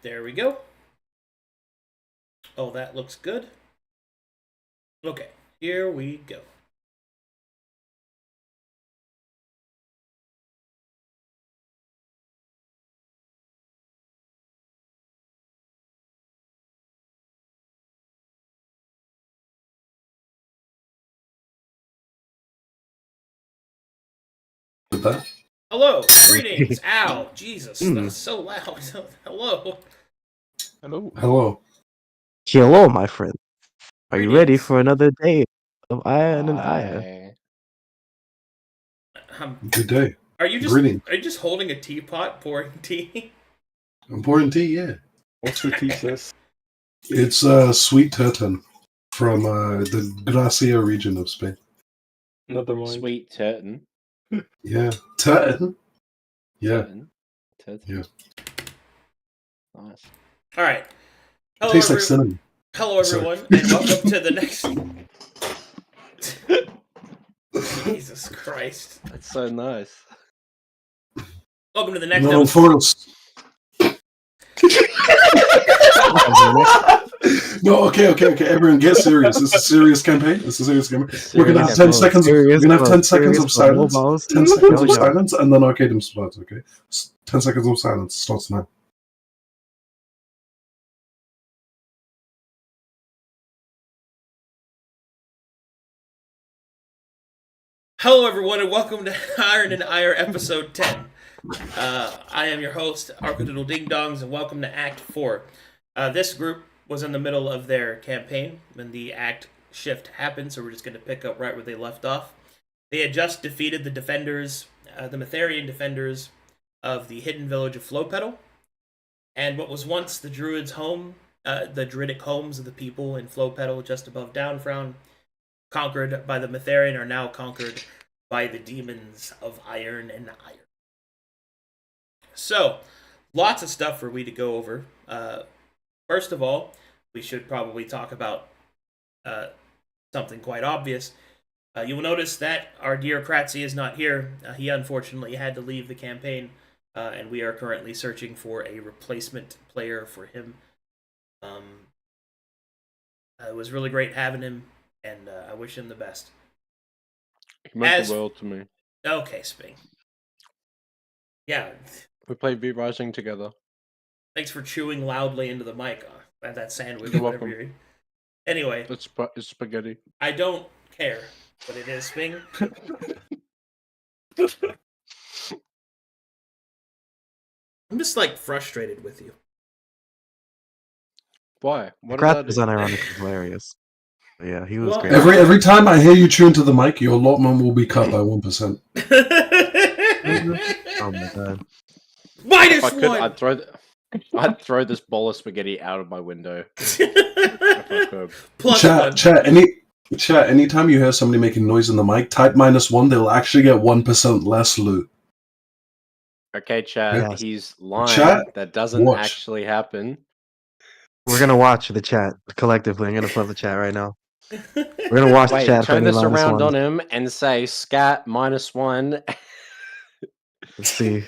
there we go. Oh, that looks good. Okay, here we go. With that? Hello, greetings. Ow, Jesus, that's so loud. Hello. Hello. Hello, my friend. Are you ready Greetings. for another day of Iron and Ire? Good day. Are you Greetings. just holding a teapot pouring tea? I'm pouring tea, yeah. What's the tea, sis? It's sweet turton from the Gracia region of Spain. Never mind. Sweet turton. Yeah. Turton? Yeah. Turton. Yeah. Nice. All right. It tastes like cinnamon. Hello, Sorry. everyone, and welcome to the next. Jesus Christ! That's so nice. Welcome to the next No, episode. Forrest. No, okay. Everyone, get serious. It's a serious campaign. We're gonna have 10 seconds. We're gonna have 10 seconds of silence. 10 seconds of silence, and then Arcadum starts. Okay, 10 seconds of silence starts now. Hello, everyone, and welcome to Iron and Ire episode 10. I am your host, Arcadum Ding Dongs, and welcome to Act 4. This group was in the middle of their campaign when the act shift happened, so we're just going to pick up right where they left off. They had just defeated the defenders, the Metherian defenders of the hidden village of Flowpetal, and what was once the druids' home, the druidic homes of the people in Flowpetal just above Downfrown, conquered by the Metherian, are now conquered by the demons of Iron and Ire. So, lots of stuff for we to go over. First of all, we should probably talk about something quite obvious. You will notice that our dear Kratzy is not here. He unfortunately had to leave the campaign, and we are currently searching for a replacement player for him. It was really great having him, and I wish him the best. He meant the world to me. Okay, Sping. Yeah. We played V Rising together. Thanks for chewing loudly into the mic. That sandwich, You're whatever welcome. you're eating. Anyway, It's spaghetti. I don't care, but it is Sping. I'm just like frustrated with you. Why? What did I Crap do? was unironically hilarious. But yeah, he was Well, great. Every time I hear you chew into the mic, your allotment will be cut by 1%. Oh my god. Minus If I could, one. I'd throw this bowl of spaghetti out of my window. If I could. Plus one. Chat, anytime you hear somebody making noise in the mic, type -1, they'll actually get 1% less loot. Okay, Chad, Yes. he's lying. Chat, That doesn't watch. actually happen. We're gonna watch the chat collectively. I'm gonna flip the chat right now. We're gonna watch the Wait, chat. turn this around on him and say scat -1. Let's see.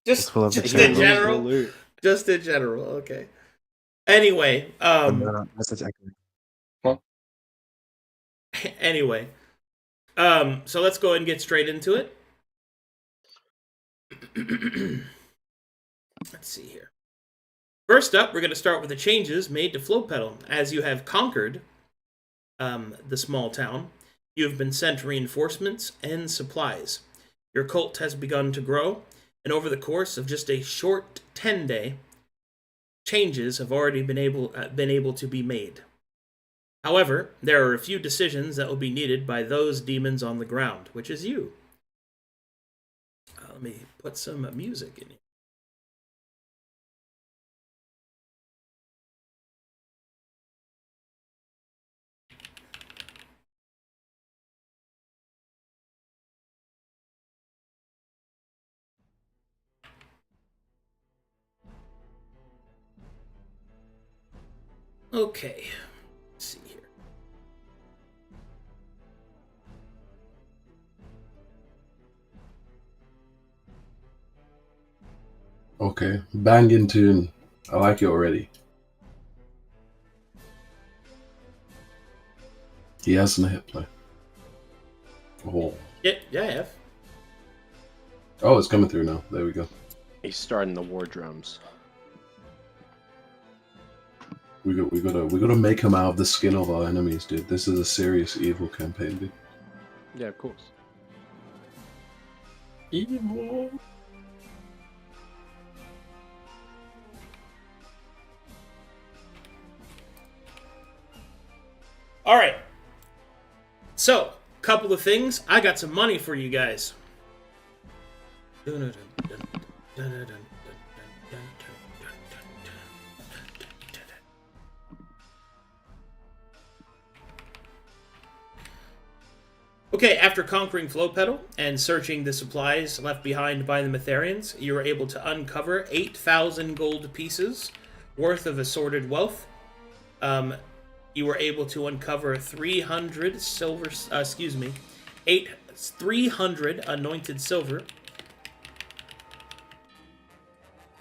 Just pull up the in chat. general. Loot. Just in general. Okay. Anyway, Message echoing. anyway, so let's go ahead and get straight into it. Let's see here. First up, we're going to start with the changes made to Flowpetal. As you have conquered the small town, you have been sent reinforcements and supplies. Your cult has begun to grow, and over the course of just a short 10-day, changes have already been able to be made. However, there are a few decisions that will be needed by those demons on the ground, which is you. Let me put some music in here. Okay, let's see here. Okay, banging tune. I like it already. He hasn't hit play. Oh. Yeah, I have. Oh, it's coming through now. There we go. He's starting the war drums. We gotta make him out of the skin of our enemies, dude. This is a serious evil campaign, dude. Yeah, of course. Evil. All right. So, couple of things. I got some money for you guys. Okay, after conquering Flow Pedal and searching the supplies left behind by the Metherians, you were able to uncover 8,000 gold pieces worth of assorted wealth. You were able to uncover 300 silver, 300 anointed silver,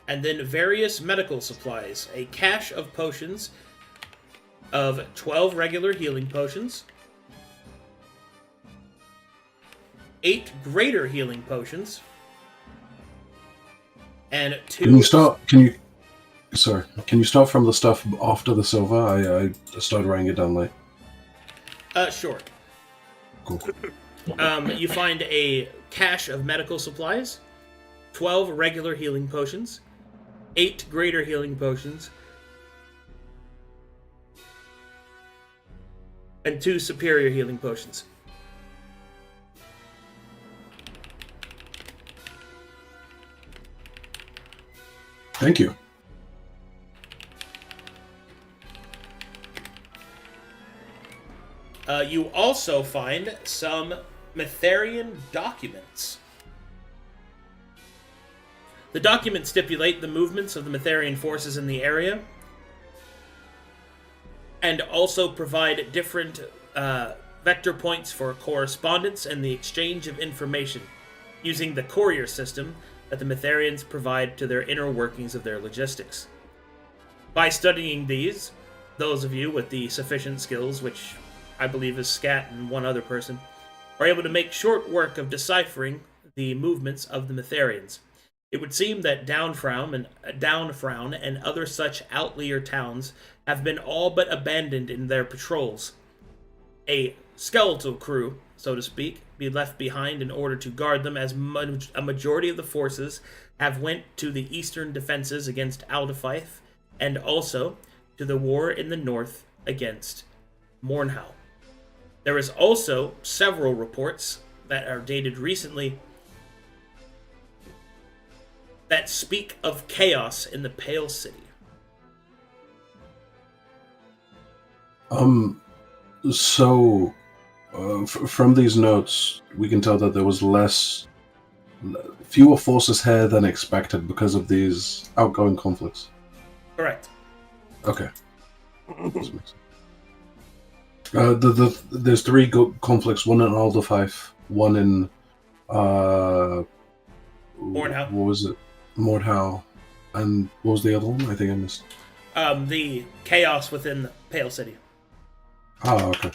and then various medical supplies, a cache of potions of 12 regular healing potions, 8 greater healing potions, and 2... Can you start from the stuff after the silver? I started writing it down late. Sure. Cool. You find a cache of medical supplies, 12 regular healing potions, 8 greater healing potions, and 2 superior healing potions. Thank you. You also find some Metherian documents. The documents stipulate the movements of the Metherian forces in the area, and also provide different vector points for correspondence and the exchange of information, using the courier system that the Metherians provide to their inner workings of their logistics. By studying these, those of you with the sufficient skills, which I believe is Scat and one other person, are able to make short work of deciphering the movements of the Metherians. It would seem that Downfrown and other such outlier towns have been all but abandoned in their patrols. A skeletal crew, so to speak, be left behind in order to guard them, as a majority of the forces have went to the eastern defenses against Aldefife, and also to the war in the north against Mornhow. There is also several reports that are dated recently that speak of chaos in the Pale City. So, from these notes, we can tell that there was fewer forces here than expected because of these outgoing conflicts. Correct. Okay. There's 3 conflicts, one in Alderfife, one in Mornhow. What was it? Mornhow. And what was the other one? I think I missed. The chaos within the Pale City. Ah, okay.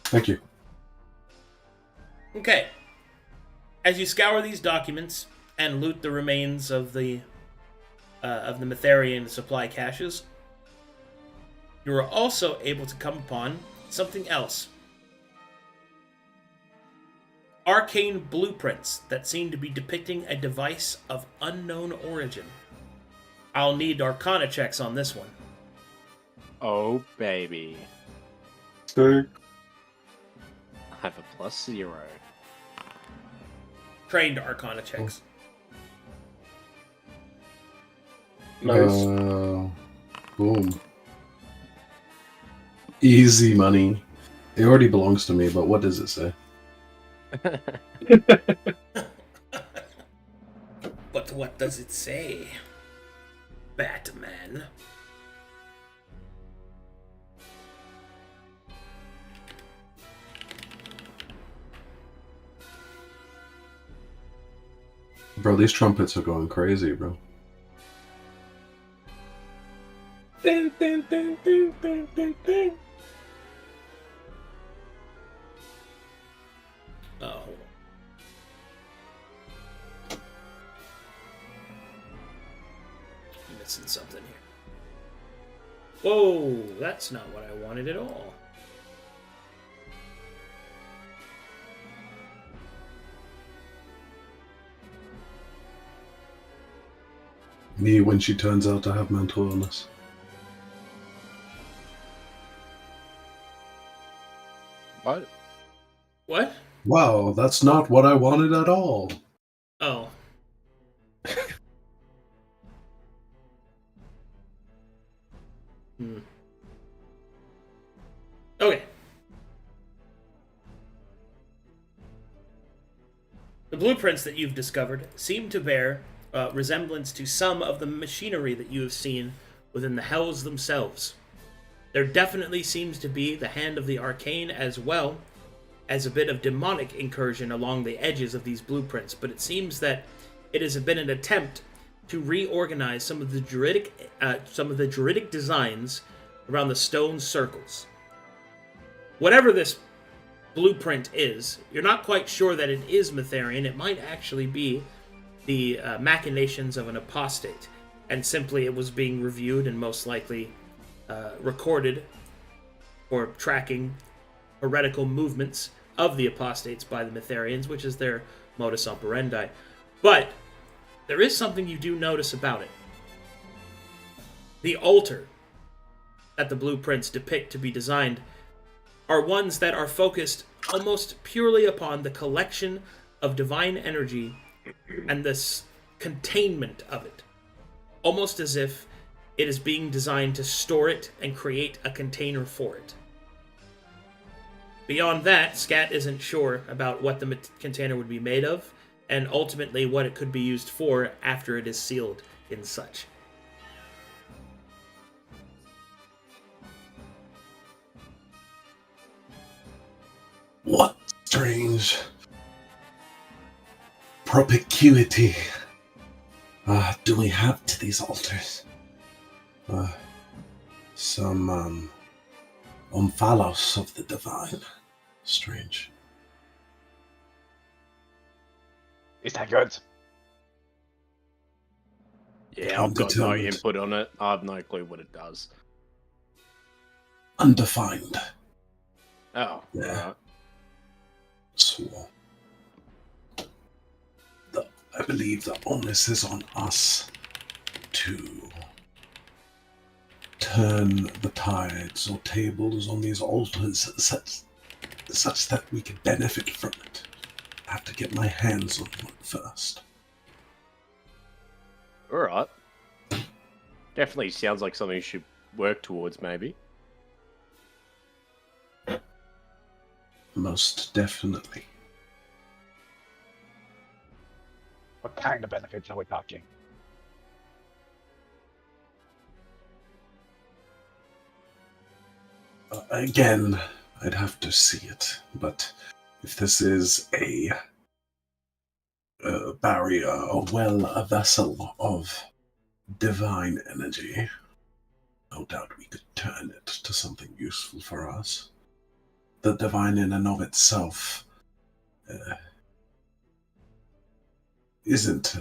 Thank you. Okay. As you scour these documents and loot the remains of the Metherian supply caches, you are also able to come upon something else. Arcane blueprints that seem to be depicting a device of unknown origin. I'll need Arcana checks on this one. Oh, baby. Sick. I have a +0. Trained Arcana checks. Nice. Boom. Easy money. It already belongs to me, but what does it say? But what does it say? Batman. Bro, these trumpets are going crazy, bro. Ding, ding, ding, ding, ding, ding, ding. Oh. I'm missing something here. Whoa, that's not what I wanted at all. Me when she turns out to have mental illness. What? What? Wow, that's not what I wanted at all. Oh. Okay. The blueprints that you've discovered seem to bear resemblance to some of the machinery that you have seen within the hells themselves. There definitely seems to be the hand of the arcane as well as a bit of demonic incursion along the edges of these blueprints, but it seems that it has been an attempt to reorganize some of the druidic designs around the stone circles. Whatever this blueprint is, you're not quite sure that it is Mytharian. It might actually be the machinations of an apostate, and simply it was being reviewed and most likely recorded for tracking heretical movements of the apostates by the Mytharians, which is their modus operandi. But there is something you do notice about it. The altar that the blueprints depict to be designed are ones that are focused almost purely upon the collection of divine energy and this containment of it. Almost as if it is being designed to store it and create a container for it. Beyond that, Scat isn't sure about what the container would be made of, and ultimately what it could be used for after it is sealed in such. What strange propinquity do we have to these altars? Some omphalos of the divine. Strange. Is that good? Yeah, I've got no Undetermined. input on it. I have no clue what it does. Undefined. Oh, Yeah. alright. So, I believe the onus is on us to turn the tides or tables on these altars such that we can benefit from it. I have to get my hands on one first. Alright. Definitely sounds like something you should work towards, maybe. Most definitely. What kind of benefits are we talking? Again, I'd have to see it, but if this is a barrier, a vessel of divine energy, no doubt we could turn it to something useful for us. The divine in and of itself isn't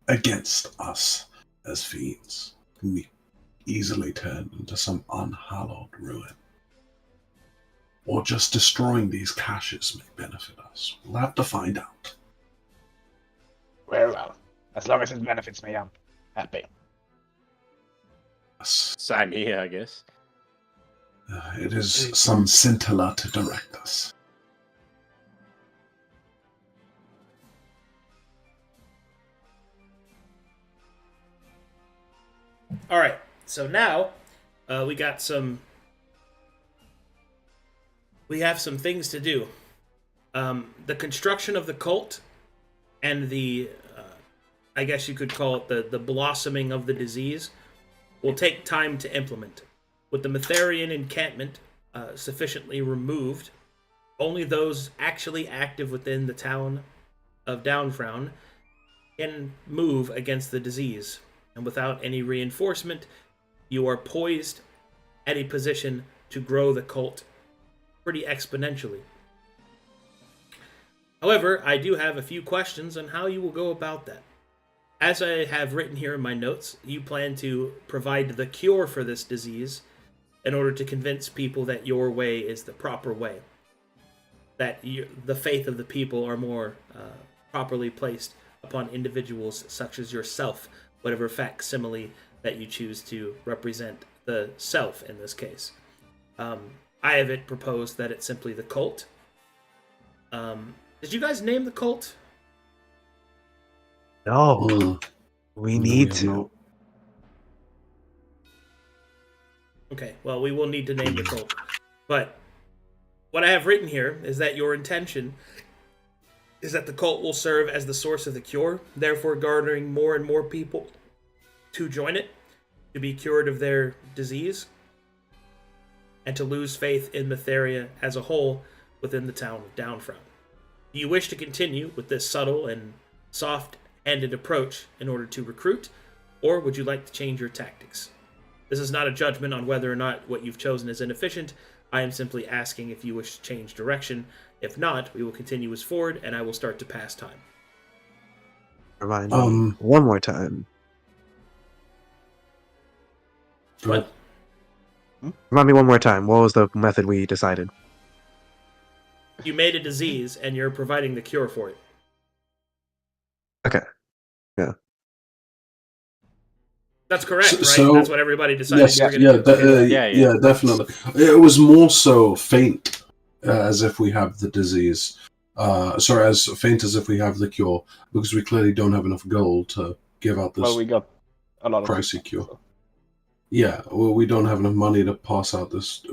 against us as fiends. We easily turn into some unhallowed ruin. Or just destroying these caches may benefit us. We'll have to find out. Well, as long as it benefits me, I'm happy. Yes. Same here, I guess. It is some scintilla to direct us. All right, so now we have some things to do. The construction of the cult and the, I guess you could call it the blossoming of the disease, will take time to implement. With the Mytharian encampment sufficiently removed, only those actually active within the town of Downfrown can move against the disease, and without any reinforcement, you are poised at a position to grow the cult pretty exponentially. However, I do have a few questions on how you will go about that. As I have written here in my notes, you plan to provide the cure for this disease in order to convince people that your way is the proper way, that the faith of the people are more properly placed upon individuals such as yourself, whatever facsimile that you choose to represent the self in this case. I have it proposed that it's simply the cult. Did you guys name the cult? No, we need to. No. Okay, well, we will need to name the cult. But what I have written here is that your intention is that the cult will serve as the source of the cure, therefore garnering more and more people to join it, to be cured of their disease, and to lose faith in Mytheria as a whole within the town of Downfrown. Do you wish to continue with this subtle and soft-handed approach in order to recruit, or would you like to change your tactics? This is not a judgment on whether or not what you've chosen is inefficient. I am simply asking if you wish to change direction. If not, we will continue as forward, and I will start to pass time. Remind me one more time. What? Remind me one more time. What was the method we decided? You made a disease, and you're providing the cure for it. Okay. Yeah. That's correct, right? So, That's what everybody decided yes, you were going to do. yeah, definitely. It was more so faint, as if we have the disease. Sorry, as faint as if we have the cure, because we clearly don't have enough gold to give out this We got a lot of pricey cure. So. Yeah, well, we don't have enough money to pass out this.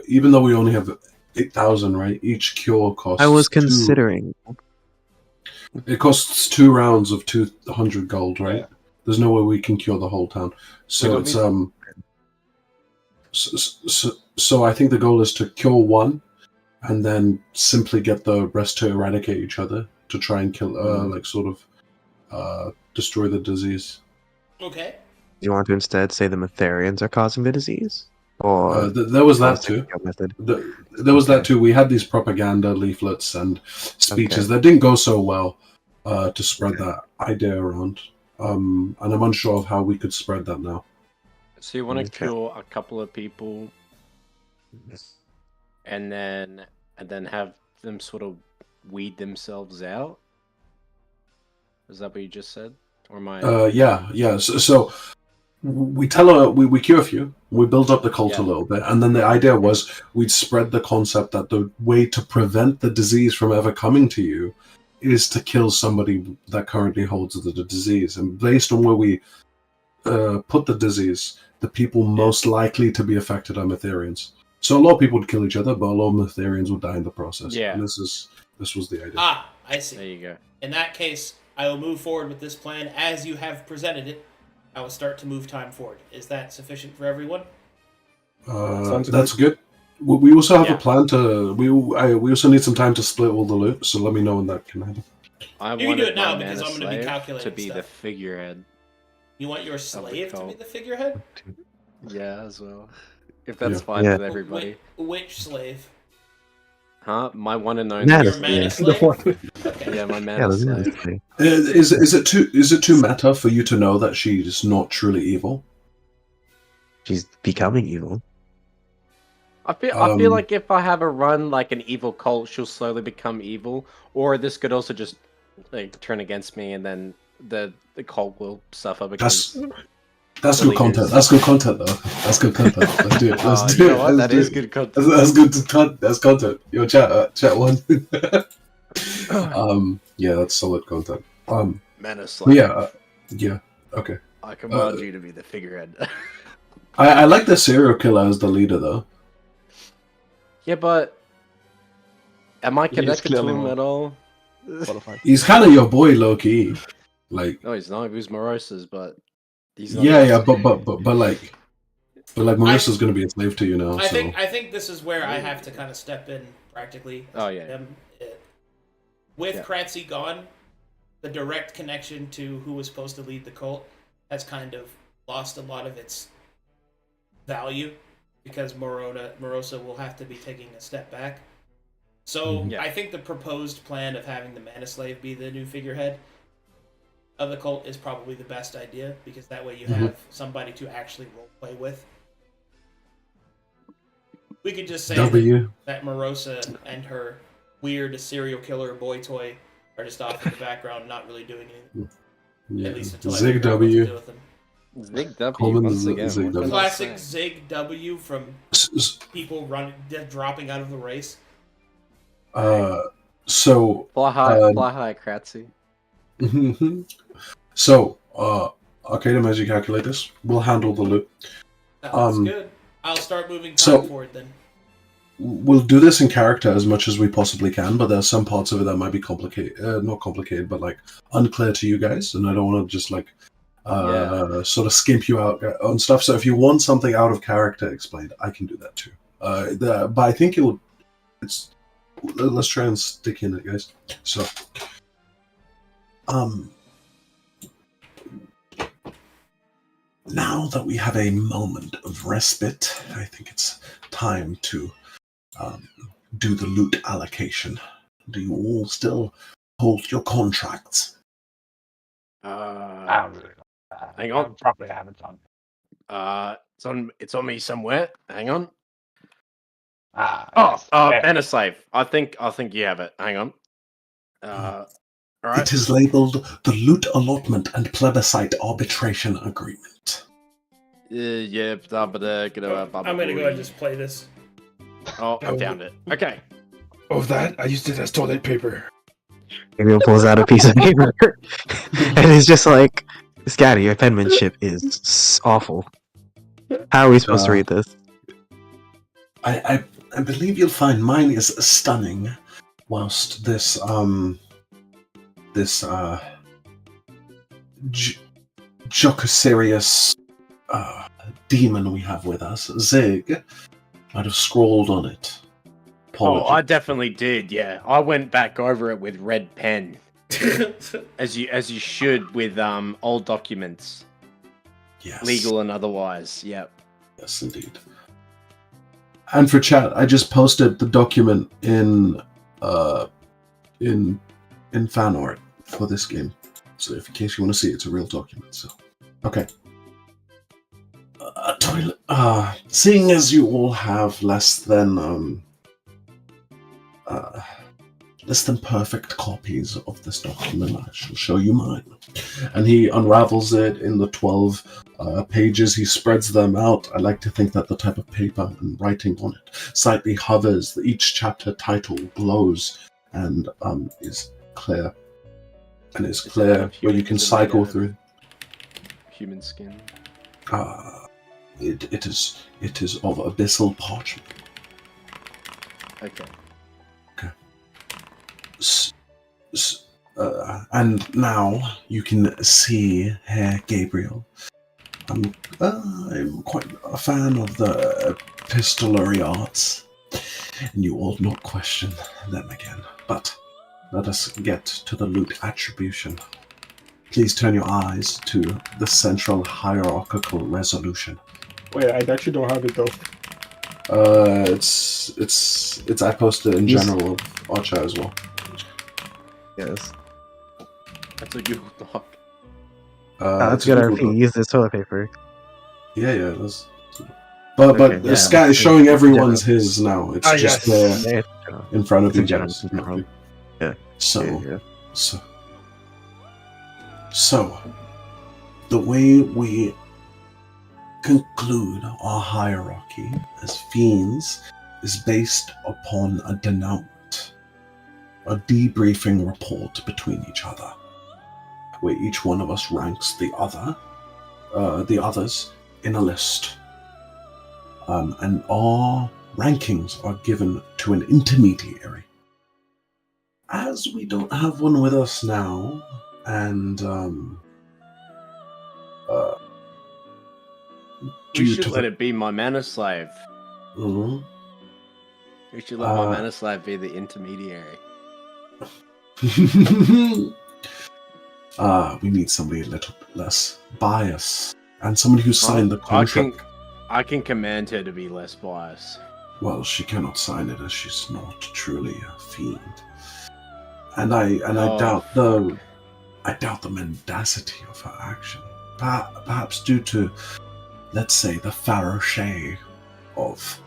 Even though we only have 8,000, right? Each cure costs. I was considering. It costs 2 rounds of 200 gold, right? Yeah. There's no way we can cure the whole town. So it's So I think the goal is to kill one, and then simply get the rest to eradicate each other to try and kill, destroy the disease. Okay. Do you want to instead say the Mytherians are causing the disease? Or there was that too. There was that too. We had these propaganda leaflets and speeches that didn't go so well to spread that idea around. And I'm unsure of how we could spread that now. So you want to kill a couple of people, and then have them sort of weed themselves out? Is that what you just said? Or am I? Yeah. So we tell her we cure a few, we build up the cult a little bit, and then the idea was we'd spread the concept that the way to prevent the disease from ever coming to you is to kill somebody that currently holds the disease. And based on where we put the disease, the people most likely to be affected are Mytherians. So a lot of people would kill each other, but a lot of Mytherians would die in the process. Yeah. And this was the idea. Ah, I see. There you go. In that case, I will move forward with this plan as you have presented it. I will start to move time forward. Is that sufficient for everyone? That's good. We also have a plan to. We also need some time to split all the loot. So let me know when that can happen. I You can do it now because I'm going to be calculating to be stuff. the figurehead. You want your slave to be the figurehead? Yeah, as well. If that's fine with everybody. Which slave? Huh? My one and only. Your mana slave? Okay. Yeah, my mana slave. Is it too meta for you to know that she's not truly evil? She's becoming evil. I feel like if I have her run like an evil cult, she'll slowly become evil. Or this could also just like turn against me, and then the cult will suffer because. That's good content. That's good content, though. That's good content. Let's do it. Let's do it. That is good content. That's good. That's content. Yo, chat one. Yeah, that's solid content. Mana slave. Yeah. Okay. I command you to be the figurehead. I like the serial killer as the leader, though. Yeah, but am I connected to him at all? He's kind of your boy, low key. Like, no, he's not. He was Morosa's, but he's not. Yeah, but Marissa's gonna be a slave to you now. I think this is where I have to kind of step in practically. Oh yeah. With Kratzy gone, the direct connection to who was supposed to lead the cult has kind of lost a lot of its value because Morosa will have to be taking a step back. So I think the proposed plan of having the Mana Slave be the new figurehead of the cult is probably the best idea because that way you have somebody to actually roleplay with. We could just say that Morosa and her weird serial killer boy toy are just off in the background, not really doing anything. Yeah. At least until Zig I figure out what to W. do with them. Zig W once again. Zig W. Classic Zig W from people dropping out of the race. So Fly high, Kratzy. So, Arcadum, as you calculate this, we'll handle the loot. That's good. I'll start moving time forward then. We'll do this in character as much as we possibly can, but there are some parts of it that might be complicated, not complicated, but like unclear to you guys, and I don't want to just like sort of skimp you out on stuff. So if you want something out of character explained, I can do that too. But I think let's try and stick in it, guys. So, now that we have a moment of respite, I think it's time to do the loot allocation. Do you all still hold your contracts? Hang on. Probably have it on. It's on me somewhere. Hang on. Yes. Mana Slave. I think you have it. Hang on. All right. It is labeled the Loot Allotment and Plebiscite Arbitration Agreement. Yeah. I'm gonna go ahead and just play this. Oh, I found it. Okay. Of that, I used it as toilet paper. Gabriel pulls out a piece of paper, and he's just like, "Scotty, your penmanship is awful. How are we supposed to read this?" I believe you'll find mine is stunning, whilst this Jocoserious demon we have with us, Zig, might have scrawled on it. Apology. Oh, I definitely did. Yeah, I went back over it with red pen, as you should with old documents, Yes. legal and otherwise. Yep. Yes, indeed. And for chat, I just posted the document in fan art for this game. So if in case you want to see it, it's a real document. So, okay. Toilet. Seeing as you all have less than perfect copies of this document, I shall show you mine. And he unravels it in the 12 pages. He spreads them out. I like to think that the type of paper and writing on it slightly hovers. Each chapter title glows and is clear. And it's clear where you can cycle through. Human skin. It is of abyssal parchment. Okay. And now you can see Herr Gabriel. I'm quite a fan of the epistolary arts, and you ought not question them again. But let us get to the loot attribution. Please turn your eyes to the central hierarchical resolution. Wait, I actually don't have it though. It's I posted in general of Archer as well. Yes. That's a Google Doc. That's good. RP. Use this toilet paper. Yeah. But the sky is showing everyone's his now. It's just there in front of you guys. Yeah. So, the way we conclude our hierarchy as fiends is based upon a denouement, a debriefing report between each other, where each one of us ranks the others in a list. And our rankings are given to an intermediary. As we don't have one with us now, and we should let it be my Mana Slave. Mm-hmm. We should let my Mana Slave be the intermediary. We need somebody a little bit less biased. And somebody who signed the contract. I can command her to be less biased. Well, she cannot sign it as she's not truly a fiend. And I doubt the mendacity of her action. Perhaps due to, let's say, the farouche of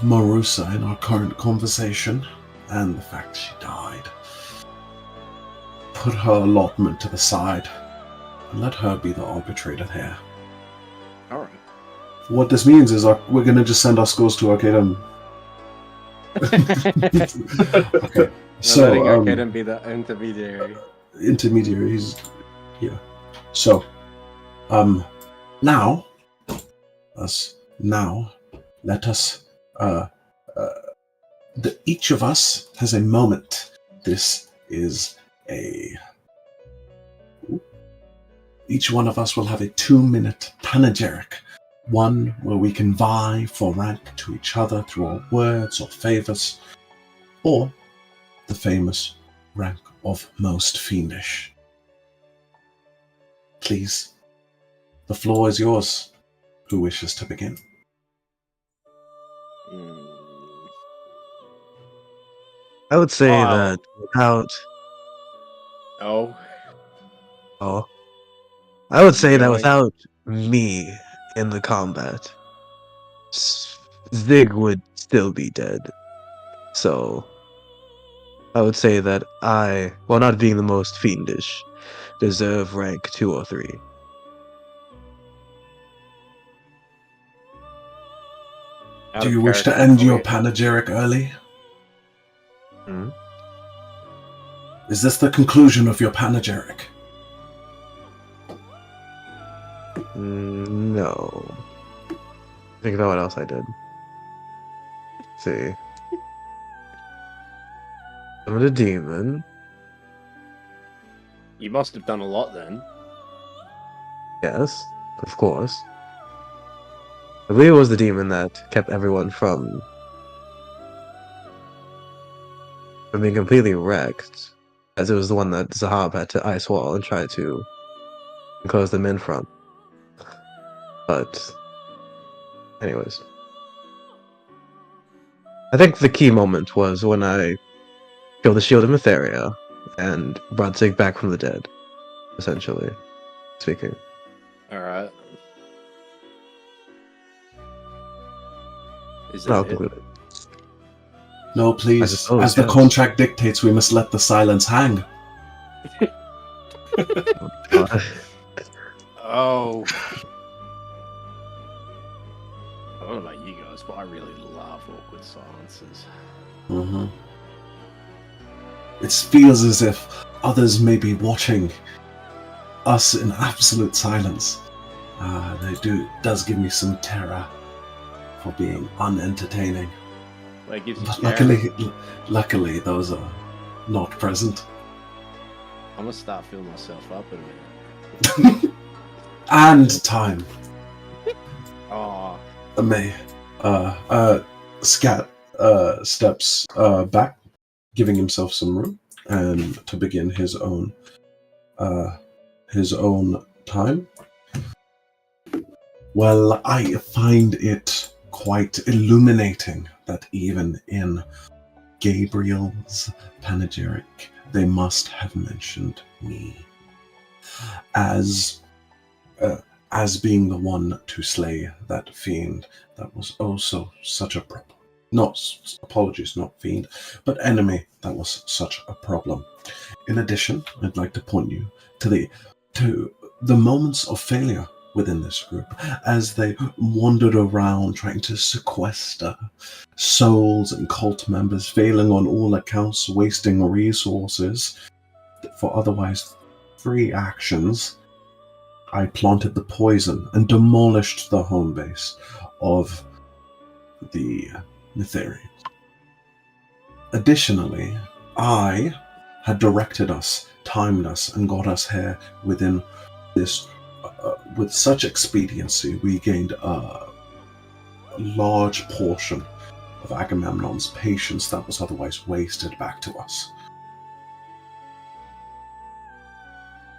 Marusa in our current conversation, and the fact she died. Put her allotment to the side, and let her be the arbitrator here. Alright. What this means is we're going to just send our scores to Arcadum. Okay. So, letting Arcadum be the intermediary. Intermediaries. Yeah. So, now, let us, each of us has a moment. This is each one of us will have a 2-minute panegyric, one where we can vie for rank to each other through our words or favors, or the famous rank of most fiendish. Please, the floor is yours. Who wishes to begin? I would say that without... I would say that without me in the combat, Zig would still be dead. So, I would say that I, while not being the most fiendish, deserve rank 2 or 3. Do you wish to end your panegyric early? Hmm? Is this the conclusion of your panegyric? No. Think about what else I did. Let's see. I'm a demon. You must have done a lot then. Yes, of course. I believe it was the demon that kept everyone from being completely wrecked, as it was the one that Zahab had to ice wall and try to close them in from. But, anyways. I think the key moment was when I killed the shield of Mytheria and brought Zig back from the dead, essentially speaking. Alright. Is that No, it? completely. No, please. Oh, As the yes. contract dictates, we must let the silence hang. Oh. I don't know about you guys, but I really love awkward silences. Mm-hmm. It feels as if others may be watching us in absolute silence. It does give me some terror for being unentertaining. Like, gives you But terror. luckily, those are not present. I'm gonna start filling myself up in a minute. And time. Oh. May. Scat steps back, giving himself some room, and to begin his own time. Well, I find it quite illuminating that even in Gabriel's panegyric, they must have mentioned me as being the one to slay that fiend that was also such a problem. Apologies, not fiend, but enemy that was such a problem. In addition, I'd like to point you to the moments of failure within this group as they wandered around trying to sequester souls and cult members, failing on all accounts, wasting resources for otherwise free actions. I planted the poison and demolished the home base of the Mytherians. Additionally, I had directed us, timed us, and got us here within this. With such expediency, we gained a large portion of Agamemnon's patience that was otherwise wasted back to us.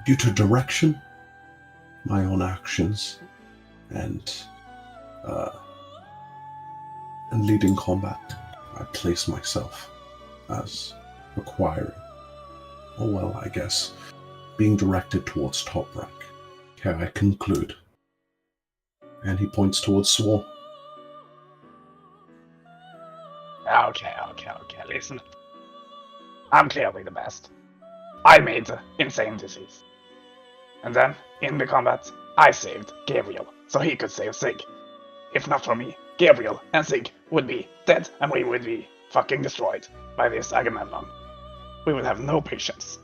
due to direction, my own actions, and leading combat, I place myself as requiring, oh well, I guess, being directed towards top rank. Okay, I conclude. And he points towards Swore. Okay. Listen, I'm clearly the best. I made insane disease. And then, in the combat, I saved Gabriel, so he could save Sig. If not for me, Gabriel and Sig would be dead, and we would be fucking destroyed by this Agamemnon. We would have no patience.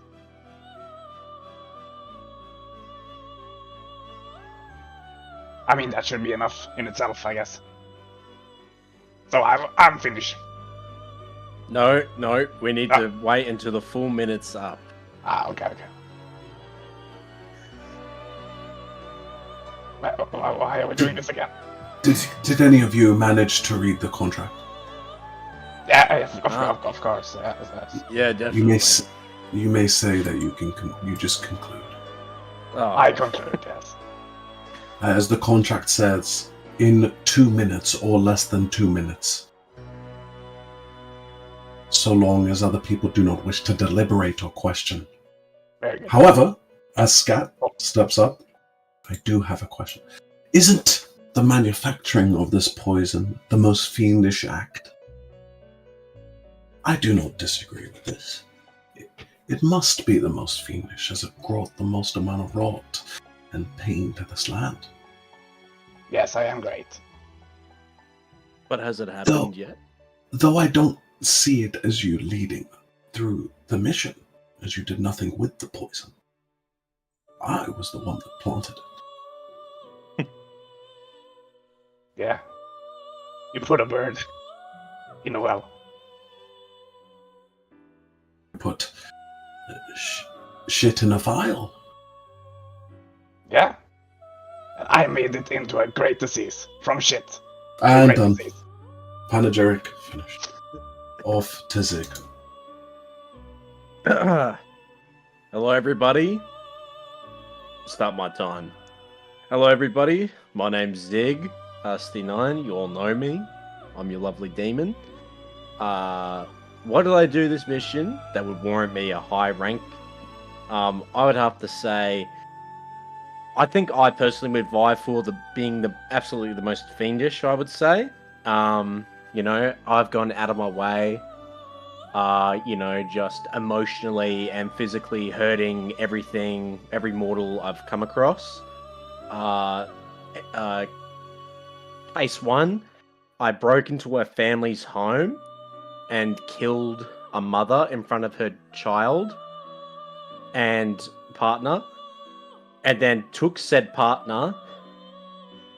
I mean, that should be enough in itself, I guess. So I'm finished. No, we need to wait until the full minute's up. Okay. Why are we doing this again? Did any of you manage to read the contract? Yeah, of course. Yes. Yeah, definitely. You may say that you just conclude. Oh. I conclude, yes. As the contract says, in 2 minutes or less than 2 minutes. So long as other people do not wish to deliberate or question. Very good. However, as Scat steps up, I do have a question. Isn't the manufacturing of this poison the most fiendish act? I do not disagree with this. It must be the most fiendish, as it brought the most amount of rot and pain to this land. Yes, I am great. But has it happened yet? Though I don't see it as you leading through the mission, as you did nothing with the poison. I was the one that planted it. Yeah. You put a bird in a well. Put shit in a vial. Yeah. And I made it into a great disease from shit. And Great done. disease. Panegyric finished. Off to Zig. Hello, everybody. Start my time. Hello, everybody. My name's Zig, ST9. You all know me. I'm your lovely demon. What did I do this mission that would warrant me a high rank? I would have to say, I think I personally would vie for being absolutely the most fiendish, I would say. I've gone out of my way, just emotionally and physically hurting every mortal I've come across. Case 1, I broke into a family's home and killed a mother in front of her child and partner, and then took said partner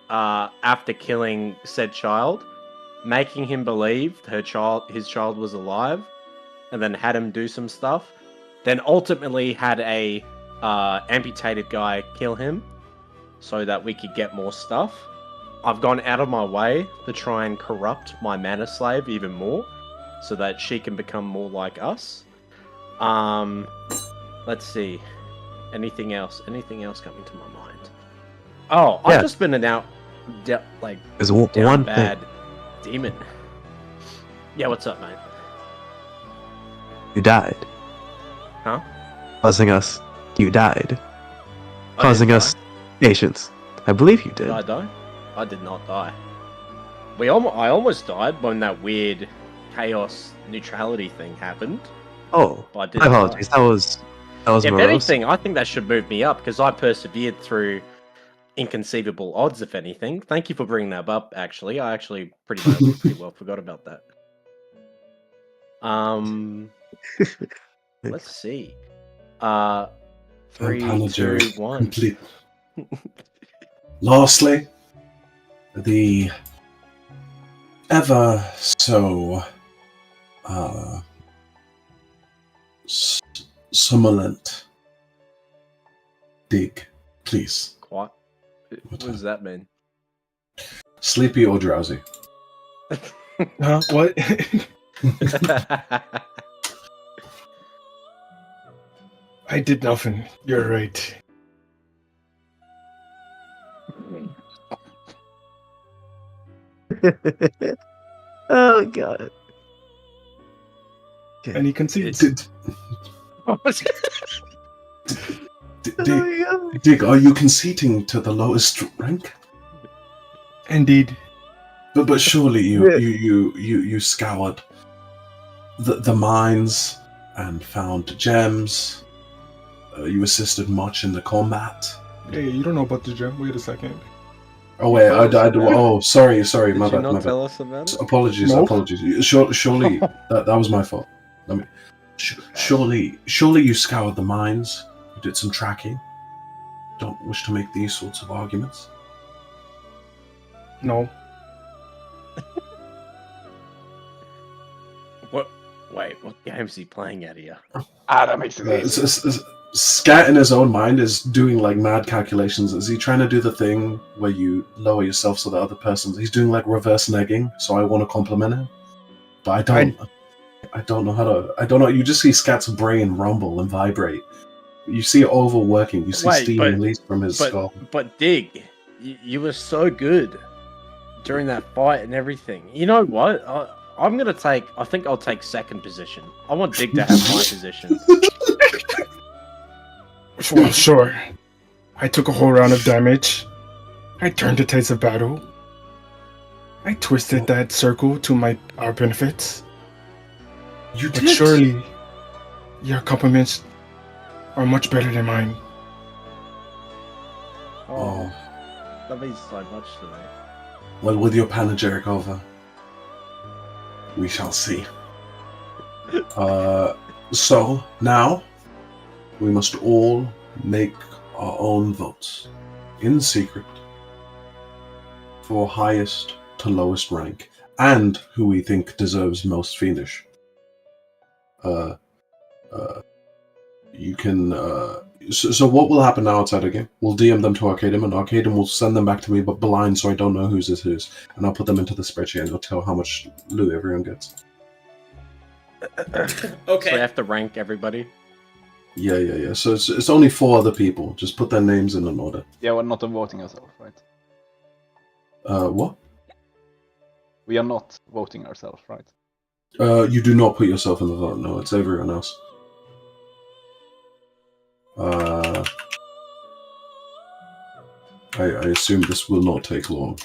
after killing said child, making him believe his child was alive, and then had him do some stuff. Then ultimately had a amputated guy kill him so that we could get more stuff. I've gone out of my way to try and corrupt my mana slave even more so that she can become more like us. Let's see. Anything else coming to my mind? Oh, Yeah. I've just been There's one bad demon. Yeah, what's up, mate? You died. Huh? Causing us. You died. I Causing didn't us patience. I believe you did. die. Did I die? I did not die. I almost died when that weird chaos neutrality thing happened. Oh, But I my didn't apologies. die. That was If morose. anything, I think that should move me up because I persevered through inconceivable odds, if anything. Thank you for bringing that up, actually. I actually pretty well forgot about that. Let's see. 3, 2, Panegyric 1. complete. Lastly, the ever so somnolent dig, please. What does that mean? Sleepy or drowsy? Huh? What? I did nothing. You're right. Oh god. Okay. And he concedes. Dig, are you conceding to the lowest rank? Indeed. But surely you scoured the mines and found gems. You assisted much in the combat. Hey, you don't know about the gem. Wait a second. Oh wait, I do. Oh, sorry, Did my you bad, not my tell bad. us about it? Apologies. Surely that was my fault. Surely you scoured the mines. You did some tracking. Don't wish to make these sorts of arguments. No. What? Wait, what game is he playing at here? That makes it easy. Scat in his own mind is doing like mad calculations. Is he trying to do the thing where you lower yourself so the other person's? He's doing like reverse negging. So I want to compliment him, but I don't know how to. I don't know. You just see Scat's brain rumble and vibrate. You see it overworking. You see steam release from his skull. But Dig, you were so good during that fight and everything. You know what? I'm gonna take. I think I'll take second position. I want Dig to have my position. Well, sure. I took a whole round of damage. I turned the tides of battle. I twisted that circle to our benefits. You But did. surely, your compliments are much better than mine. Oh. That means so much to me. Well, with your panegyric over, we shall see. So now we must all make our own votes in secret for highest to lowest rank and who we think deserves most fiendish. You can. So what will happen now outside again? We'll DM them to Arcadum, and Arcadum will send them back to me, but blind, so I don't know whose is whose. And I'll put them into the spreadsheet, and it'll tell how much loot everyone gets. So Okay. I have to rank everybody. Yeah. So it's only 4 other people. Just put their names in an order. Yeah, we're not voting ourselves, right? What? We are not voting ourselves, right? You do not put yourself in the vote. No, it's everyone else. I assume this will not take long.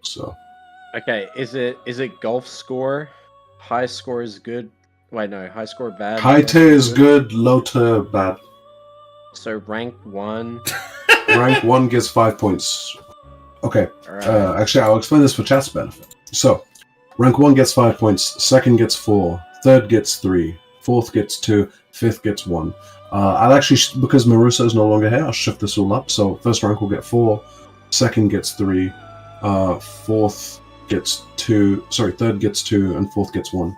So. Okay, is it golf score? High score is good. Wait, no, high score bad. High tier is good, low tier bad. So rank 1. Rank 1 gets 5 points. Okay. Alright. Actually, I'll explain this for chat's benefit. So, rank 1 gets 5 points, second gets 4, third gets 3, fourth gets 2, fifth gets 1. I'll actually, because Marusa is no longer here, I'll shift this all up. So, first rank will get 4, second gets 3, fourth gets 2, third gets 2, and fourth gets 1.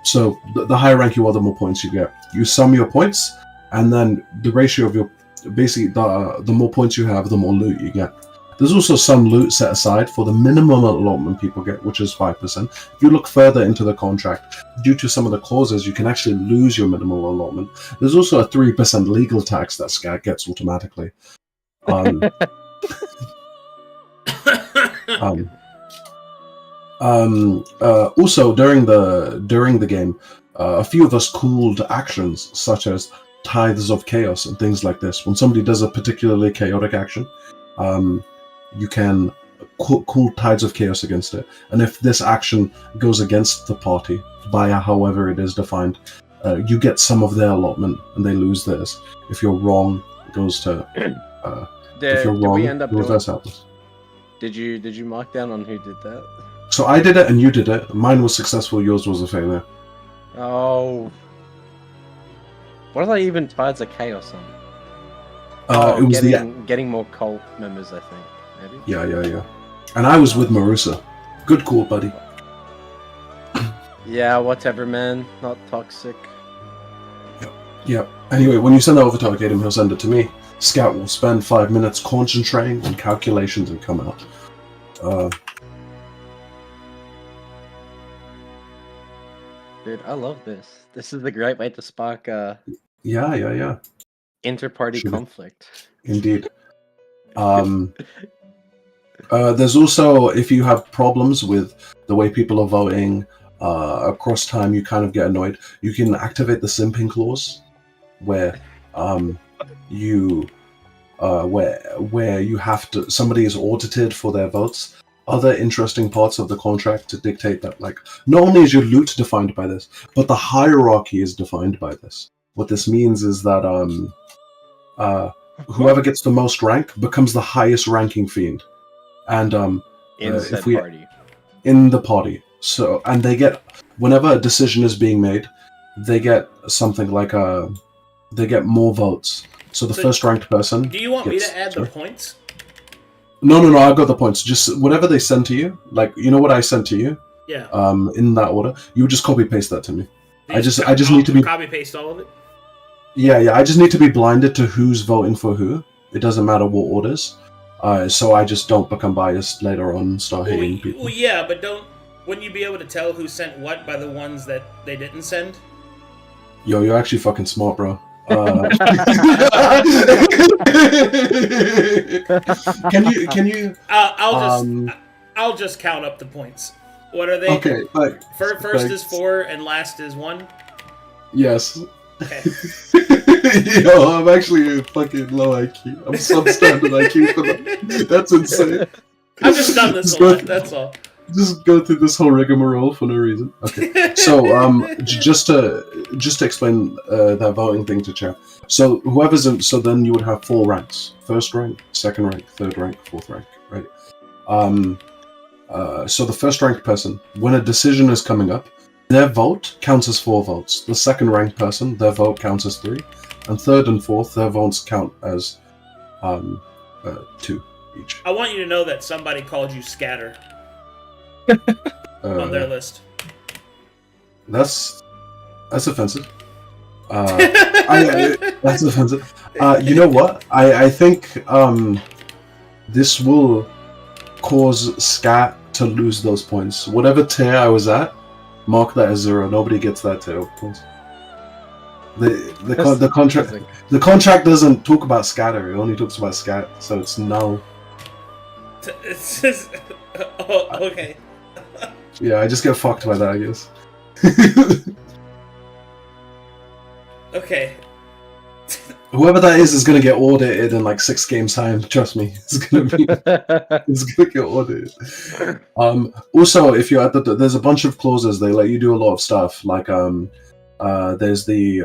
So, the higher rank you are, the more points you get. You sum your points, and then the ratio of your, basically, the more points you have, the more loot you get. There's also some loot set aside for the minimum allotment people get, which is 5%. If you look further into the contract, due to some of the clauses, you can actually lose your minimal allotment. There's also a 3% legal tax that SCAT gets automatically. Also, during the game, a few of us cooled actions such as Tithes of Chaos and things like this. When somebody does a particularly chaotic action, you can cool Tides of Chaos against it. And if this action goes against the party, by however it is defined, you get some of their allotment and they lose theirs. If you're wrong, it goes to... if you're wrong, we end up reverse happens. Did you mark down on who did that? So I did it and you did it. Mine was successful, yours was a failure. Oh. What are they even Tides of Chaos on? It was getting more cult members, I think. Maybe? Yeah. And I was with Marusa. Good call, buddy. Yeah, whatever, man. Not toxic. Yep. Anyway, when you send that over to Arcadum, he'll send it to me. Scout will spend 5 minutes concentrating on calculations and come out. Dude, I love this. This is a great way to spark Yeah. Inter-party Should be. conflict. Indeed. There's also, if you have problems with the way people are voting across time, you kind of get annoyed. You can activate the simping clause, where where you have to, somebody is audited for their votes. Other interesting parts of the contract to dictate that, like, not only is your loot defined by this, but the hierarchy is defined by this. What this means is that whoever gets the most rank becomes the highest ranking fiend, and In said party. in the party. So, and they get, whenever a decision is being made, they get something like they get more votes. So the first ranked person. Do you want me to add the points? No, I've got the points. Just whatever they send to you, like, you know what I sent to you? Yeah. In that order, you would just copy paste that to me. I just need to be copy paste all of it. Yeah. I just need to be blinded to who's voting for who. It doesn't matter what orders. So I just don't become biased later on and start hating people. Well, yeah, but wouldn't you be able to tell who sent what by the ones that they didn't send? Yo, you're actually fucking smart, bro. Can you? I'll just count up the points. What are they? Okay, like first is 4 and last is 1. Yes. Okay. Yo, I'm actually a fucking low IQ. I'm substandard IQ for that. That's insane. I've just done this a lot. That's all. Just go through this whole rigmarole for no reason. Okay, so just to explain that voting thing to chat. So whoever's in, so then you would have 4 ranks: first rank, second rank, third rank, fourth rank, right? So the first ranked person, when a decision is coming up, their vote counts as 4 votes. The second ranked person, their vote counts as 3, and third and fourth, their votes count as 2 each. I want you to know that somebody called you scatter. On their list. That's offensive. That's offensive. You know what? I think this will cause Scat to lose those points. Whatever tier I was at, mark that as 0. Nobody gets that tier of points. The contract doesn't talk about scatter. It only talks about scat, so it's null. It's just, okay. Yeah, I just get fucked by that, I guess. Okay. Whoever that is gonna get audited in like 6 games time. Trust me, it's gonna get audited. Also, if you're at there's a bunch of clauses. They let you do a lot of stuff. Like there's the.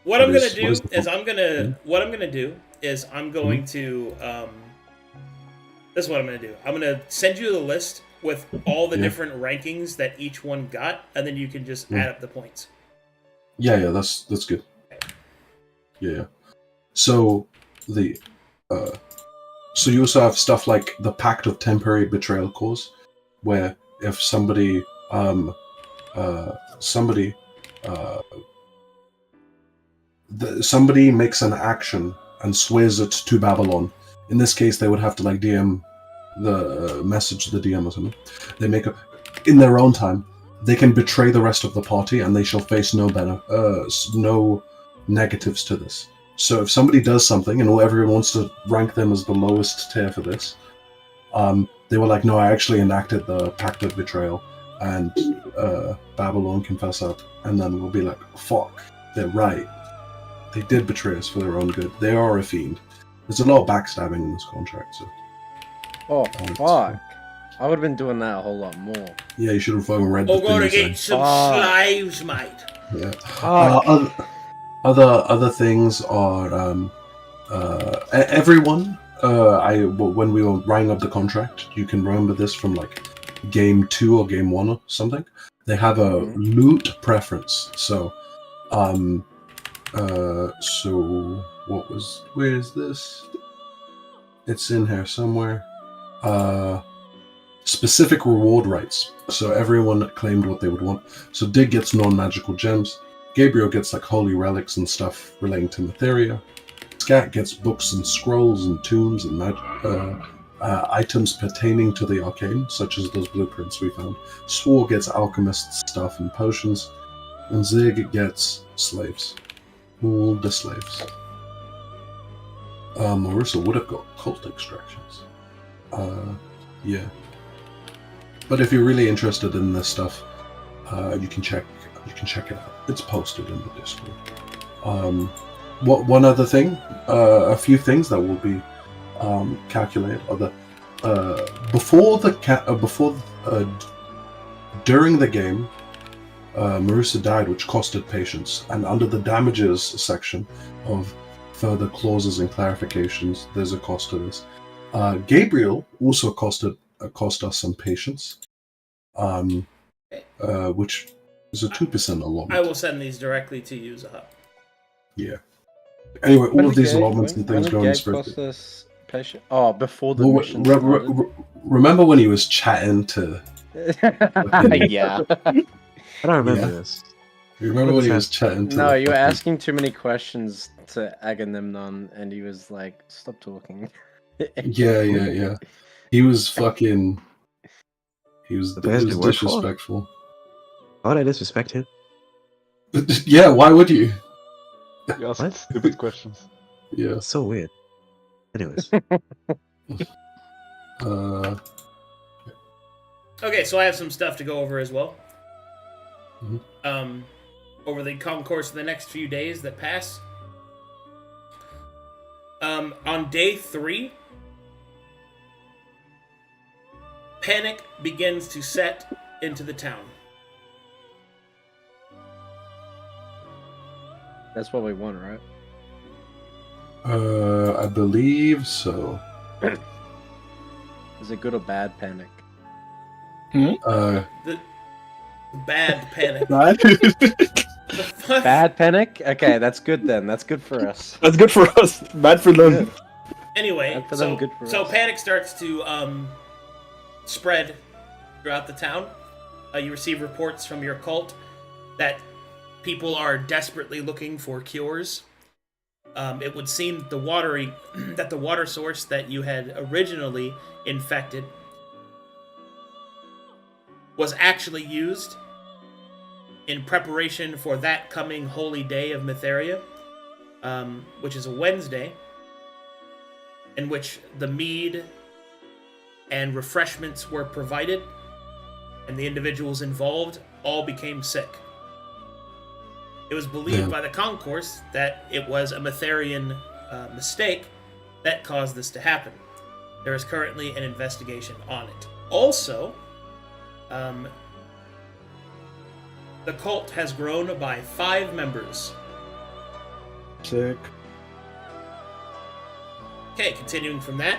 What I'm gonna do is I'm going to. This is what I'm going to do. I'm going to send you the list with all the different rankings that each one got, and then you can just add up the points. Yeah, that's good. Okay. Yeah. So so you also have stuff like the Pact of Temporary Betrayal clause, where if somebody makes an action and swears it to Babylon. In this case, they would have to like DM the message to the DM or something. They make in their own time. They can betray the rest of the party, and they shall face no negatives to this. So if somebody does something, and everyone wants to rank them as the lowest tier for this, they were like, "No, I actually enacted the Pact of Betrayal," and Babylon can fess up, and then we'll be like, "Fuck, they're right. They did betray us for their own good. They are a fiend." There's a lot of backstabbing in this contract, so. Oh, fuck. I would have been doing that a whole lot more. Yeah, you should have fucking read the thing. We're gonna get some slaves, mate. Yeah. Other things are everyone. When we were writing up the contract, you can remember this from like game 2 or game 1 or something. They have a loot preference. So, where is this? It's in here somewhere. Specific reward rights. So everyone claimed what they would want. So Dig gets non-magical gems. Gabriel gets like holy relics and stuff relating to Matheria. Scat gets books and scrolls and tombs and items pertaining to the arcane, such as those blueprints we found. Swore gets alchemist stuff and potions. and Zig gets slaves. All the slaves. Marissa would have got cult extractions. Yeah. But if you're really interested in this stuff, you can check it out. It's posted in the Discord. One other thing, a few things that will be calculated are the during the game, Marissa died, which costed patience, and under the damages section of further clauses and clarifications, there's a cost to this. Gabriel also cost us some patience, which is a 2% allotment. I will send these directly to you, Zaha. Yeah. Anyway, all of these allotments and things go in smoothly. Oh, before the mission. Remember when he was chatting to? Yeah. I don't remember this. You remember when he was chatting to? No, you were asking too many questions to Agamemnon, and he was like, "Stop talking." Yeah. He was fucking. He was disrespectful. Why would I disrespect him? Yeah, why would you? You ask stupid questions. Yeah. That's so weird. Anyways. Okay, so I have some stuff to go over as well. Mm-hmm. Over the concourse of the next few days that pass. On day 3, panic begins to set into the town. That's what we want, right? I believe so. Is it good or bad panic? The bad panic. Bad? Bad panic? Okay, that's good then. That's good for us. That's good for us. Bad for them. Anyway, Bad for them, good for so us. panic starts to spread throughout the town. You receive reports from your cult that people are desperately looking for cures. It would seem that the water source that you had originally infected was actually used in preparation for that coming holy day of Mytheria, which is a Wednesday, in which the mead and refreshments were provided, and the individuals involved all became sick. It was believed by the concourse that it was a Mytherian mistake that caused this to happen. There is currently an investigation on it. Also, the cult has grown by 5 members. Sick. Okay, continuing from that,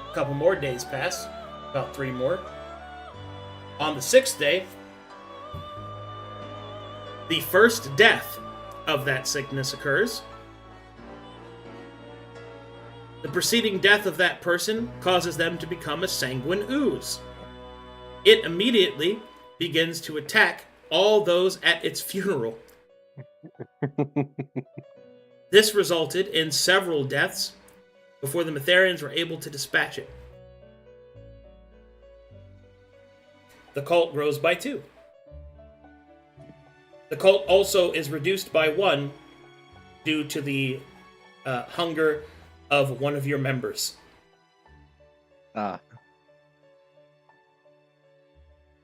a couple more days pass, about 3 more. On the 6th day, the first death of that sickness occurs. The preceding death of that person causes them to become a sanguine ooze. It immediately begins to attack all those at its funeral. This resulted in several deaths before the Mytherians were able to dispatch it. The cult grows by 2. The cult also is reduced by 1 due to the hunger of one of your members. Ah.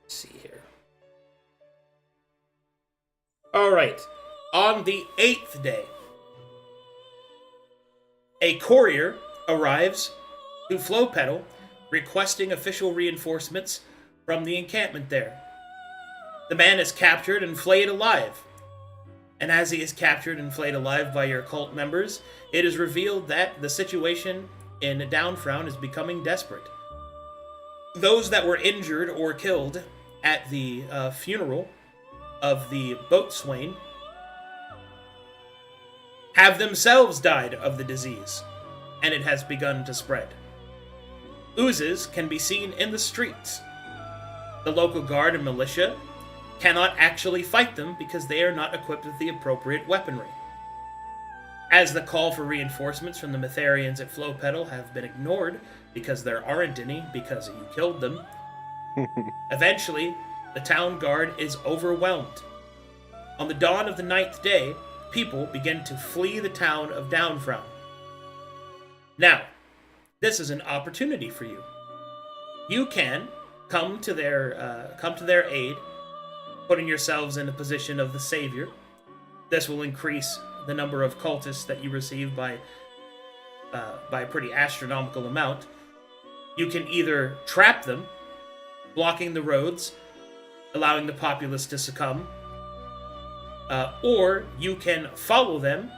Let's see here. Alright. On the 8th day, a courier arrives to Flowpetal requesting official reinforcements from the encampment there. The man is captured and flayed alive. And as he is captured and flayed alive by your cult members, it is revealed that the situation in Downfrown is becoming desperate. Those that were injured or killed at the funeral of the boatswain have themselves died of the disease, and it has begun to spread. Oozes can be seen in the streets. The local guard and militia cannot actually fight them because they are not equipped with the appropriate weaponry. As the call for reinforcements from the Mytherians at Flowpetal have been ignored because there aren't any because you killed them, eventually the town guard is overwhelmed. On the dawn of the 9th day, people begin to flee the town of Downfrown. Now, this is an opportunity for you. You can come to their aid, putting yourselves in the position of the savior. This will increase the number of cultists that you receive by a pretty astronomical amount. You can either trap them, blocking the roads, allowing the populace to succumb, or you can follow them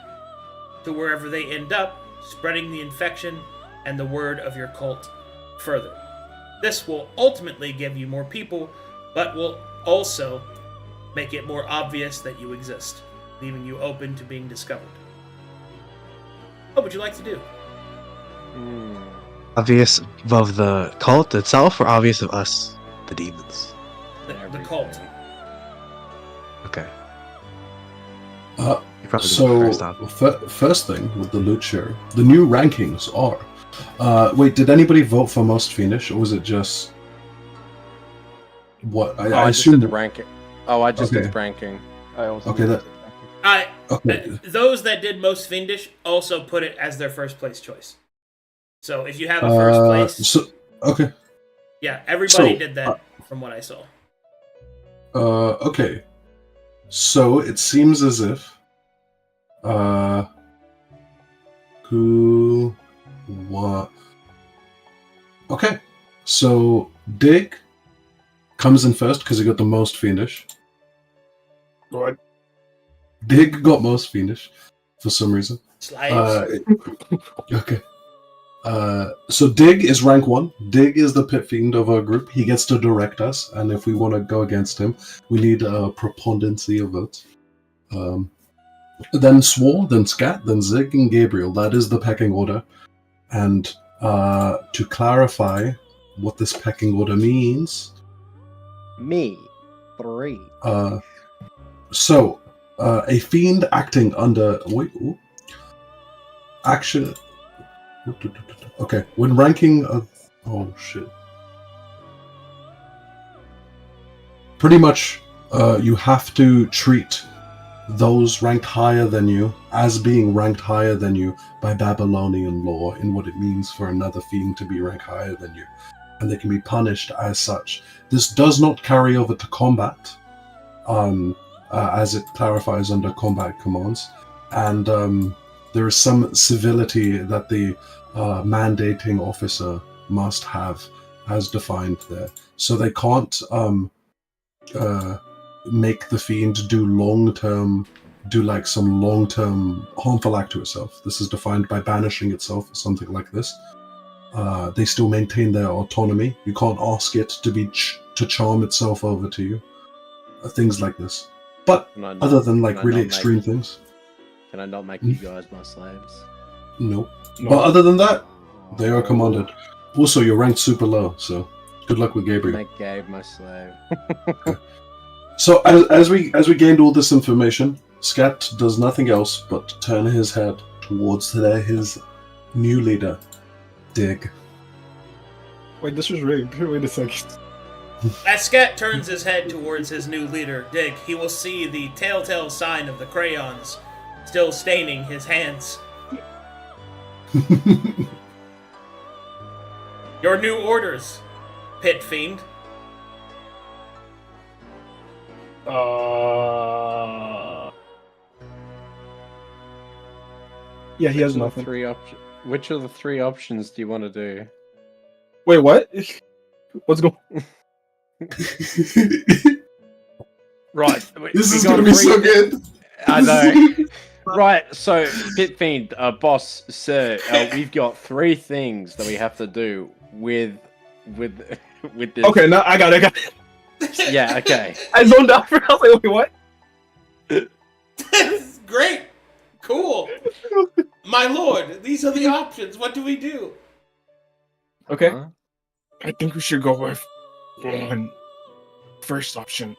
to wherever they end up, spreading the infection and the word of your cult further. This will ultimately give you more people, but will also make it more obvious that you exist, leaving you open to being discovered. What would you like to do? Obvious of the cult itself, or obvious of us, the demons? The cult. Okay. So, first thing with the loot share, the new rankings are... wait, did anybody vote for most fiendish, or was it just... What? I just assume did the ranking. Oh, I just did the ranking. I also Okay, that... Okay. Those that did most fiendish also put it as their first place choice. So if you have a first place... okay. Yeah, everybody did that from what I saw. Okay. So, it seems as if... Who... What... Okay. So, Dig comes in first because he got the most fiendish. What? Dig got most fiendish for some reason. Slaves. Okay. So Dig is rank 1. Dig is the pit fiend of our group. He gets to direct us, and if we want to go against him, we need a preponderancy of votes. Then Swore, then Scat, then Zig, and Gabriel. That is the pecking order. And to clarify what this pecking order means... Me. 3. So, a fiend acting under... Wait, ooh. Action... Okay, when ranking... oh, shit. Pretty much, you have to treat those ranked higher than you as being ranked higher than you by Babylonian law in what it means for another fiend to be ranked higher than you. And they can be punished as such. This does not carry over to combat, as it clarifies under combat commands. And there is some civility that the mandating officer must have as defined there. So they can't make the fiend do some long-term harmful act to itself. This is defined by banishing itself or something like this. They still maintain their autonomy. You can't ask it to charm itself over to you. Things like this. But other than really extreme things. Can I not make you guys my slaves? Nope. But other than that, they are commanded. Also, you're ranked super low, so good luck with Gabriel. Make Gabe my slave. So as we gained all this information, Scat does nothing else but turn his head towards his new leader, Dig. Wait, this was rigged. Wait a second. As Scat turns his head towards his new leader, Dig, he will see the telltale sign of the crayons still staining his hands. Your new orders, Pit Fiend. Yeah, he has nothing. Which of the 3 options do you want to do? Wait, what? What's going? Right. This is going to be so good. I know. Right, so Pit Fiend, boss, sir, we've got 3 things that we have to do with this. Okay, no, I got it. Yeah, okay. I zoned out for. I was like, wait, what? This is great. Cool. My lord, these are the options. What do we do? Okay. I think we should go with one first option.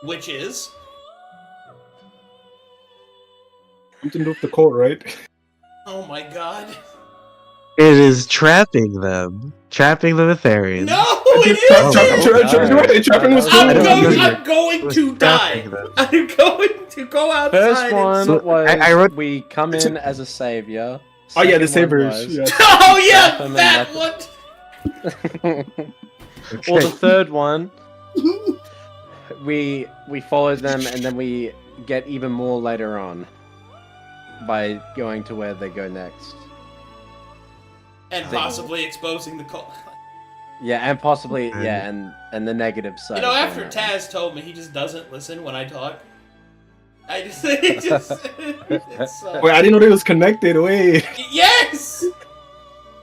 Which is? Something to do with the cult, right? Oh my god. It is trapping them. Trapping the Netherians. No! Trapping was I'm cool. going to die. I'm going to go outside. First one So, was I wrote- we come in as a savior. Oh yeah, the Second one sabers. was- Yeah. Oh yeah, Trap him and that let one. Or the third one, we follow them and then we get even more later on by going to where they go next. And possibly exposing the cult. Yeah, and possibly and the negative side. You know, of after doing that. Taz told me he just doesn't listen when I talk. I just, it just, it's, Wait, I didn't know they was connected. Wait. yes.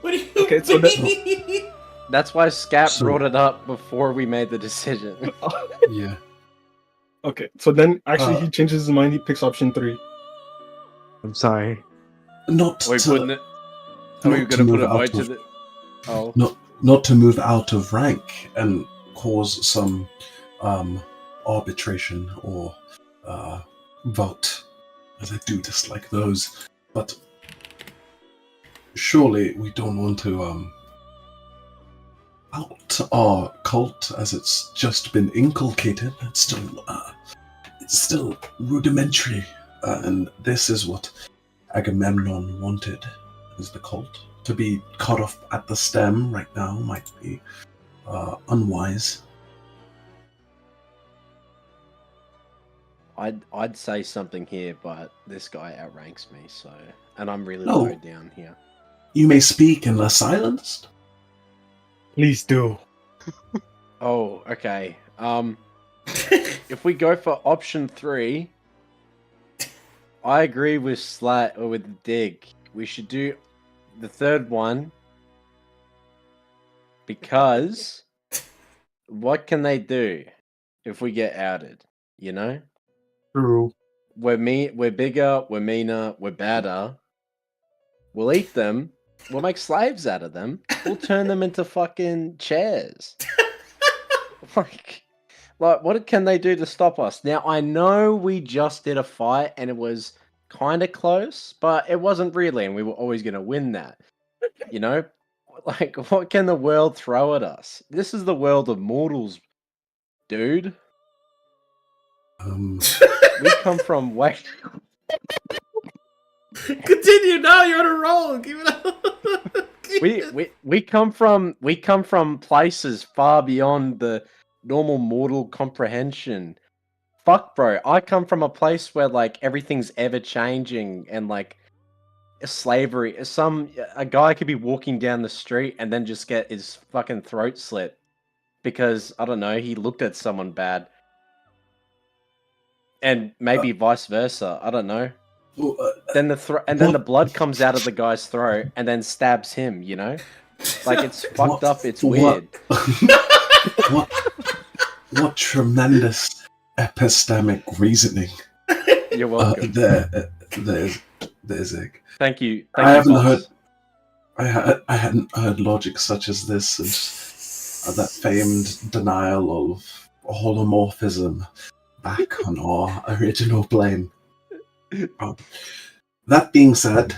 What do you Okay, so mean? That's why Scat So- brought it up before we made the decision. Yeah. Okay, so then actually he changes his mind. He picks option 3. I'm sorry. Not Are we to, putting it? Are we not to gonna put move a vote out to of, the? Oh. not to move out of rank and cause some arbitration or vote, as I do dislike those. But surely we don't want to out our cult as it's just been inculcated. It's still rudimentary, and this is what Agamemnon wanted: is the cult to be cut off at the stem. Right now might be unwise. I'd say something here, but this guy outranks me, so and I'm really No. low down here. You may speak unless silenced. Please do. Oh, okay. If we go for option 3, I agree with Slat or with Dig. We should do the third one because what can they do if we get outed? You know, True. we're bigger, we're meaner, we're badder. We'll eat them. We'll make slaves out of them. We'll turn them into fucking chairs. like, what can they do to stop us? Now, I know we just did a fight and it was kind of close, but it wasn't really, and we were always going to win that. You know? Like, what can the world throw at us? This is the world of mortals, dude. We come from way... Continue. Now you're on a roll. Keep it up. we come from places far beyond the normal mortal comprehension. Fuck, bro. I come from a place where like everything's ever changing and like slavery. A guy could be walking down the street and then just get his fucking throat slit because I don't know, he looked at someone bad, and maybe vice versa. I don't know. Then the blood comes out of the guy's throat and then stabs him. You know, like it's fucked up. It's weird. What tremendous epistemic reasoning. You're welcome. There's Zig. Thank you. I haven't boss. heard. I hadn't heard logic such as this, and that famed denial of holomorphism back on our original plane. That being said,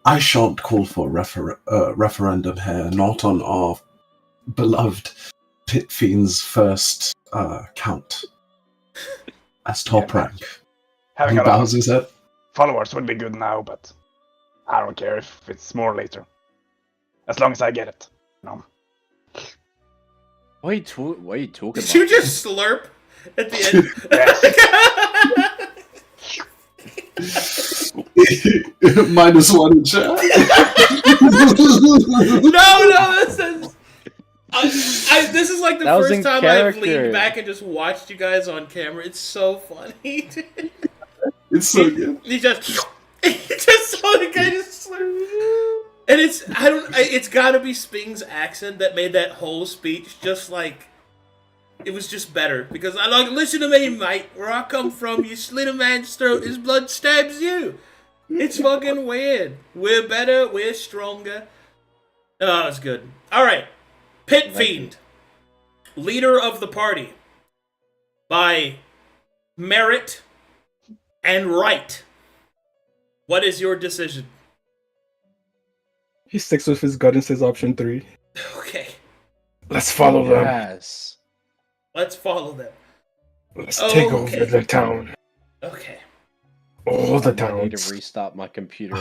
I shan't call for a referendum here, not on our beloved Pit Fiend's first count as top rank. Having He a lot bows of his head. followers would be good now, but I don't care if it's more later. As long as I get it. No. What are you talking Did about? you just slurp at the end? -1 in chat. No, this is. This is like the That was first in time I've character. leaned back and just watched you guys on camera. It's so funny. It's so good. He just saw the guy just slurp. And it's gotta be Sping's accent that made that whole speech just like, it was just better. Because I like, listen to me, mate, where I come from, you slit a man's throat, his blood stabs you. It's fucking weird. We're better, we're stronger. Oh, it's good. Alright. Pit Fiend. Leader of the party. By merit and right. What is your decision? He sticks with his gut and says option 3. Okay. Let's follow them. Yes. Let's follow them. Let's take over the town. Okay. All the I need towns. to restart my computer.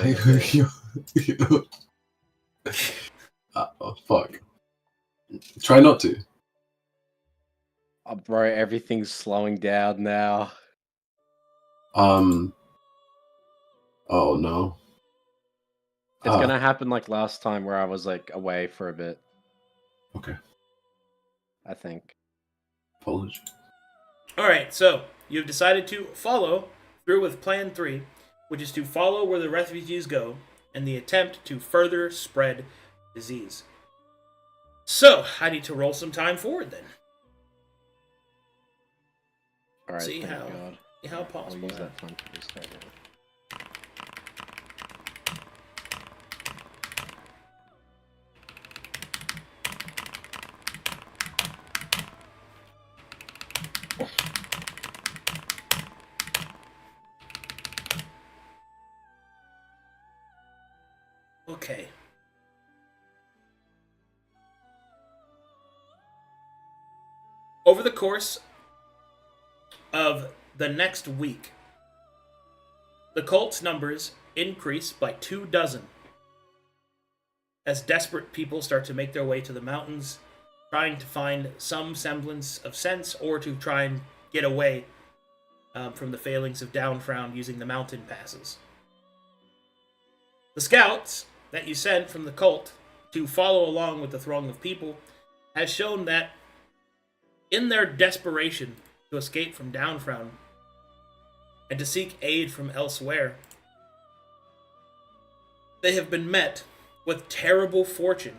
Oh, fuck. Try not to. Oh, bro, everything's slowing down now. Oh no. It's gonna happen like last time where I was like away for a bit. Okay. I think. Apologies. Alright, so you've decided to follow through with Plan 3, which is to follow where the refugees go and the attempt to further spread disease. So, I need to roll some time forward then. Alright, See thank how, God. how possible. I'll use that time to restart it. Okay. Over the course of the next week, the cult's numbers increase by 24 as desperate people start to make their way to the mountains, trying to find some semblance of sense or to try and get away from the failings of Downfrown using the mountain passes. The scouts that you sent from the cult to follow along with the throng of people has shown that in their desperation to escape from Downfrown and to seek aid from elsewhere, they have been met with terrible fortune.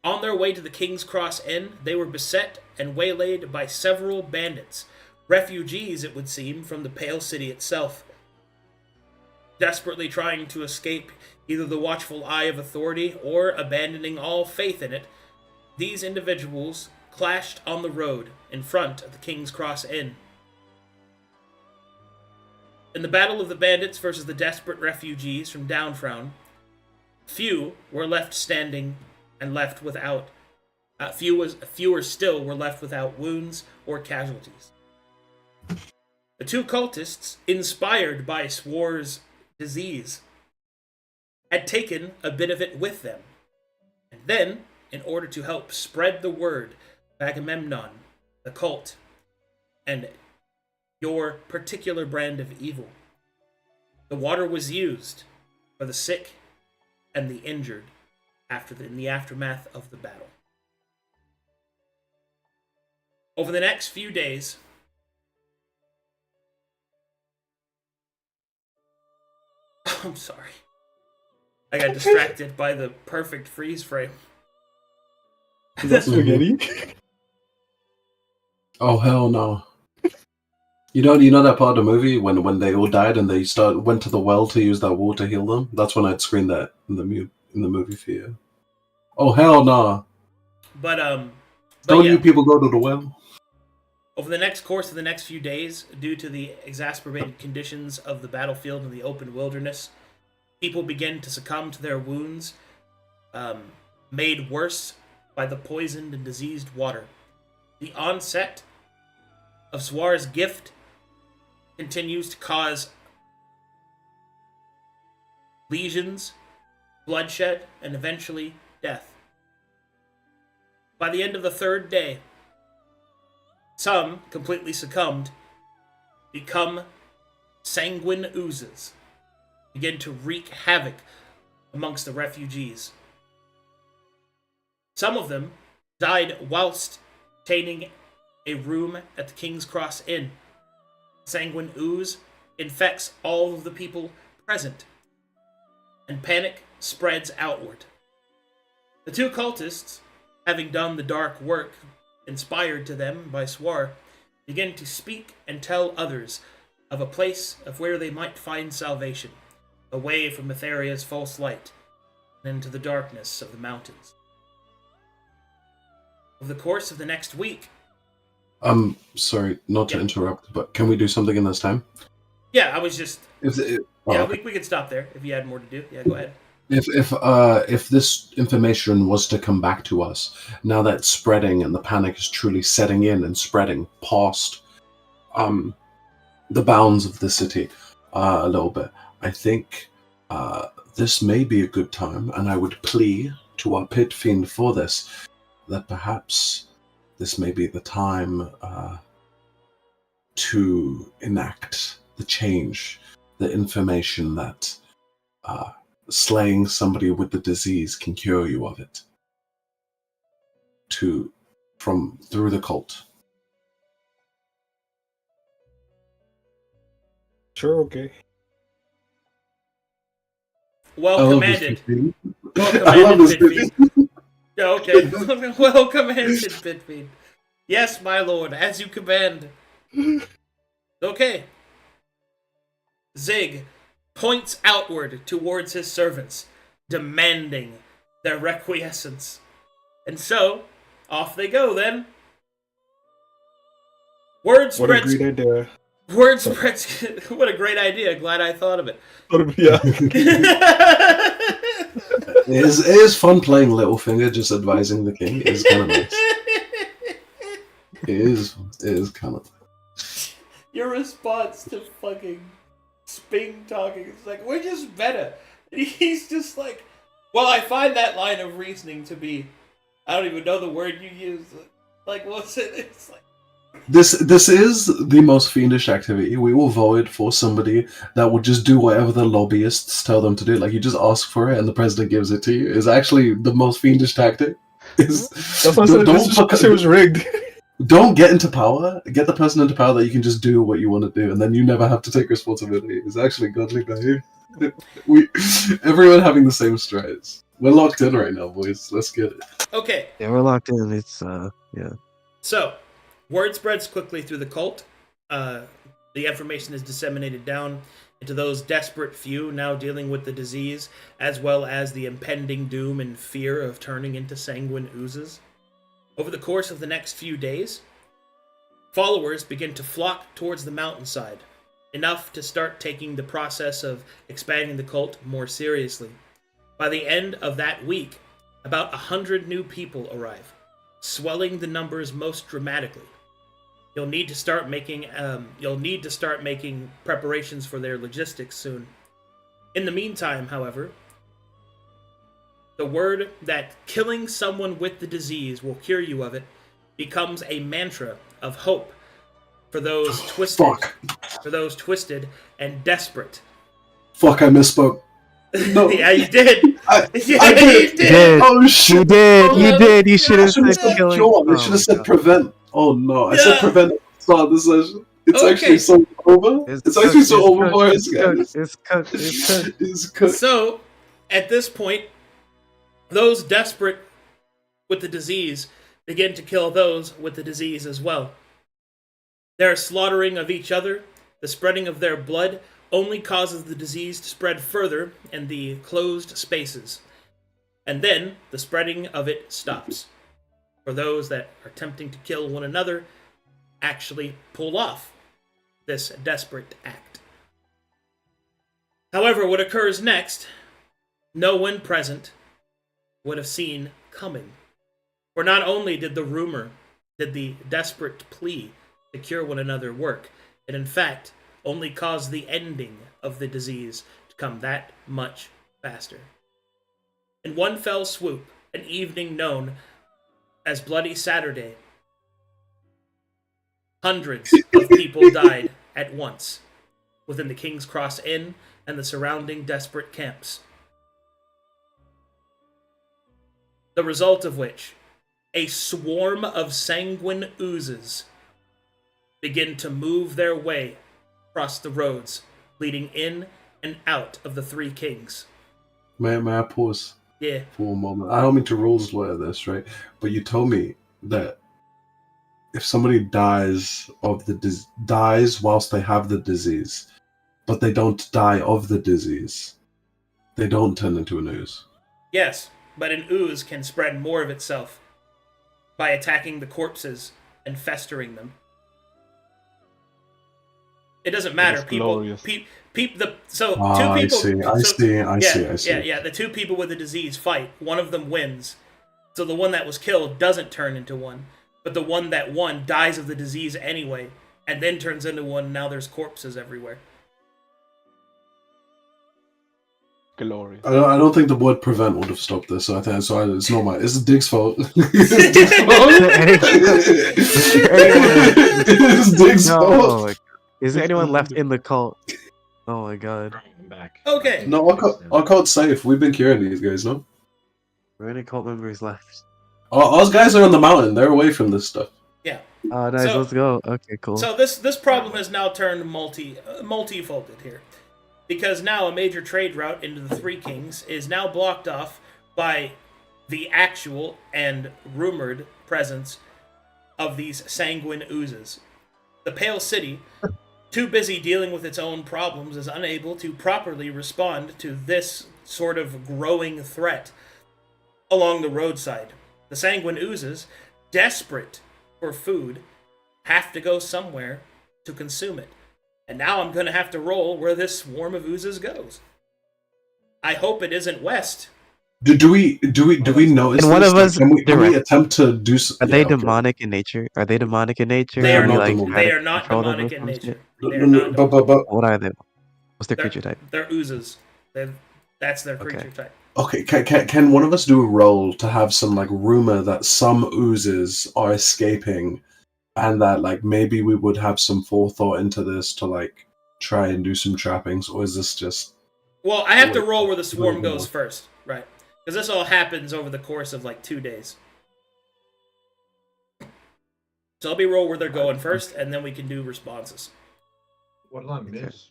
On their way to the King's Cross Inn, they were beset and waylaid by several bandits, refugees, it would seem, from the Pale City itself, desperately trying to escape either the watchful eye of authority or abandoning all faith in it. These individuals clashed on the road in front of the King's Cross Inn. In the battle of the bandits versus the desperate refugees from Downfrown, few were left standing and left without. Fewer still were left without wounds or casualties. The two cultists, inspired by Swar's disease, had taken a bit of it with them, and then, in order to help spread the word of Agamemnon, the cult, and your particular brand of evil, the water was used for the sick and the injured in the aftermath of the battle. Over the next few days, I'm sorry. I got distracted by the perfect freeze frame. Is that spaghetti? Oh hell no! You know that part of the movie when they all died and they went to the well to use that water to heal them. That's when I'd screen that in the movie theater. Oh hell no! But Don't yeah. you people go to the well? Over the next course of the next few days, due to the exacerbated conditions of the battlefield in the open wilderness, people begin to succumb to their wounds, made worse by the poisoned and diseased water. The onset of Swar's gift continues to cause lesions, bloodshed, and eventually death. By the end of the third day, some completely succumbed, become sanguine oozes, begin to wreak havoc amongst the refugees. Some of them died whilst obtaining a room at the King's Cross Inn. Sanguine ooze infects all of the people present, and panic spreads outward. The two cultists, having done the dark work inspired to them by Swar, begin to speak and tell others of a place of where they might find salvation, away from Etheria's false light, and into the darkness of the mountains. Over the course of the next week... Sorry, not to interrupt, but can we do something in this time? Yeah, I was just... Okay. we could stop there if you had more to do. Yeah, go ahead. If this information was to come back to us, now that it's spreading and the panic is truly setting in and spreading past the bounds of the city a little bit, I think this may be a good time, and I would plea to our pit fiend for this, that perhaps this may be the time to enact the change, the information that slaying somebody with the disease can cure you of it. Through the cult. Sure, okay. Well commanded. Well I love this commanded, Bitfiend. Okay. Well commanded, Bitfiend. Yes, my lord, as you command. Okay. Zig points outward towards his servants, demanding their requiescence. And so, off they go then. Word spreads. What a great idea. Word spreads. What a great idea. Glad I thought of it. Yeah. It is fun playing Littlefinger, just advising the king. It is kind of nice. It is kind of nice. Your response to fucking Sping talking is like, we're just better. And he's just like, well, I find that line of reasoning to be, I don't even know the word you use. Like, what's it? It's like, This is the most fiendish activity. We will vote for somebody that will just do whatever the lobbyists tell them to do. Like, you just ask for it and the president gives it to you. Is actually the most fiendish tactic. That's what I said. It was rigged. Don't get into power. Get the person into power that you can just do what you want to do, and then you never have to take responsibility. It's actually godly behavior. Everyone having the same strides. We're locked in right now, boys. Let's get it. okay. Yeah, we're locked in. It's yeah. So, word spreads quickly through the cult. The information is disseminated down into those desperate few now dealing with the disease, as well as the impending doom and fear of turning into sanguine oozes. Over the course of the next few days, followers begin to flock towards the mountainside, enough to start taking the process of expanding the cult more seriously. By the end of that week, about 100 new people arrive, swelling the numbers most dramatically. You'll need to start making preparations for their logistics soon. In the meantime, however, the word that killing someone with the disease will cure you of it becomes a mantra of hope for those twisted and desperate. Fuck, I misspoke. No. Yeah, you did. I You did. Oh shit! You did. You Oh, did. You should I have should have said said killing. cure. I should have said prevent. Oh no! I said prevent at the start of the session. It's Okay. actually so over. It's actually so over for us, guys. It's cooked. It's cooked. So, at this point, those desperate with the disease begin to kill those with the disease as well. Their slaughtering of each other, the spreading of their blood, only causes the disease to spread further in the closed spaces. And then, the spreading of it stops. For those that are attempting to kill one another, actually pull off this desperate act. However, what occurs next, no one present would have seen coming. For not only did the desperate plea to cure one another work, it in fact only caused the ending of the disease to come that much faster. In one fell swoop, an evening known as Bloody Saturday, hundreds of people died at once within the King's Cross Inn and the surrounding desperate camps. The result of which, a swarm of sanguine oozes begin to move their way across the roads leading in and out of the Three Kings. May I pause? Yeah. For a moment. I don't mean to rules lawyer this, right? But you told me that if somebody dies whilst they have the disease, but they don't die of the disease, they don't turn into an ooze. Yes, but an ooze can spread more of itself by attacking the corpses and festering them. It doesn't matter. People two I people. see. I see. Yeah. The two people with the disease fight. One of them wins. So the one that was killed doesn't turn into one, but the one that won dies of the disease anyway, and then turns into one. Now there's corpses everywhere. Glorious. I don't think the word prevent would have stopped this. So I think it's not It's Dig's fault. It's Dig's fault. Is there anyone left in the cult? Oh my god. I'm back. Okay. No, our cult's safe. We've been curing these guys, no? Are there any cult members left? Our guys are on the mountain. They're away from this stuff. Yeah. Oh, nice. Let's go. Okay, cool. So this problem has now turned multi-folded here, because now a major trade route into the Three Kings is now blocked off by the actual and rumored presence of these sanguine oozes. The Pale City, too busy dealing with its own problems, is unable to properly respond to this sort of growing threat along the roadside. The sanguine oozes, desperate for food, have to go somewhere to consume it. And now I'm going to have to roll where this swarm of oozes goes. I hope it isn't west. Do we notice? And one of us can we attempt to do? Are they demonic in nature? Are they demonic in nature? They are not not. demonic. They are not demonic in nature. But What are they? What's their creature type? They're oozes. That's their creature type. Okay, can one of us do a roll to have some like rumor that some oozes are escaping, and that like maybe we would have some forethought into this to like try and do some trappings, or is this just? Well, I have to roll where the swarm goes first, right? Because this all happens over the course of like 2 days. So I'll be roll where they're going first, and then we can do responses. What did I miss?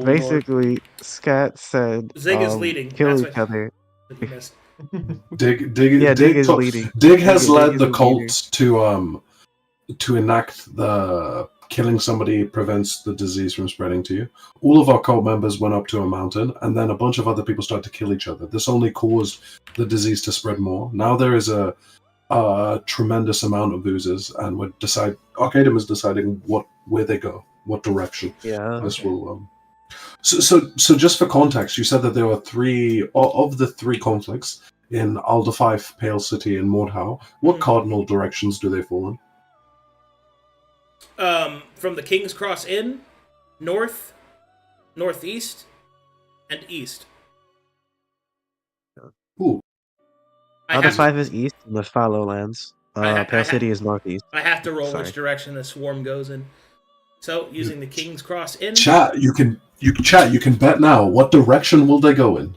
Basically, Scat said Zig is leading. Kill That's each other. You missed. Dig is leading. Dig has led is the the cult to enact the killing somebody prevents the disease from spreading to you. All of our cult members went up to a mountain, and then a bunch of other people started to kill each other. This only caused the disease to spread more. Now there is a tremendous amount of oozes, and Arcadum is deciding where they go, what direction. Yeah. This will. So just for context, you said that there were three of the three conflicts in Alderfife, Pale City, and Mordhau. What cardinal directions do they fall in? From the King's Cross Inn, north, northeast, and east. Ooh. Alderfife is east, and the Fallow Lands. Pale City is northeast. I have to roll Sorry. which direction the swarm goes in. So, using the King's Cross Inn. Chat, you can bet now. What direction will they go in?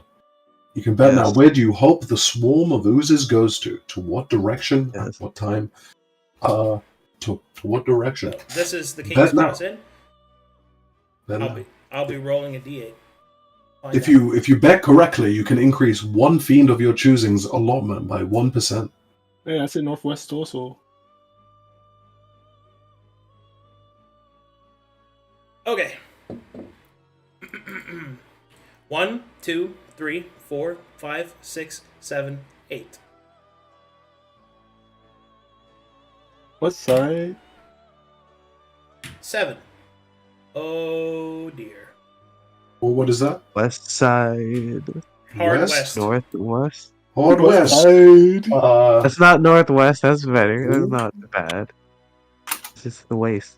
You can bet now. Where do you hope the swarm of oozes goes to? To what direction? At what time? To what direction? So this is the King's Cross Inn. Bet I'll be rolling a d8. If you bet correctly, you can increase one fiend of your choosing's allotment by 1%. Yeah, I say northwest also. Okay. 1, 2, 3, 4, 5, 6, 7, 8. What side? 7. Oh dear. Well, what is that? West side. Hard West? west. Northwest. Hard west. Side. That's not northwest. That's better. That's not bad. It's just the waste.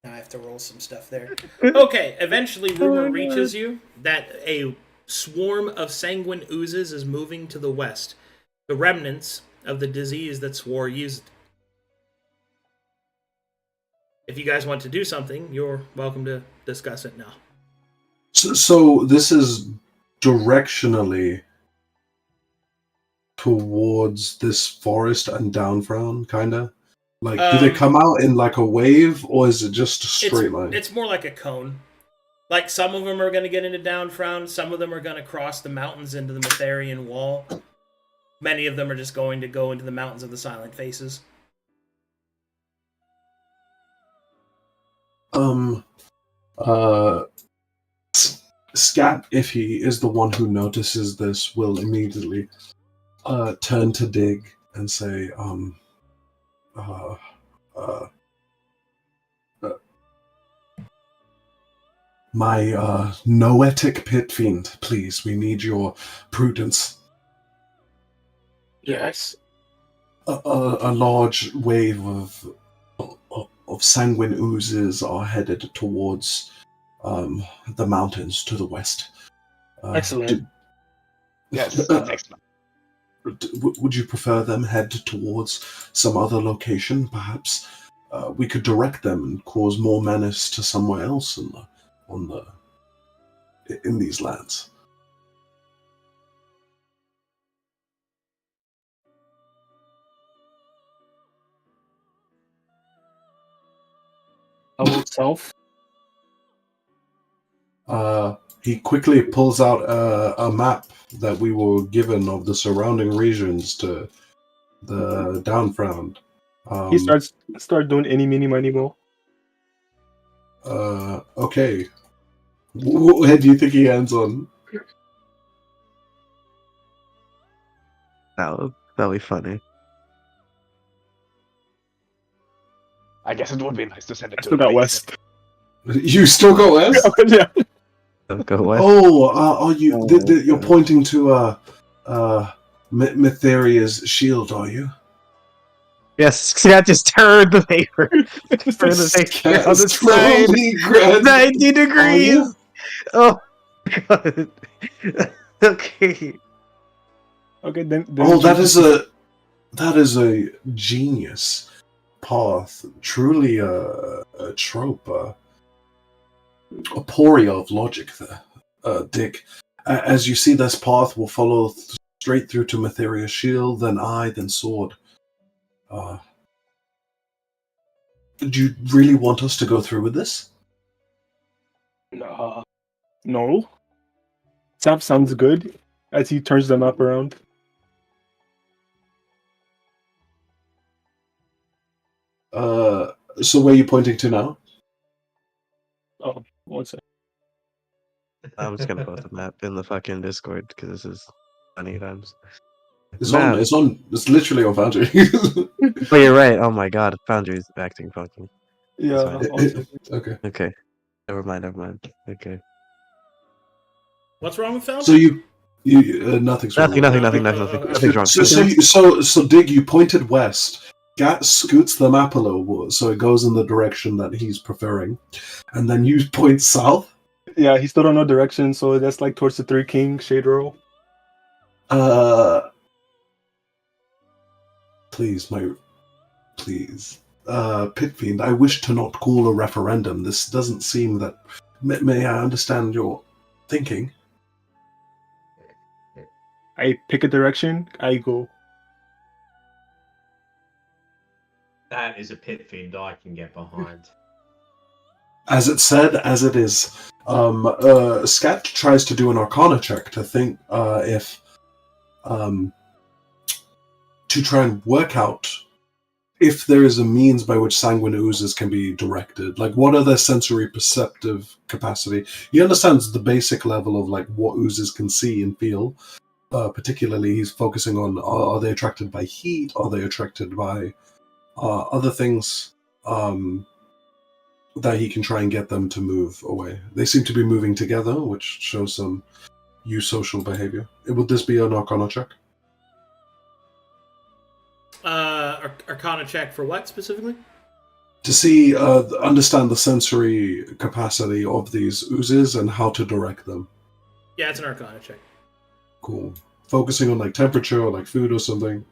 Now I have to roll some stuff there. Okay, eventually rumor reaches you that a swarm of sanguine oozes is moving to the west. The remnants of the disease that Swore used. If you guys want to do something, you're welcome to discuss it now. So this is directionally towards this forest and Downfrown, kinda? Like, do they come out in like a wave, or is it just a straight line? It's more like a cone. Like, some of them are going to get into Downfrown, some of them are going to cross the mountains into the Metharian Wall. Many of them are just going to go into the Mountains of the Silent Faces. Scat, if he is the one who notices this, will immediately turn to Dig and say, My noetic pit fiend, please, we need your prudence. Yes. A large wave of sanguine oozes are headed towards the mountains to the west. Excellent. Yes, that's excellent. Would you prefer them head towards some other location, perhaps? We could direct them and cause more menace to somewhere else in these lands. Self. He quickly pulls out a map that we were given of the surrounding regions to the Downfrown. He start doing any, mini, money, mo. Okay. What head do you think he ends on? That'll be funny. I guess it would be nice to send it I to still got West. You still go west? Yeah. Don't go west. Oh, are you? You're pointing to Mytheria's shield, are you? Yes, Scott just turned the paper. Turn the paper on the side. 90 degrees. Oh god. Okay. Okay, then Oh, that is a genius path. Truly a trope. A poria of logic there, Dick. As you see, this path will follow straight through to Mytheria's shield, then eye, then sword. Do you really want us to go through with this? No. Sap sounds good as he turns the map around. So where are you pointing to now? Oh, one sec. I'm just gonna post a map in the fucking Discord because this is funny times. It's literally on Foundry. Oh, you're right. Oh my god, Foundry's acting fucking. Yeah. Okay. Okay. Never mind. Okay. What's wrong with Foundry? So you nothing's wrong. Nothing's wrong. So Dig, you pointed west. Gat scoots the map a little, so it goes in the direction that he's preferring, and then you point south. Yeah, he still don't know direction, so that's like towards the Three King shade roll. Please, Pit Fiend, I wish to not call a referendum. This doesn't seem that. May I understand your thinking? I pick a direction, I go. That is a pit fiend I can get behind. As it said, as it is. Scat tries to do an Arcana check to think if to try and work out if there is a means by which sanguine oozes can be directed. Like, what are their sensory perceptive capacity? He understands the basic level of like what oozes can see and feel. Particularly, he's focusing on are they attracted by heat? Are they attracted by other things that he can try and get them to move away? They seem to be moving together, which shows some eusocial behavior. Would this be an Arcana check? Arcana check for what specifically? To see, understand the sensory capacity of these oozes and how to direct them. Yeah, it's an Arcana check. Cool. Focusing on like temperature or like food or something.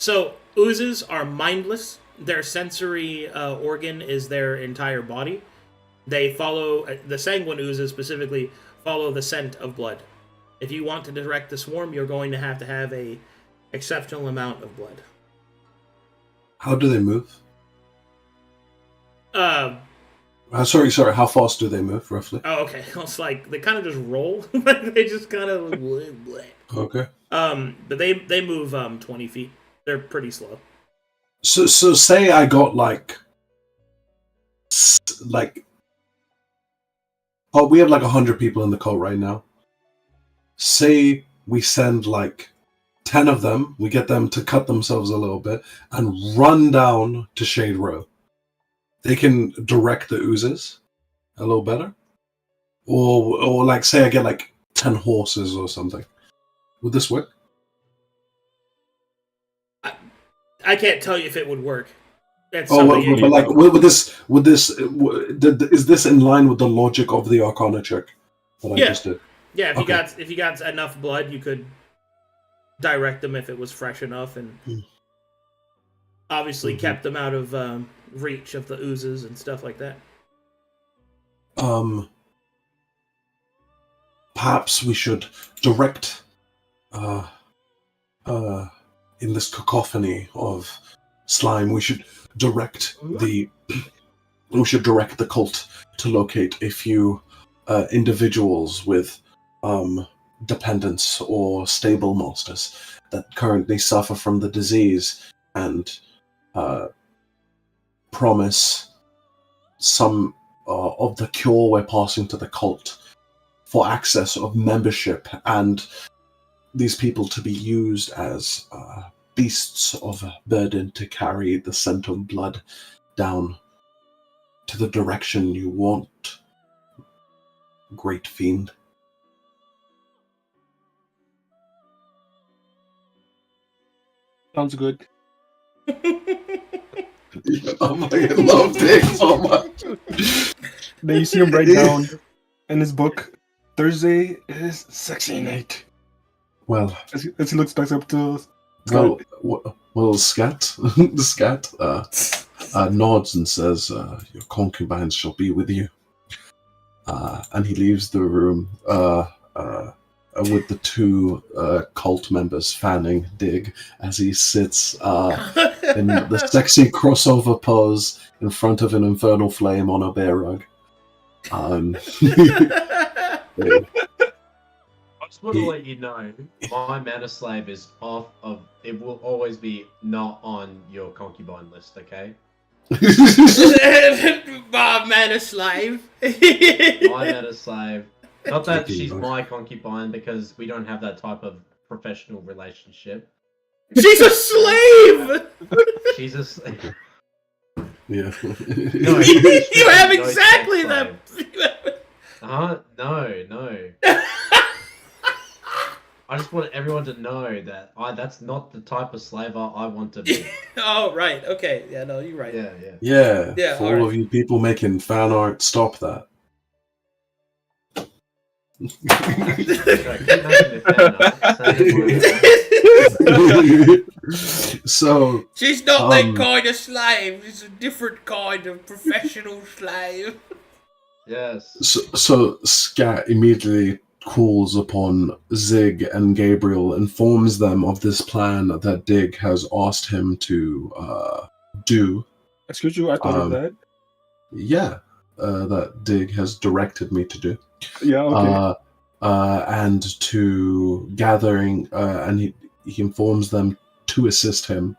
So, oozes are mindless. Their sensory organ is their entire body. They follow, the sanguine oozes specifically, follow the scent of blood. If you want to direct the swarm, you're going to have a exceptional amount of blood. How do they move? Sorry. How fast do they move, roughly? Oh, okay. It's like, they kind of just roll. They just kind of... Okay. But they move 20 feet. They're pretty slow. So say I got like we have like 100 people in the cult right now. Say we send like 10 of them, we get them to cut themselves a little bit and run down to Shade Row. They can direct the oozes a little better. Or like, say I get like 10 horses or something. Would this work? I can't tell you if it would work. That's but like, is this in line with the logic of the Arcana check that I just did? Yeah, if you got enough blood, you could direct them if it was fresh enough, and obviously kept them out of reach of the oozes and stuff like that. Perhaps we should direct in this cacophony of slime, we should direct the cult to locate a few individuals with dependents or stable masters that currently suffer from the disease, and promise some of the cure we're passing to the cult for access of membership, and these people to be used as beasts of burden to carry the scent of blood down to the direction you want, great fiend. Sounds good. Oh my god, I love Dick so much. Then you see him write down in his book, Thursday is sexy night. Well, as he looks back up to Scott. Well, Scat, the Scat nods and says, "Your concubines shall be with you." And he leaves the room with the two cult members fanning Dig as he sits in the sexy crossover pose in front of an infernal flame on a bear rug. I just want to let you know, my mana slave is off of. It will always be not on your concubine list, okay? My mana slave. My mana slave. Not that she's my concubine, because we don't have that type of professional relationship. She's a slave. She's a slave. Yeah. No, you have exactly that. No. I just want everyone to know that that's not the type of slave I want to be. Oh, right. Okay. Yeah, no, you're right. Yeah. Yeah, For all of you people making fan art, stop that. So she's not that kind of slave. She's a different kind of professional slave. Yes. So Scat immediately calls upon Zig and Gabriel, informs them of this plan that Dig has asked him to do. Excuse you, I thought of that. Yeah, that Dig has directed me to do. Yeah, okay. And to gathering, and he informs them to assist him,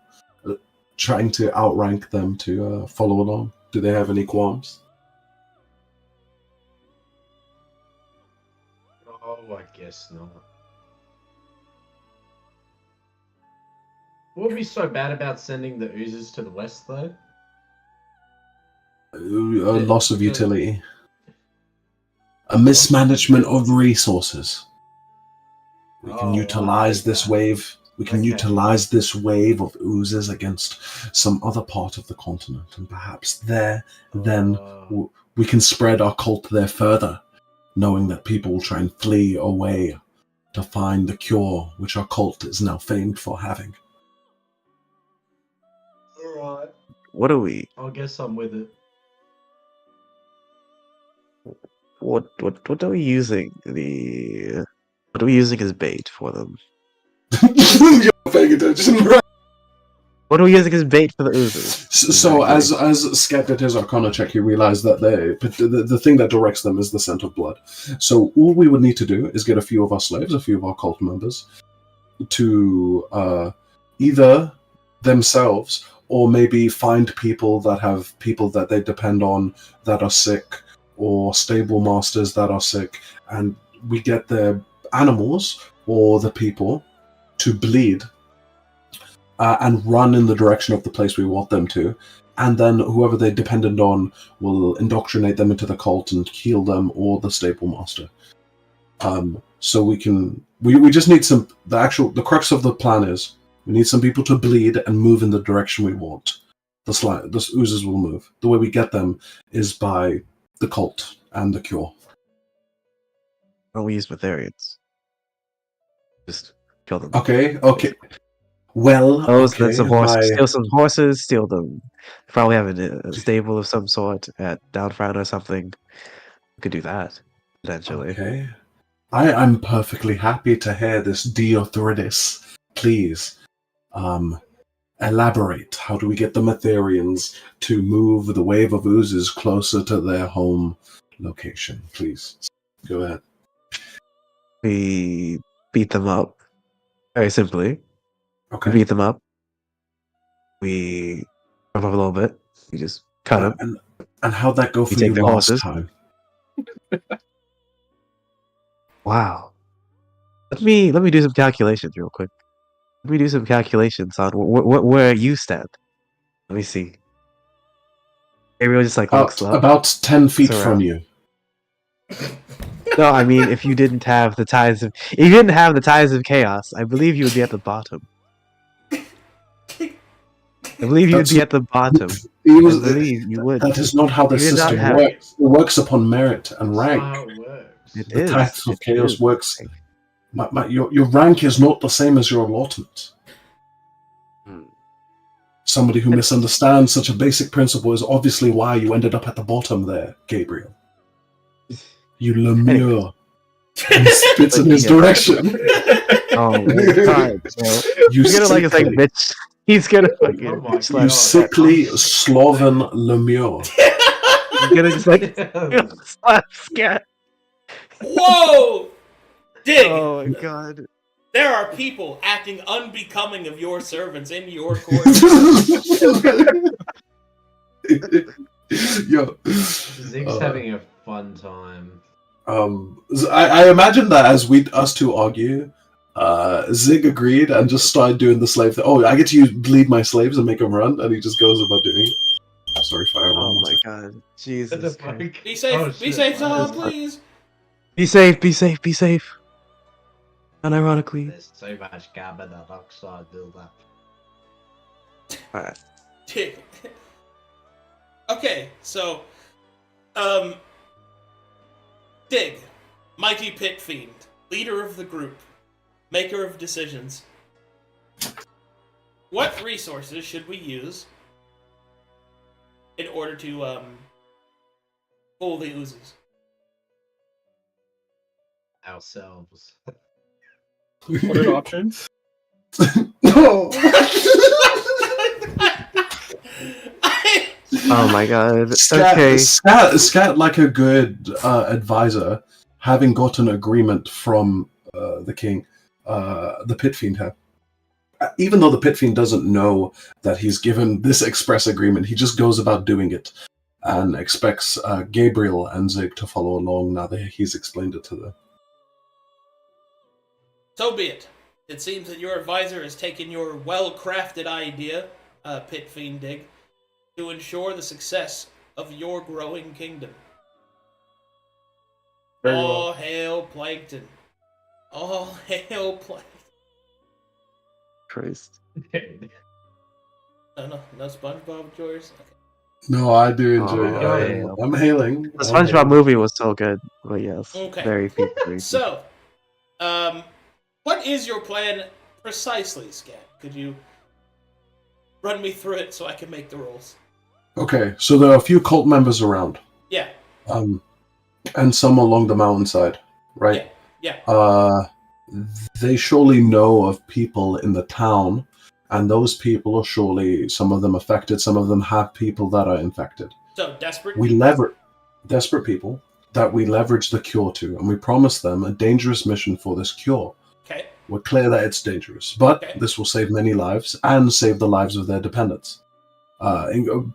trying to outrank them to follow along. Do they have any qualms? Oh, I guess not. What would be so bad about sending the oozes to the west, though? A loss of utility. A mismanagement of resources. We can utilize this wave. We can utilize this wave of oozes against some other part of the continent, and perhaps then we can spread our cult there further, knowing that people will try and flee away to find the cure, which our cult is now famed for having. Alright. What are we? I guess I'm with it. What are we using what are we using as bait for them? You're paying attention, right? What are we using as bait for the oozes? So as Scat did his Arcana check, he realized that the thing that directs them is the scent of blood. So all we would need to do is get a few of our slaves, a few of our cult members, to either themselves or maybe find people that they depend on that are sick, or stable masters that are sick, and we get their animals or the people to bleed and run in the direction of the place we want them to. And then whoever they're dependent on will indoctrinate them into the cult and heal them, or the stable master. So we just need the crux of the plan is we need some people to bleed and move in the direction we want. The oozes will move. The way we get them is by the cult and the cure. Why don't we use Betharians? Just kill them. Okay. Well, Steal some horses, steal them. Probably have a stable of some sort at Downfrown or something. We could do that, potentially. Okay. I'm perfectly happy to hear this, Diothridis. Please, elaborate. How do we get the Metherians to move the wave of oozes closer to their home location? Please, go ahead. We beat them up, very simply. Okay. We beat them up. We jump up a little bit. We just cut them. And how'd that go for you last time? Wow. Let me do some calculations real quick. Let me do some calculations on where you stand. Let me see. Ariel just looks up. About 10 feet from you. No, I mean if you didn't have the ties of chaos, I believe you would be at the bottom. I believe you'd be at the bottom. I believe you would. That is not how the system works. It works upon merit and rank. That's how it works. The Tithes of Chaos works. Your rank is not the same as your allotment. Somebody who misunderstands such a basic principle is obviously why you ended up at the bottom there, Gabriel. You Lemure. He spits in his direction. Oh my god, bro. He's gonna like bitch. He's gonna fucking you sickly Sloven Lemure. He's gonna just slap scat. Whoa! Dig! Oh my god. There are people acting unbecoming of your servants in your court. Yo. Zig's having a fun time. I imagine that as us two argue, Zig agreed and just started doing the slave thing. Oh, I get to bleed my slaves and make them run, and he just goes about doing it. Sorry, fireball. Oh my god. Jesus Christ. Be safe, be safe, Zaha, please. Be safe. Unironically. There's so much gabba that Oxide do that. Alright. Okay, so, Dig, mighty pit fiend, leader of the group, maker of decisions. What resources should we use in order to pull the oozes? Ourselves. What are the options? No. Oh my god. Scat, like a good advisor, having gotten agreement from the king, the pit fiend have. Even though the pit fiend doesn't know that he's given this express agreement, he just goes about doing it and expects Gabriel and Zig to follow along now that he's explained it to them. So be it. It seems that your advisor has taken your well-crafted idea, Pit Fiend Dig, to ensure the success of your growing kingdom. All hail Plankton. All hail Plankton. Christ. No SpongeBob Joyce? Okay. No, I do enjoy it. I'm hailing. The SpongeBob movie was so good. But yes. Okay. Very featuring. So, what is your plan precisely, Scat? Could you run me through it so I can make the rolls? Okay, so there are a few cult members around. Yeah. And some along the mountainside, right? Yeah. They surely know of people in the town, and those people are surely, some of them affected, some of them have people that are infected. So, desperate desperate people that we leverage the cure to, and we promise them a dangerous mission for this cure. Okay. We're clear that it's dangerous, but this will save many lives and save the lives of their dependents.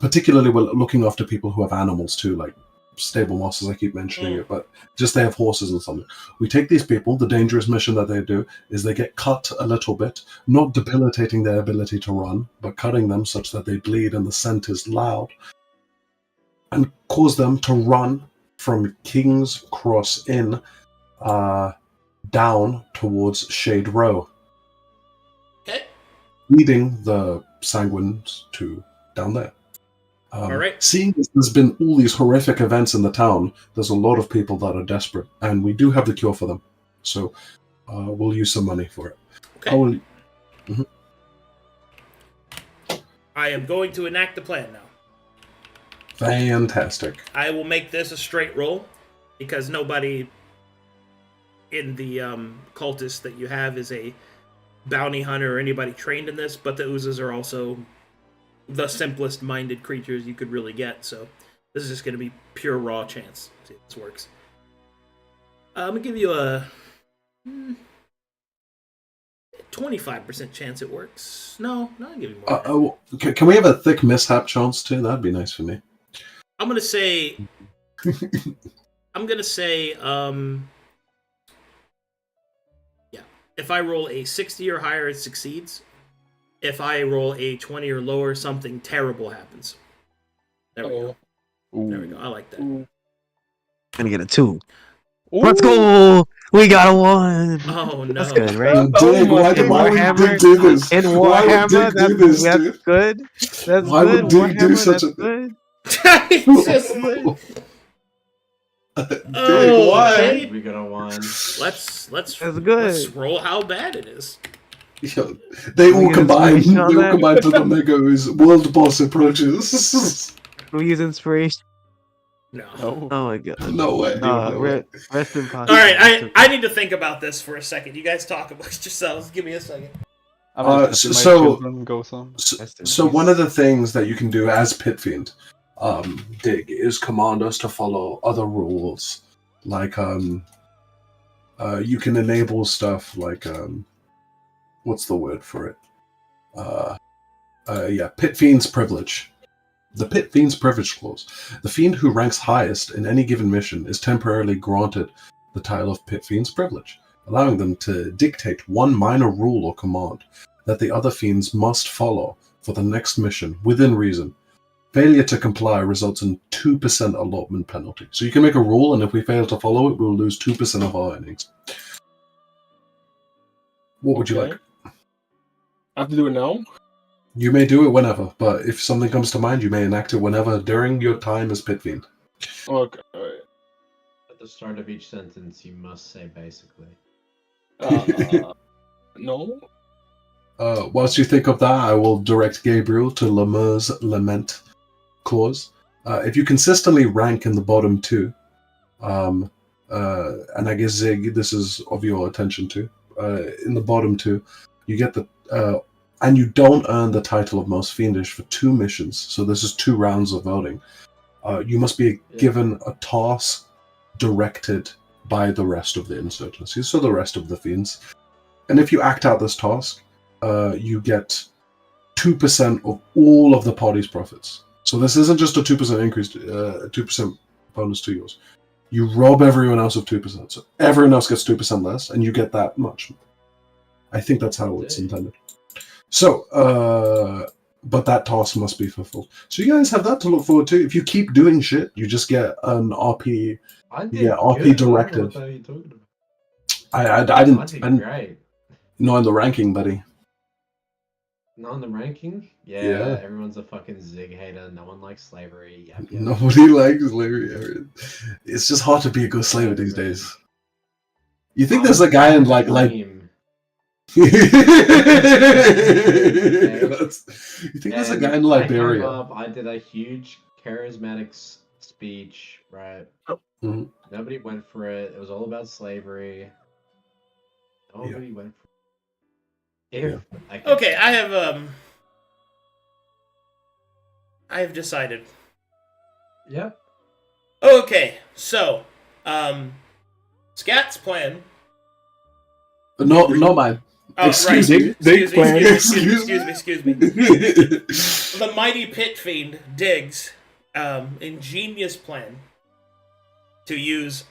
Particularly, we're looking after people who have animals too, like stable masters. I keep mentioning it, but just they have horses and something. We take these people. The dangerous mission that they do is they get cut a little bit, not debilitating their ability to run, but cutting them such that they bleed and the scent is loud, and cause them to run from King's Cross Inn down towards Shade Row, leading the Sanguines to down there. All right. Seeing as there's been all these horrific events in the town, there's a lot of people that are desperate, and we do have the cure for them. So we'll use some money for it. Okay. I am going to enact the plan now. Fantastic. I will make this a straight roll, because nobody in the cultist that you have is a bounty hunter or anybody trained in this, but the oozes are also the simplest minded creatures you could really get, so this is just going to be pure raw chance. See if this works. I'm going to give you a 25% chance it works. No, I'll give you more. Can we have a thick mishap chance too? That'd be nice for me. I'm going to say yeah, if I roll a 60 or higher, it succeeds. If I roll a 20 or lower, something terrible happens. There we go. There we go. I like that. Gonna get a 2. Let's go! We got a 1! Oh, no. That's good, right? Why would Dick do this? In Warhammer, that's good. That's why good. Would Dick do such a good. Oh, why? okay. We got a 1. Let's That's good. Let's roll how bad it is. They all combine. They all combine to the Mego's world boss approaches. We use inspiration. No. Oh my god. No way. Rest in peace. All right, I need to think about this for a second. You guys talk amongst yourselves. Give me a second. So one of the things that you can do as Pit Fiend, Dig, is command us to follow other rules. Like you can enable stuff like what's the word for it? Pit Fiend's privilege. The Pit Fiend's privilege clause. The Fiend who ranks highest in any given mission is temporarily granted the title of Pit Fiend's privilege, allowing them to dictate one minor rule or command that the other Fiends must follow for the next mission within reason. Failure to comply results in 2% allotment penalty. So you can make a rule, and if we fail to follow it, we'll lose 2% of our earnings. What would you like? I have to do it now? You may do it whenever, but if something comes to mind, you may enact it whenever during your time as Pit Fiend. Okay, alright. At the start of each sentence, you must say basically. No? Whilst you think of that, I will direct Gabriel to Lemur's Lament clause. If you consistently rank in the bottom 2, and I guess Zig, this is of your attention too, in the bottom 2, you get the... and you don't earn the title of Most Fiendish for 2 missions, so this is 2 rounds of voting. You must be given a task directed by the rest of the insurgency, so the rest of the Fiends. And if you act out this task, you get 2% of all of the party's profits. So this isn't just a 2% increase, 2% bonus to yours. You rob everyone else of 2%, so everyone else gets 2% less, and you get that much. I think that's how it's intended. So, but that task must be fulfilled. So you guys have that to look forward to. If you keep doing shit, you just get an RP. RP directive. I didn't. Great. Not in the ranking, buddy. Not in the ranking? Yeah, everyone's a fucking Zig hater. No one likes slavery. Yep. Nobody likes slavery. It's just hard to be a good slaver these days. You think there's a guy in like you think there's a guy in Liberia? I did a huge charismatic speech, right? Mm-hmm. Nobody went for it. It was all about slavery. Nobody went for it. Okay, I have decided. Yep. Okay, so Scat's plan. No, mine. Oh, excuse right. me. Excuse me. The mighty Pit Fiend Diggs' ingenious plan to use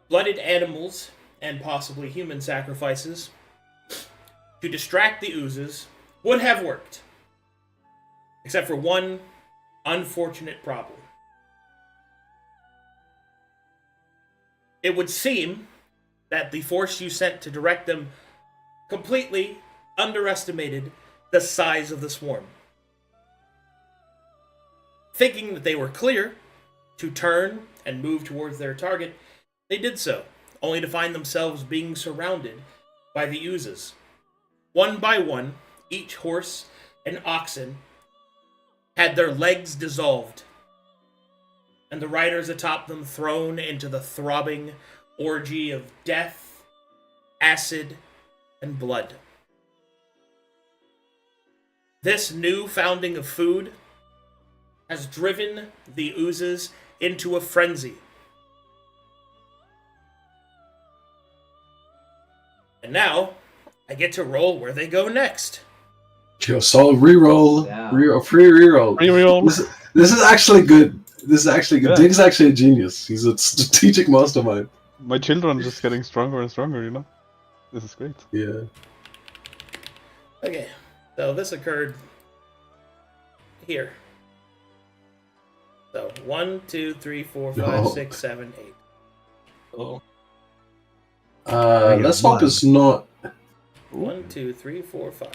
blooded animals and possibly human sacrifices to distract the oozes would have worked. Except for one unfortunate problem. It would seem that the force you sent to direct them completely underestimated the size of the swarm. Thinking that they were clear to turn and move towards their target, they did so, only to find themselves being surrounded by the oozes. One by one, each horse and oxen had their legs dissolved, and the riders atop them thrown into the throbbing orgy of death, acid, and blood. This new founding of food has driven the oozes into a frenzy. And now, I get to roll where they go next. So reroll, Yeah. free reroll. Reroll. This is actually good. This is actually good. Yeah. Dig's actually a genius. He's a strategic mastermind. My children are just getting stronger and stronger, you know? This is great. Yeah. Okay, so this occurred here. So 1, 2, 3, 4, 5, No. 6, 7, 8. Oh. Let's hope it's not. 1, 2, 3, 4, 5.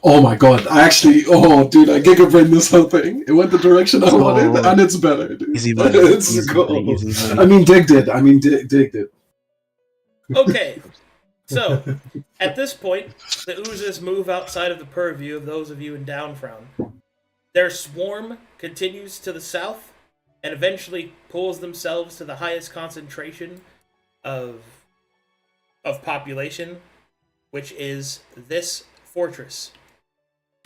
Oh my god! Dude, I gigabrained this whole thing. It went the direction I wanted, and it's better. Dude. Easy money. It's Easy cool. money, easy money. I mean, Dig did. Dig did. Okay, so at this point, the oozes move outside of the purview of those of you in Downfrown. Their swarm continues to the south and eventually pulls themselves to the highest concentration of population, which is this fortress,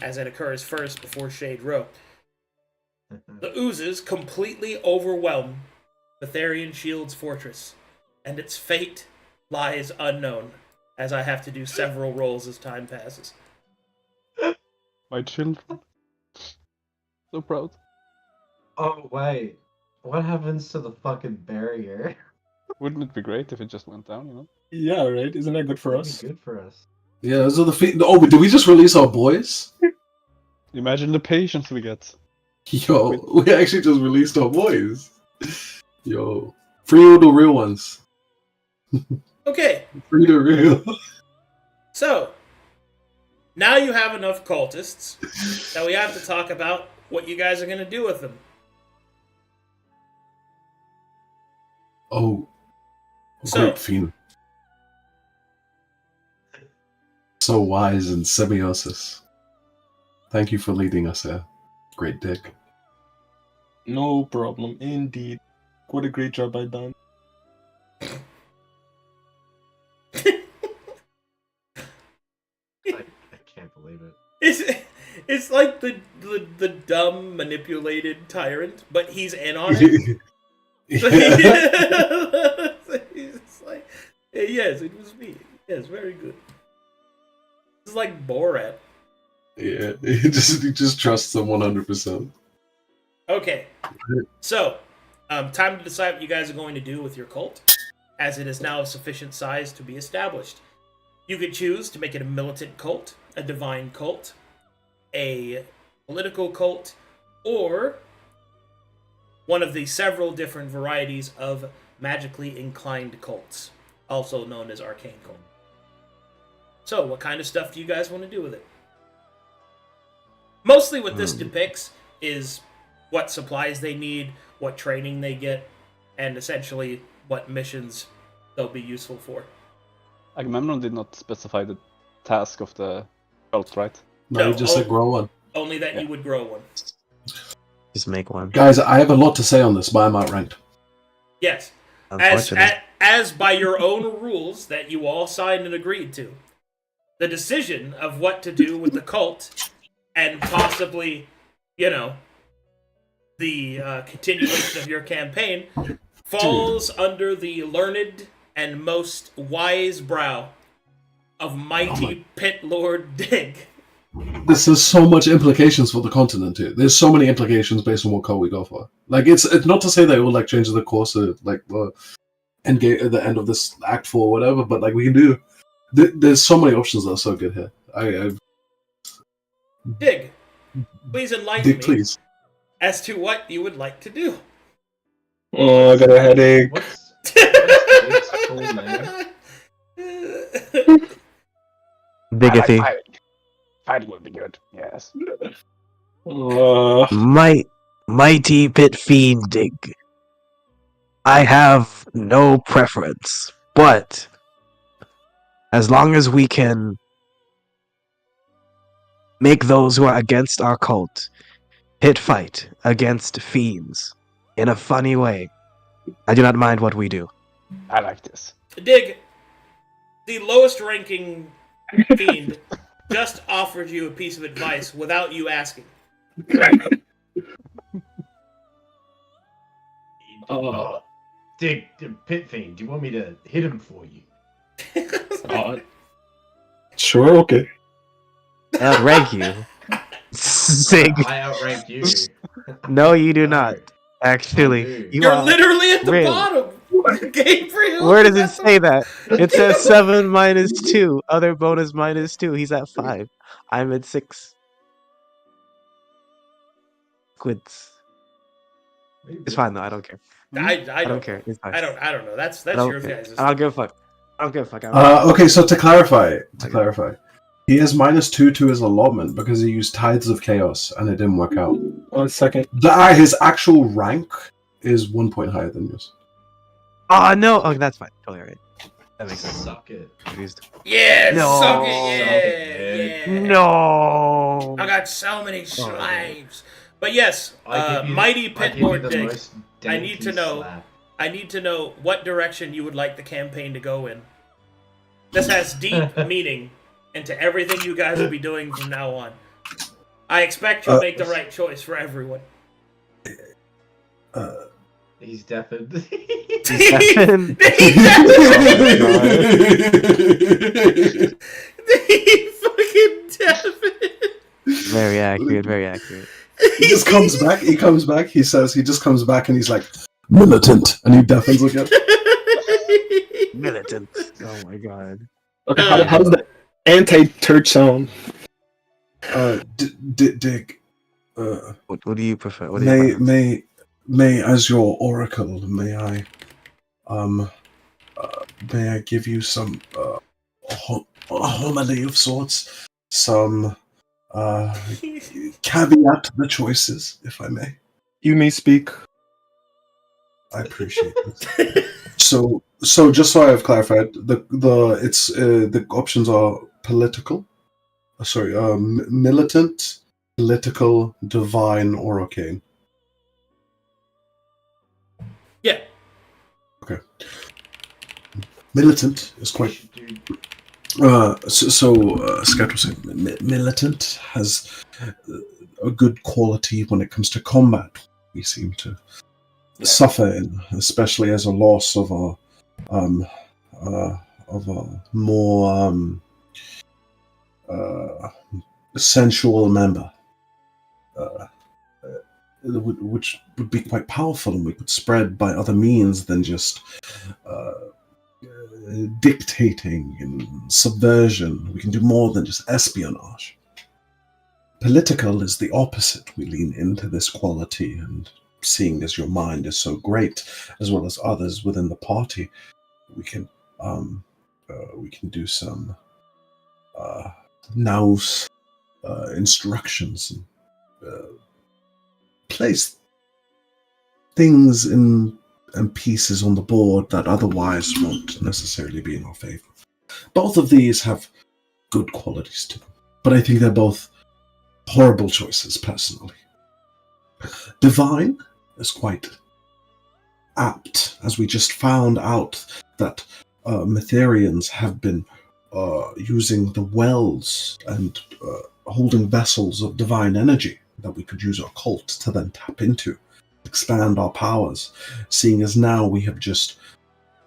as it occurs first before Shade Row. The oozes completely overwhelm Betharian Shield's fortress, and its fate lies unknown, as I have to do several rolls as time passes. My children. So proud. Oh wait, what happens to the fucking barrier? Wouldn't it be great if it just went down, you know? Yeah, right? Isn't that good for That'd us? be good for us. Yeah, those are the feet. Oh, but did we just release our boys? Imagine the patience we get. Yo, we actually just released our boys. Yo, free all the real ones. Okay, Free the real. so now you have enough cultists that we have to talk about what you guys are going to do with them. Oh, So- great fiend. So wise in semiosis. Thank you for leading us here. Great Dick. No problem, indeed. What a great job I've done. I can't believe it. It's like the dumb manipulated tyrant, but he's in on it. So he's just like, "Hey, yes, it was me. Yes, very good." It's like Borat. Yeah, he just trusts them 100%. Okay, so time to decide what you guys are going to do with your cult, as it is now of sufficient size to be established. You could choose to make it a militant cult, a divine cult, a political cult, or one of the several different varieties of magically inclined cults, also known as arcane cult. So, what kind of stuff do you guys want to do with it? Mostly what this depicts is what supplies they need, what training they get, and essentially what missions they'll be useful for. Agamemnon did not specify the task of the cult, right? No, No, you just said grow one. Only that you would grow one. Just make one. Guys, I have a lot to say on this, but I'm outranked. Yes. As, Unfortunately. as by your own rules that you all signed and agreed to. The decision of what to do with the cult and possibly, the continuation of your campaign falls under the learned and most wise brow of mighty Pit Lord Dig. this has so much implications for the continent here. There's so many implications based on what call we go for. Like it's not to say that it will like change the course of like the end game at the end of this act 4 or whatever, but like we can do. There's so many options that are so good here. Dig, please enlighten me please. as to what you would like to do. Oh, I got a headache. What's Dig's full name? Bigathy. Fighting would be good. Yes. Mighty Pit Fiend Dig. I have no preference, but as long as we can make those who are against our cult pit fight against fiends in a funny way, I do not mind what we do. I like this. Dig, the lowest ranking fiend just offered you a piece of advice without you asking. Dig, Pit Fiend, do you want me to hit him for you? Sure, okay. I outrank you. Sig. I outrank you. No, you do not. Actually, You're literally at the really? bottom. Gabriel. Where does it say that? It says 7 minus 2. Other bonus minus 2. He's at 5. I'm at 6. Quids. It's fine though. I don't care. I don't care. It's fine. I don't know. That's your guys'. I don't give a fuck. I don't give a fuck. Okay, so to clarify, he has -2 to his allotment because he used Tides of Chaos and it didn't work out. 1 second. His actual rank is 1 point higher than yours. Oh no! Oh, that's fine. Totally alright. That makes sense. Suck it. Confused. Yeah, No. suck it, yeah. No. I got so many slaves. But yes, I give you- Mighty I Pit give you Lord the Dig. most I need to dainty know. slap. I need to know what direction you would like the campaign to go in. This has deep meaning into everything you guys will be doing from now on. I expect you'll make the right choice for everyone. He's deafened. He fucking deafened. Very accurate. Very accurate. He just comes back. He comes back. He says he just comes back and he's like militant, and he deafens again. Militant. Oh my god. Okay, how does the anti-turd sound? Dig. What do you prefer? What do you prefer? May as your oracle, may I give you some a homily of sorts, some caveat the choices, if I may. You may speak. I appreciate it. So just so I have clarified, the options are political, militant, political, divine, or arcane. Yeah. Okay. Militant is quite. Scat was saying militant has a good quality when it comes to combat. We seem to suffer in, especially as a loss of a more sensual member. Which would be quite powerful, and we could spread by other means than just dictating and subversion. We can do more than just espionage. Political is the opposite. We lean into this quality, and seeing as your mind is so great, as well as others within the party, we can do some nous instructions and place things and pieces on the board that otherwise won't necessarily be in our favor. Both of these have good qualities to them, but I think they're both horrible choices, personally. Divine is quite apt, as we just found out that Mytherians have been using the wells and holding vessels of divine energy that we could use our cult to then tap into, expand our powers, seeing as now we have just,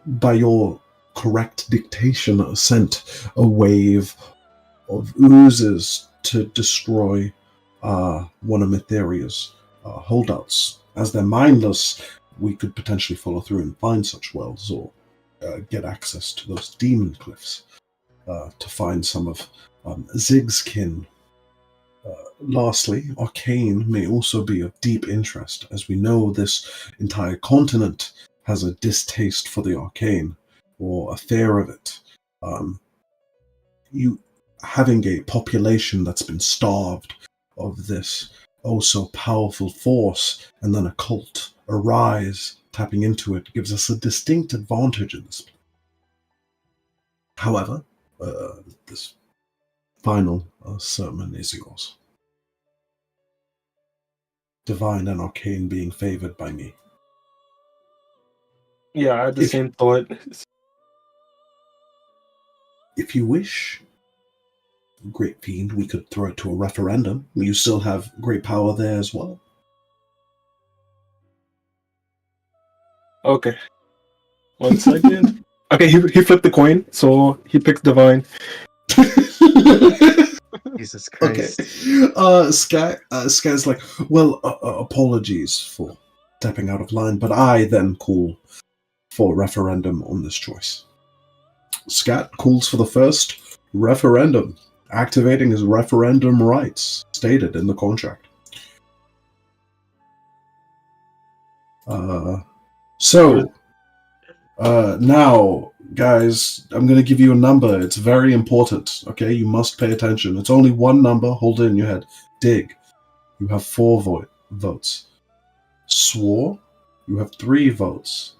by your correct dictation, sent a wave of oozes to destroy one of Mytheria's holdouts. As they're mindless, we could potentially follow through and find such wells, or get access to those demon cliffs to find some of Zig's kin. Lastly, arcane may also be of deep interest, as we know this entire continent has a distaste for the arcane, or a fear of it. You having a population that's been starved of this oh so powerful force, and then a cult arise tapping into it, gives us a distinct advantage in this. However, this final sermon is yours. Divine and arcane being favored by me. Yeah, I had the same thought. If you wish, Great Fiend, we could throw it to a referendum. You still have great power there as well. Okay. 1 second. Okay, he flipped the coin, so he picked Divine. Jesus Christ. Okay. Scat's like, well, apologies for stepping out of line, but I then call for referendum on this choice. Scat calls for the first referendum, activating his referendum rights stated in the contract. Now, guys, I'm going to give you a number. It's very important, okay? You must pay attention. It's only one number. Hold it in your head. Dig, you have 4 votes. Swore, you have 3 votes.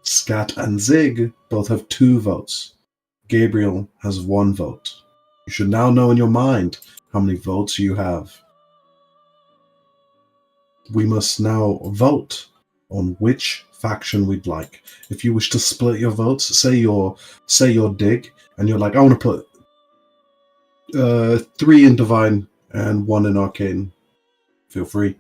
Scat and Zig both have 2 votes. Gabriel has 1 vote. You should now know in your mind how many votes you have. We must now vote on which faction we'd like. If you wish to split your votes, say you're Dig, and you're like, I want to put 3 in Divine and 1 in Arcane. Feel free.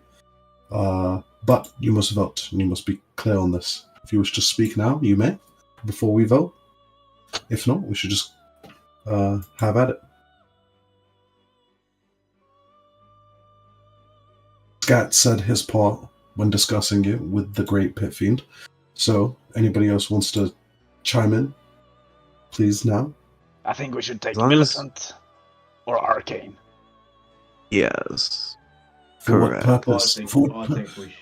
But you must vote, and you must be clear on this. If you wish to speak now, you may, before we vote. If not, we should just have at it. Scat said his part when discussing it with the Great Pit Fiend. So, anybody else wants to chime in? Please now. I think we should take long as- Militant or Arcane. Yes. For Correct. what purpose? I think we should.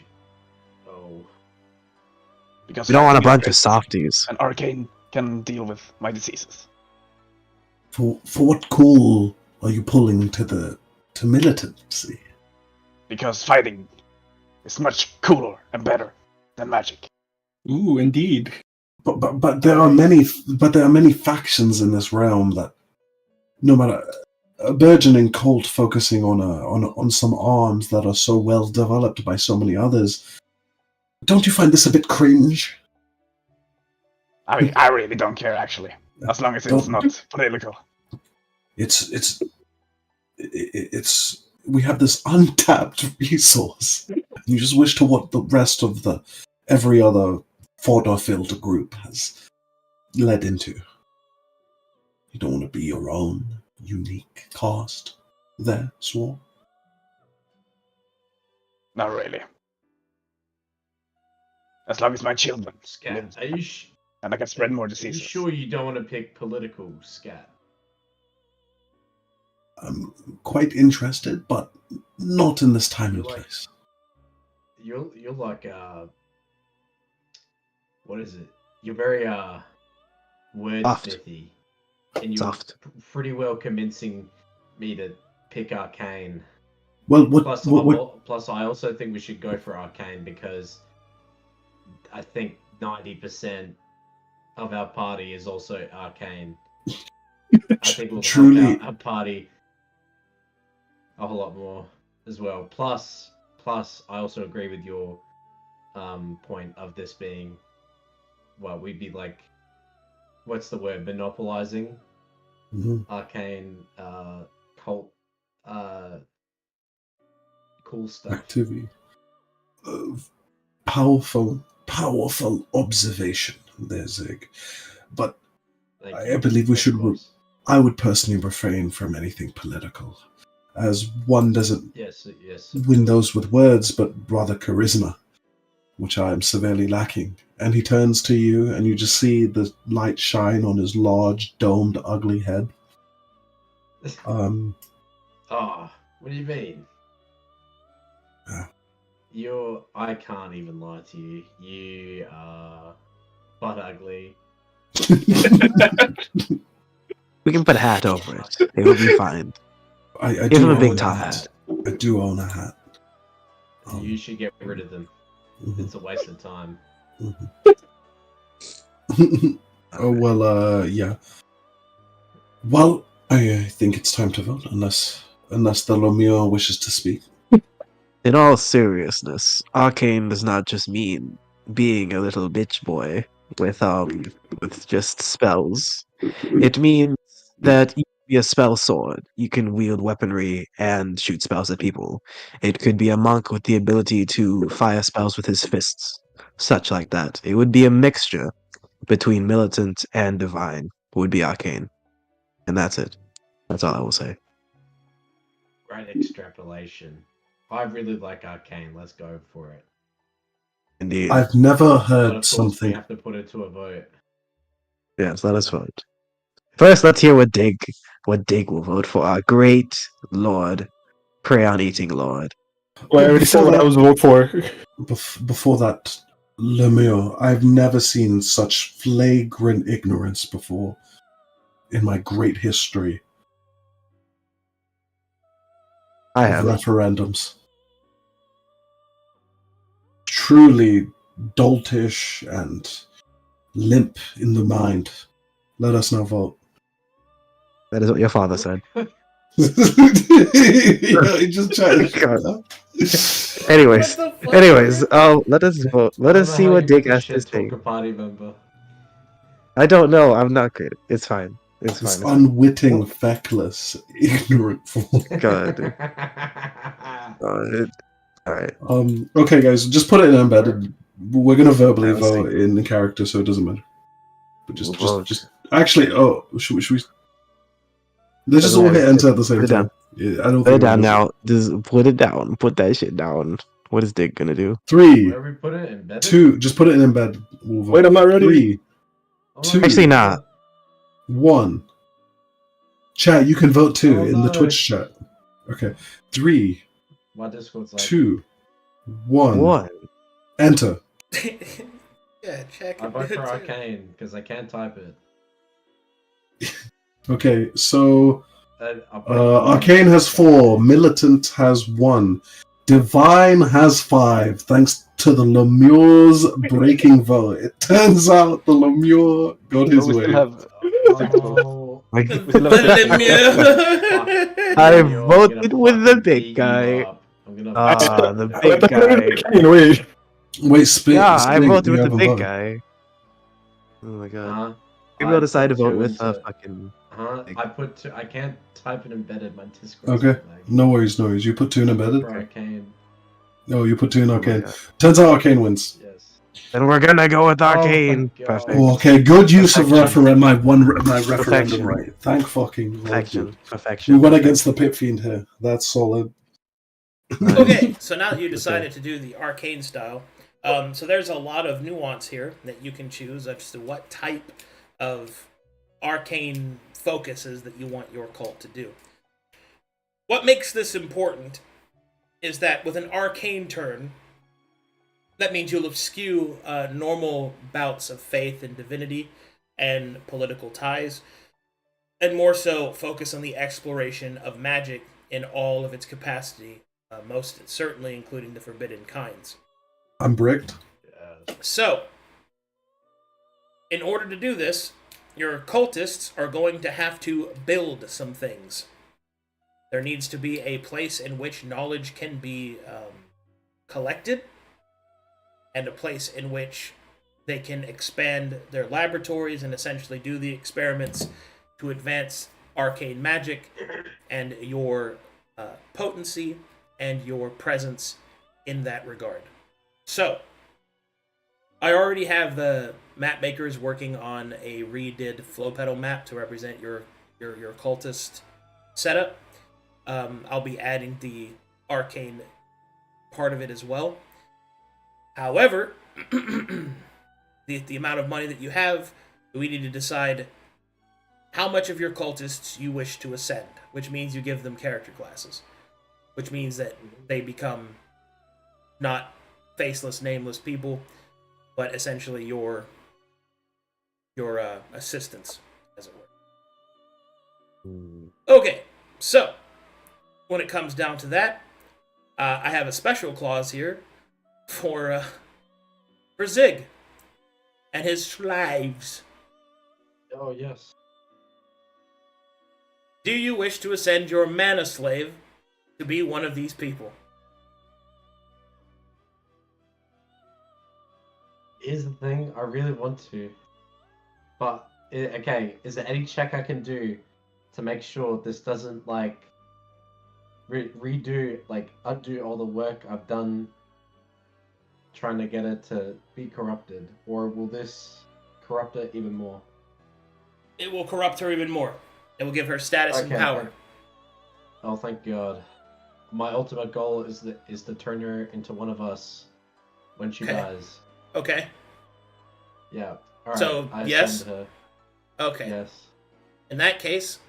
Oh. Because We don't want a fighting bunch of is softies. great, and Arcane can deal with my diseases. For what call are you pulling to militancy? Because fighting is much cooler and better than magic. Ooh, indeed. But there are many factions in this realm that, no matter a burgeoning cult focusing on some arms that are so well developed by so many others. Don't you find this a bit cringe? I mean, I really don't care actually, as long as it's not political. It's we have this untapped resource. You just wish to what the rest of every other fodder-filled group has led into. You don't want to be your own unique caste there, Swore? Not really. As long as my children Scat, live, are you and I can spread more Are you diseases. sure you don't want to pick political, Scat? I'm quite interested, but not in this time and You're like- place. You're like what is it? You're very wordsmithy, and you're Soft. pretty well convincing me to pick Arcane. Well, Plus, I also think we should go for Arcane because I think 90% of our party is also Arcane. I think we'll Truly, help our party a whole lot more as well. Plus, I also agree with your point of this being, well, we'd be like, what's the word, monopolizing mhm. Arcane cult cool stuff. activity. Powerful observation there, Zig. But Thank I you. believe we Of should course. I would personally refrain from anything political. as one doesn't Yes. win those with words, but rather charisma, which I am severely lacking. And he turns to you, and you just see the light shine on his large, domed, ugly head. Oh, what do you mean? I can't even lie to you. You are butt ugly. We can put a hat over it. It will be fine. I Give do him a own big a top hat. hat. I do own a hat. You should get rid of them. Mhm. It's a waste of time. Oh, well, yeah. Well, I think it's time to vote, unless the Lomio wishes to speak. In all seriousness, arcane does not just mean being a little bitch boy with just spells. It means that you can be a spell sword. You can wield weaponry and shoot spells at people. It could be a monk with the ability to fire spells with his fists. Such like that. It would be a mixture between militant and divine, would be arcane. And that's it. That's all I will say. Great extrapolation. I really like Arcane. Let's go for it. Indeed. I've never But heard of course, something. we have to put it to a vote. Yes, let us vote. First, let's hear what Dig will vote for. Our great lord, crayon-eating lord. Well, I already said what I was voting for. Before that, Lemieux, I've never seen such flagrant ignorance before in my great history I of have. referendums. Truly doltish and limp in the mind. Let us now vote. That is what your father said. Yeah, he just tried. God. What Anyways, the fuck? let us vote. Let I us don't know see how what you Dig make a has to shit say. talk a party member. I don't know. I'm not good. It's fine. It's This fine. It's fine. unwitting, feckless, ignorant fool. God. All right. Okay, guys, just put it in embedded. We're gonna verbally Let's vote see. in character, so it doesn't matter. But We'll vote. just actually. Oh, should we? Let's just all Okay, hit enter at the same put it time. down. Yeah, I don't Put it think down we're gonna- now. Just put it down. Put that shit down. What is Dig gonna do? 3, Where we put it? Embedded? 2. Just put it in embed. We'll vote. Wait, I'm not ready. 3, Oh, 2. Actually, not. 1. Chat, you can vote too Oh, in the no. Twitch chat. Okay. 3, My Discord's like, 2, 1. What? Enter. Yeah, check I it. vote for Arcane because I can't type it. Okay, so I'll put it on Arcane has 4, Militant has 1, Divine has 5. Thanks to the Lemieux's breaking vote, it turns out the Lemieux got But his we way. still have 6 votes. Oh, I We still have 6 votes. I Lemieux, I'm voted gonna with the fucking big beat you guy. up. I'm gonna The beat you big up. guy. Wait. Wait, Spit. Yeah, I Spit, voted you with the haven't big voted. guy. Oh my god. Huh? Maybe I'll I decide to put vote two with into- fucking. Huh? Big. I put two. I can't type it embedded. My Discord. Okay, no worries, no worries. You put 2 in embedded? For Arcane. No, you put 2 in Oh my Arcane. god. Turns out Arcane wins. Yes. Then we're gonna go with Arcane. God. Perfect. Oh, okay, good use of Perfection. my referendum Perfection. right. Thank fucking Lord. Perfection. We Perfection. went against the Pit Fiend here. That's solid. Okay, so now that you decided to do the arcane style, so there's a lot of nuance here that you can choose as to what type of arcane focuses that you want your cult to do. What makes this important is that with an arcane turn, that means you'll eschew normal bouts of faith and divinity and political ties, and more so focus on the exploration of magic in all of its capacity, most certainly including the forbidden kinds. I'm bricked. Yes. So, in order to do this, your cultists are going to have to build some things. There needs to be a place in which knowledge can be collected, and a place in which they can expand their laboratories and essentially do the experiments to advance arcane magic and your potency and your presence in that regard. So, I already have the map makers working on a redid flow pedal map to represent your cultist setup. I'll be adding the arcane part of it as well. However, the amount of money that you have, we need to decide how much of your cultists you wish to ascend, which means you give them character classes, which means that they become not faceless, nameless people, but essentially your assistants, as it were. Okay, so when it comes down to that, I have a special clause here for Zig and his slaves. Oh, yes. Do you wish to ascend your mana slave to be one of these people? Here's the thing, I really want to. But, okay, is there any check I can do to make sure this doesn't, like, undo all the work I've done trying to get it to be corrupted? Or will this corrupt it even more? It will corrupt her even more. It will give her status and power. Oh, thank God. My ultimate goal is to turn her into one of us when she dies. Okay. Yeah. All right. So, yes? Her. Okay. Yes. In that case,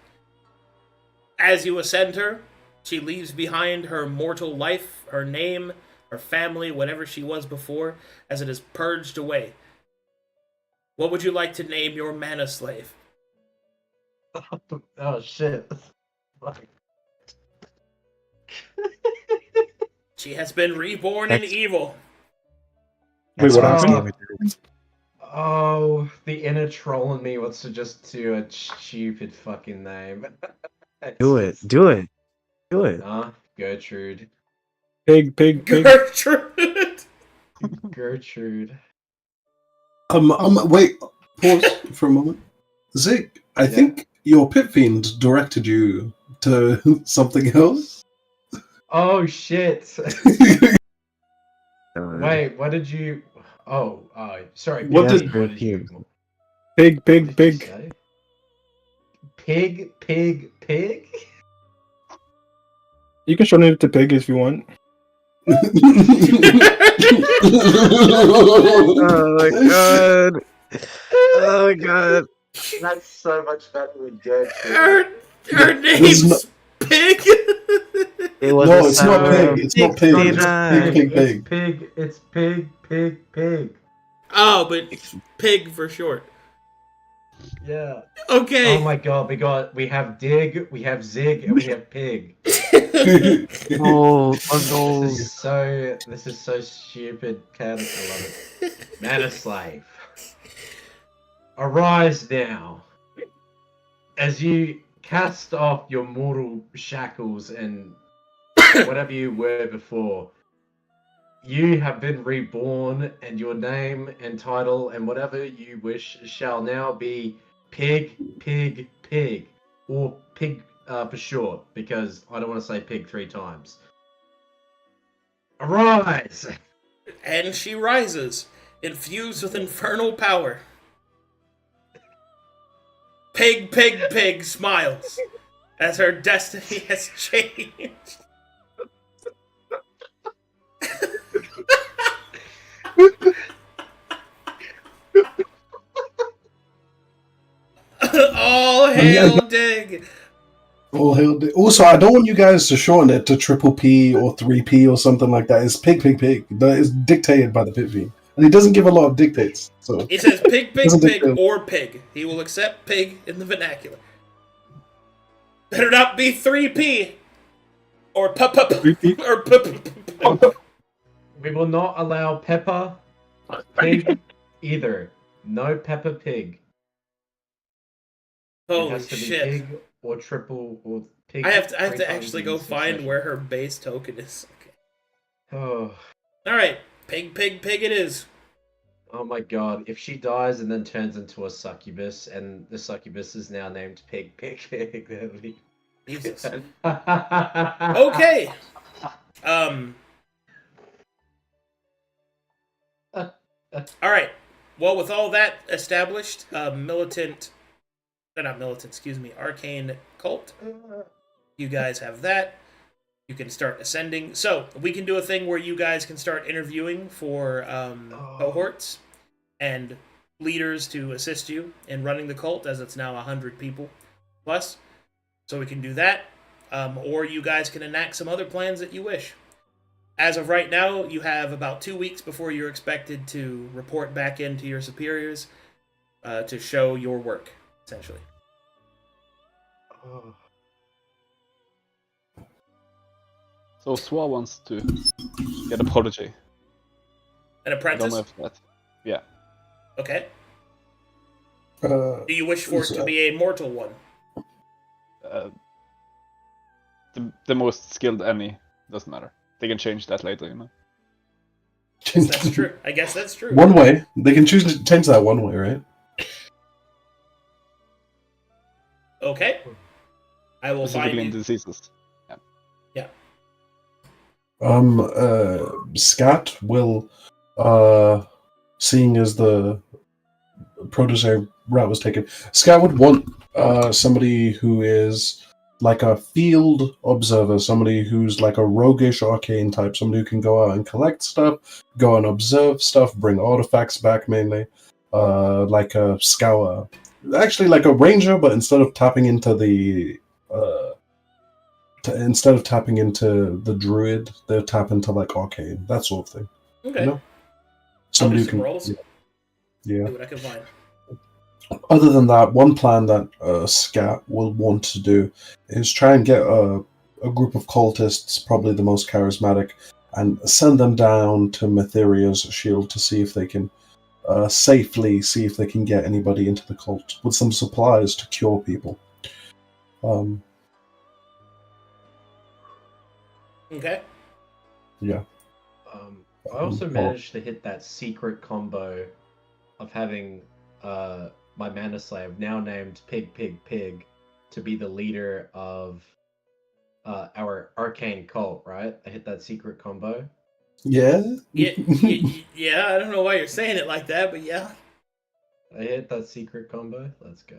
as you ascend her, she leaves behind her mortal life, her name, her family, whatever she was before, as it is purged away. What would you like to name your mana slave? Oh, shit. She has been reborn in evil. Wait, what happened? Oh, the inner troll in me wants to just do a stupid fucking name. Do it. Gertrude. Pig. Gertrude! Gertrude. Wait, pause for a moment. Zig, I think your pit fiend directed you to something else. Oh shit! Wait, what did you? Oh, sorry. What did you? Pig. Pig. You can shorten it to pig if you want. Oh my god. That's so much better than Gertrude. Her name's Pig. It's not pig. It's not pig. It's pig. Oh, but Pig for short. Yeah. Okay. Oh my god, we have Dig, we have Zig, and we have Pig. Oh, This is so stupid, Candace. I love it. Mana Slave. Arise now. As you cast off your mortal shackles and whatever you were before, you have been reborn, and your name and title and whatever you wish shall now be Pig, or Pig for short, because I don't want to say Pig 3 times. Arise! And she rises, infused with infernal power. Pig smiles as her destiny has changed. All hail Dig! All hail Dig. Also, I don't want you guys to shorten it to triple P or 3P or something like that. It's pig. That is dictated by the pit fiend. And he doesn't give a lot of dictates. So He says pig, or pig. He will accept pig in the vernacular. Better not be 3P or We will not allow Peppa Pig either. No Peppa Pig. It Holy has to be shit. Pig or triple or Pig. I have to actually go find where her base token is. Okay. Oh. Alright, pig it is. Oh my god, if she dies and then turns into a succubus, and the succubus is now named Pig, that'd be... Jesus. Okay. Alright. Well, with all that established, arcane cult, You guys have that. You can start ascending. So we can do a thing where you guys can start interviewing for cohorts and leaders to assist you in running the cult, as it's now 100 people plus. So we can do that. Or you guys can enact some other plans that you wish. As of right now, you have about 2 weeks before you're expected to report back into your superiors to show your work, essentially. So Swa wants to get a prodigy. An I apprentice? don't know if that. Yeah. Okay. Do you wish for it to be a mortal one? The most skilled any doesn't matter. They can change that later, you know. That's true. I guess that's true. One way. They can choose to change that one way, right? Okay. I will find Specifically in you. diseases. Scat will, seeing as the protege route was taken, Scat would want somebody who is like a field observer, somebody who's like a roguish arcane type, somebody who can go out and collect stuff, go and observe stuff, bring artifacts back mainly, like a scour. Actually, like a ranger, but instead of tapping into the druid, they'll tap into like arcane, that sort of thing. Okay. You know? Somebody I'll who do some can. rolls. Yeah. See what I can find. Other than that, one plan that Scat will want to do is try and get a group of cultists, probably the most charismatic, and send them down to Matheria's shield to see if they can safely get anybody into the cult with some supplies to cure people. Okay. Yeah. I also managed to hit that secret combo of having my mana slave, now named Pig Pig Pig, to be the leader of our arcane cult, right? I hit that secret combo. Yeah? Yeah, I don't know why you're saying it like that, but yeah. I hit that secret combo. Let's go.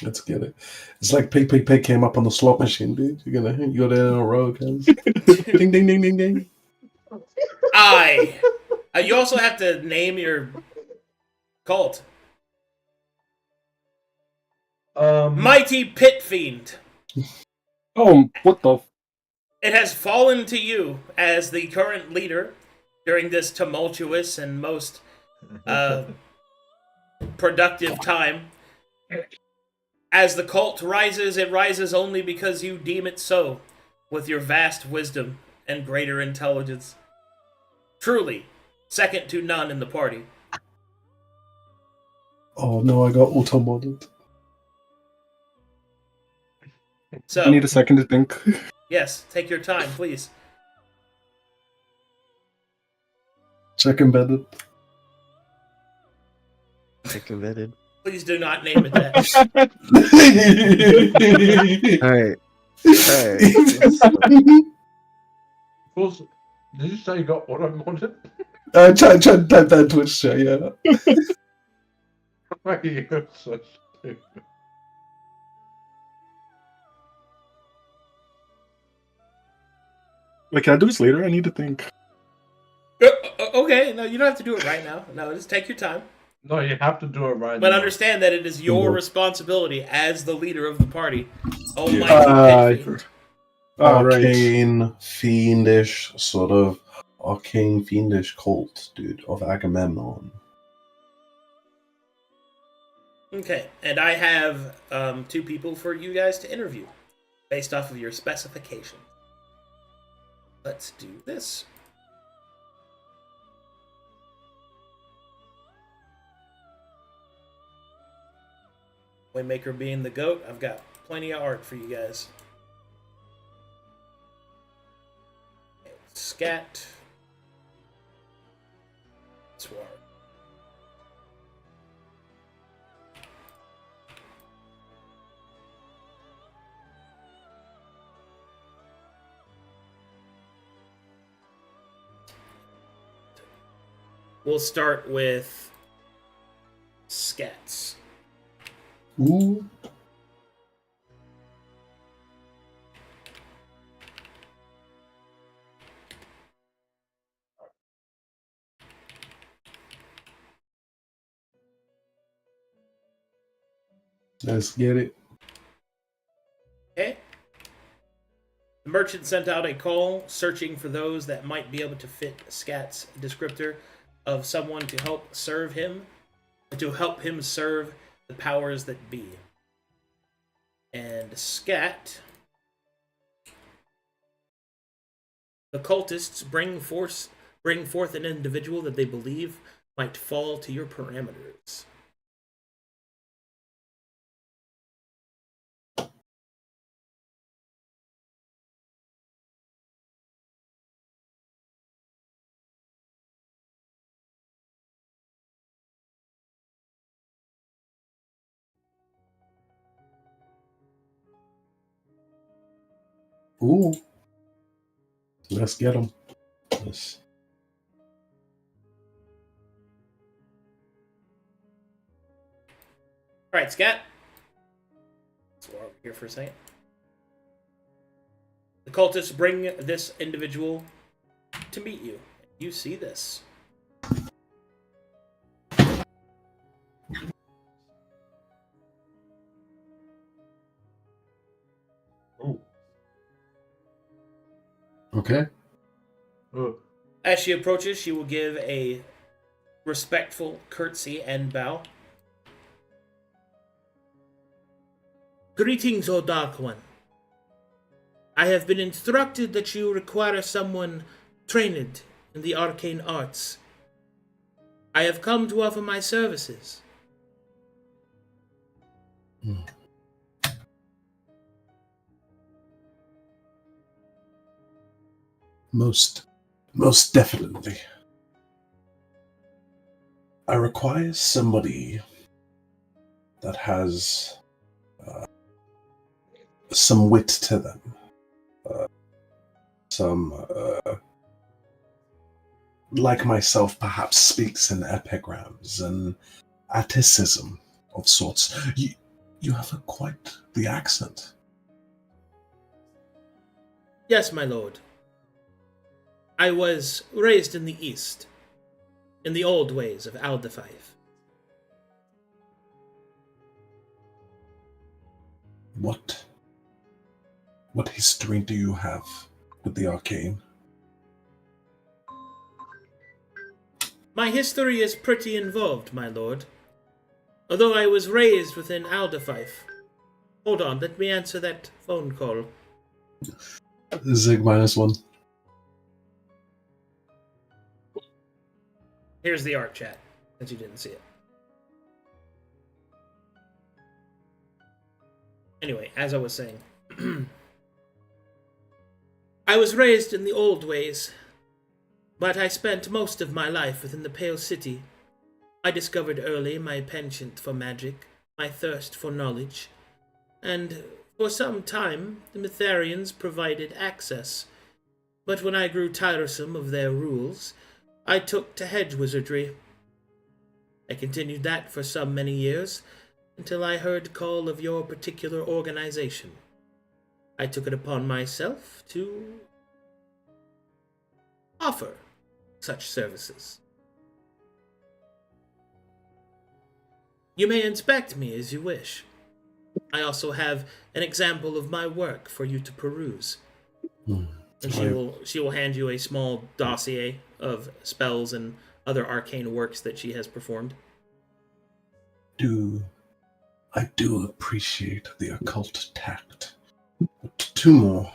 Let's get it. It's like Pig Pig Pig came up on the slot machine, dude. You're gonna go there in a row, guys. Ding ding ding ding ding. You also have to name your cult. Mighty Pit Fiend. Oh, what the? It has fallen to you as the current leader during this tumultuous and most productive time. As the cult rises, it rises only because you deem it so, with your vast wisdom and greater intelligence. Truly, second to none in the party. Oh no, I got auto-modded. So, I need a second to think. yes, take your time, please. Check embedded. Check embedded. Please do not name it that. Alright. Did you say you got what I wanted? Try to type that in Twitch chat, yeah. You're so stupid. Like, can I do this later? I need to think. Okay, no, you don't have to do it right now. No, just take your time. No, you have to do it right now. But understand that it is your responsibility as the leader of the party. Almighty Pit Fiend. Arcane, fiendish, sort of arcane, fiendish cult, dude, of Agamemnon. Okay, and I have 2 people for you guys to interview based off of your specifications. Let's do this. Waymaker being the GOAT, I've got plenty of art for you guys. Scat. Swar. We'll start with Scats. Ooh. Let's get it. Okay. The merchant sent out a call searching for those that might be able to fit Scat's descriptor of someone to help serve him the powers that be. And Scat, the cultists bring forth an individual that they believe might fall to your parameters. Ooh. Let's get them. Yes. All right, Scat. So we're over here for a second. The cultists bring this individual to meet you. You see this. Okay. As she approaches, she will give a respectful curtsy and bow. Greetings, O Dark One. I have been instructed that you require someone trained in the arcane arts. I have come to offer my services. Most definitely. I require somebody that has some wit to them. Like myself, perhaps speaks in epigrams and atticism of sorts. You have quite the accent. Yes, my lord. I was raised in the East, in the old ways of Aldefife. What history do you have with the arcane? My history is pretty involved, my lord. Although I was raised within Aldefife. Hold on, let me answer that phone call. Zig -1. Here's the art chat, since you didn't see it. Anyway, as I was saying, I was raised in the old ways, but I spent most of my life within the Pale City. I discovered early my penchant for magic, my thirst for knowledge, and for some time the Mytharians provided access. But when I grew tiresome of their rules, I took to hedge wizardry. I continued that for some many years, until I heard call of your particular organization. I took it upon myself to offer such services. You may inspect me as you wish. I also have an example of my work for you to peruse. And she will hand you a small dossier of spells and other arcane works that she has performed. I do appreciate the occult tact. But 2 more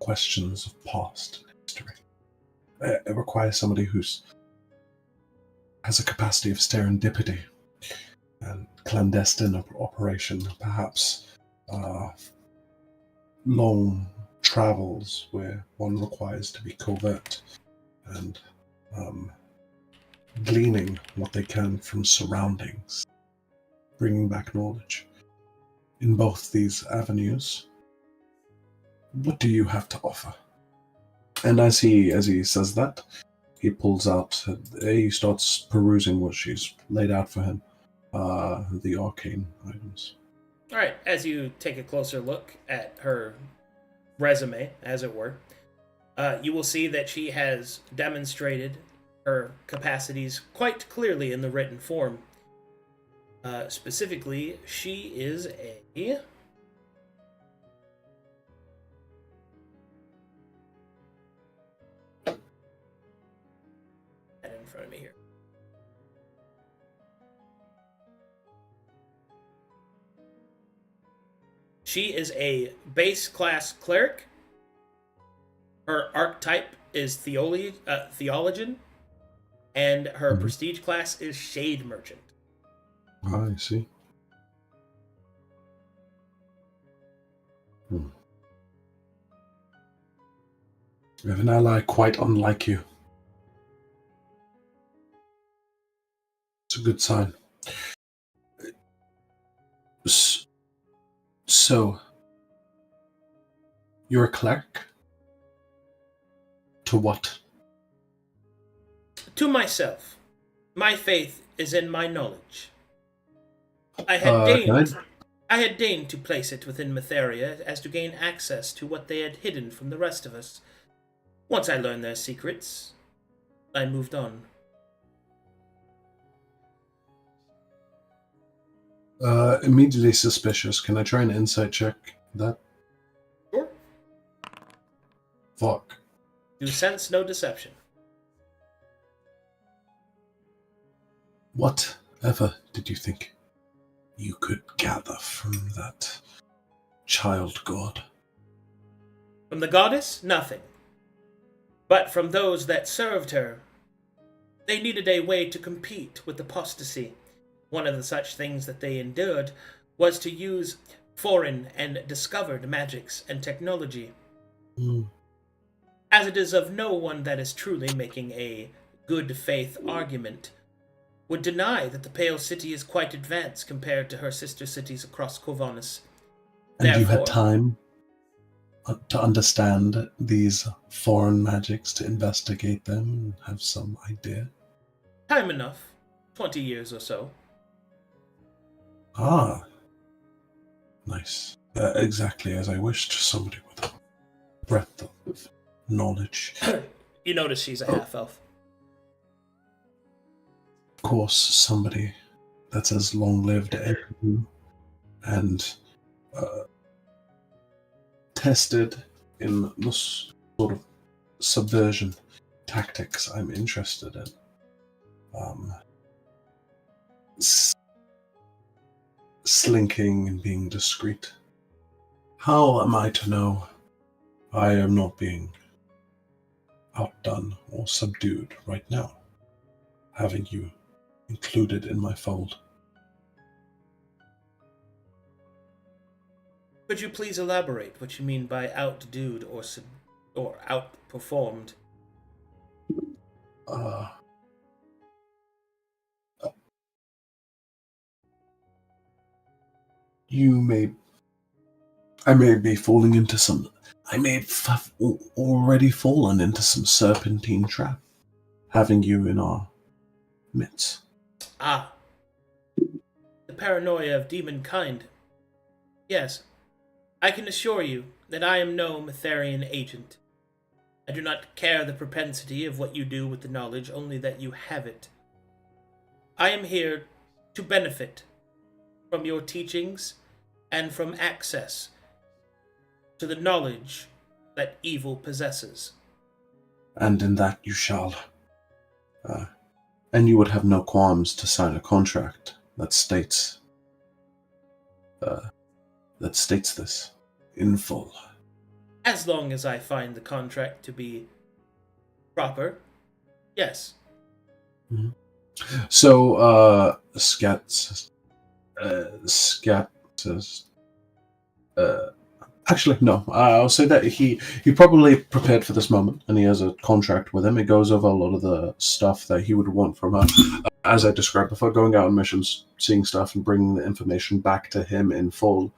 questions of past history. It requires somebody who's has a capacity of serendipity and clandestine operation, perhaps long travels where one requires to be covert and gleaning what they can from surroundings, bringing back knowledge. In both these avenues, what do you have to offer? And as he says that, he pulls out, he starts perusing what she's laid out for him, the arcane items. All right, as you take a closer look at her resume, as it were, you will see that she has demonstrated her capacities quite clearly in the written form. Specifically, she is a... in front of me here. She is a base class cleric. Her archetype is theologian, and her prestige class is shade merchant. I see. We have an ally quite unlike you. It's a good sign. So, you're a cleric? To what? To myself. My faith is in my knowledge. I had deigned to place it within Matheria as to gain access to what they had hidden from the rest of us. Once I learned their secrets, I moved on. Immediately suspicious. Can I try an insight check that? Sure. Fuck. You sense no deception. Whatever did you think you could gather from that child god? From the goddess, nothing. But from those that served her, they needed a way to compete with apostasy. One of the such things that they endured was to use foreign and discovered magics and technology. As it is of no one that is truly making a good faith argument would deny that the Pale City is quite advanced compared to her sister cities across Corvinus. And you had time to understand these foreign magics, to investigate them and have some idea? Time enough. 20 years or so. Ah. Nice. Exactly as I wished. Somebody with a breadth of knowledge. You notice she's a half-elf. Of course, somebody that's as long-lived as you and tested in the sort of subversion tactics I'm interested in. Slinking and being discreet. How am I to know I am not being outdone or subdued right now, having you included in my fold? Could you please elaborate what you mean by outdued or outperformed? I may be falling into some. I may have already fallen into some serpentine trap, having you in our midst. Ah. The paranoia of demon kind. Yes. I can assure you that I am no Matherian agent. I do not care the propensity of what you do with the knowledge, only that you have it. I am here to benefit from your teachings and from access to the knowledge that evil possesses. And in that you shall. And you would have no qualms to sign a contract that states this in full. As long as I find the contract to be proper, yes. Mm-hmm. So, Scat says, actually, no. I'll say that he probably prepared for this moment, and he has a contract with him. It goes over a lot of the stuff that he would want from her, as I described before, going out on missions, seeing stuff, and bringing the information back to him in full.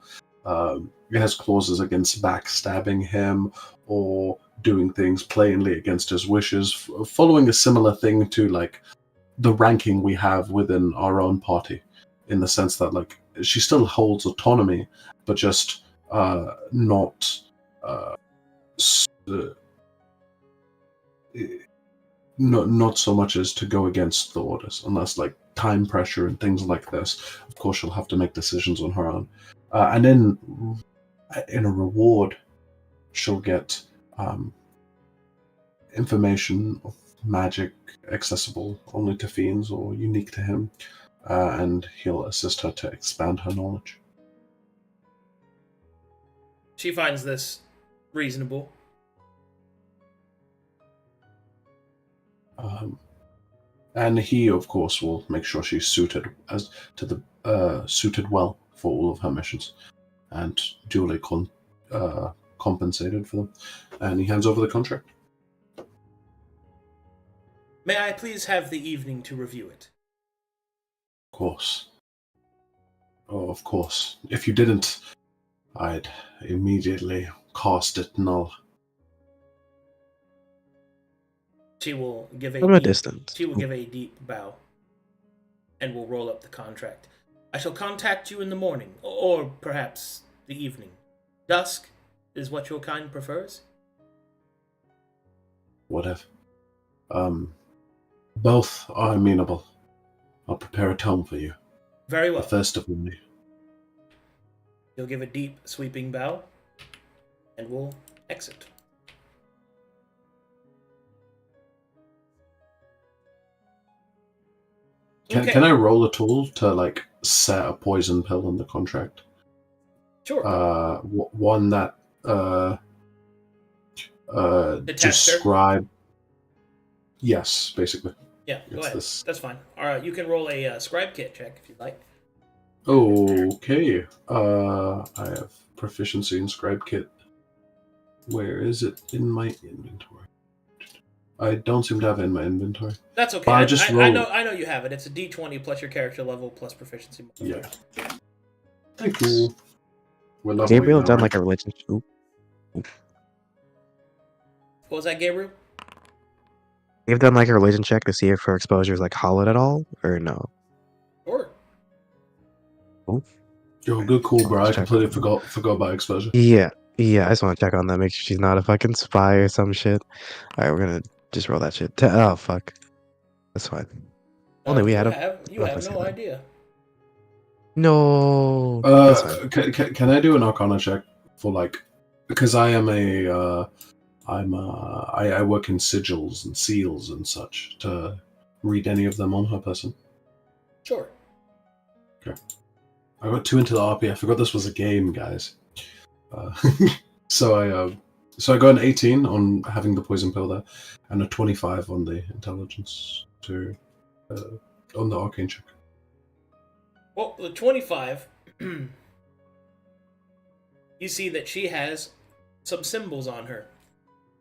It has clauses against backstabbing him or doing things plainly against his wishes, following a similar thing to like the ranking we have within our own party, in the sense that like she still holds autonomy, but just not so much as to go against the orders, unless like time pressure and things like this, of course, she'll have to make decisions on her own. And then, in a reward, she'll get information of magic accessible only to fiends or unique to him, and he'll assist her to expand her knowledge. She finds this reasonable. And he, of course, will make sure she's suited suited well for all of her missions, and duly compensated for them. And he hands over the contract. May I please have the evening to review it? Of course. Oh, of course. If you didn't, I'd immediately cast it null. She will give From a distance. She will give a deep bow, and will roll up the contract. I shall contact you in the morning, or perhaps the evening. Dusk is what your kind prefers. Whatever. Both are amenable. I'll prepare a tome for you. Very well. The first of them. You'll give a deep, sweeping bow, and we'll exit. Can I roll a tool to set a poison pill in the contract? Sure. One that describe. Yes, basically. Yeah, go It's ahead. this. That's fine. All right, you can roll a scribe kit check if you'd like. Okay. I have proficiency in scribe kit. Where is it in my inventory? I don't seem to have it in my inventory. That's okay. I know you have it. It's a D20 plus your character level plus proficiency. Yeah. Thank you. Gabriel done like a religion. What was that, Gabriel? You've done like a religion check to see if her exposure is like hollowed at all, or no? Sure. Cool. Yo, good call, bro. I completely forgot about exposure. Yeah, I just want to check on that, make sure she's not a fucking spy or some shit. All right, we're gonna just roll that shit. Oh fuck, that's fine. Only we had you have no idea. No. Can I do an Arcana check for because I am I work in sigils and seals and such to read any of them on her person. Sure. Okay. I got 2 into the RP. I forgot this was a game, guys. So I got an 18 on having the poison pill there, and a 25 on the intelligence on the arcane check. Well, the 25, you see that she has some symbols on her.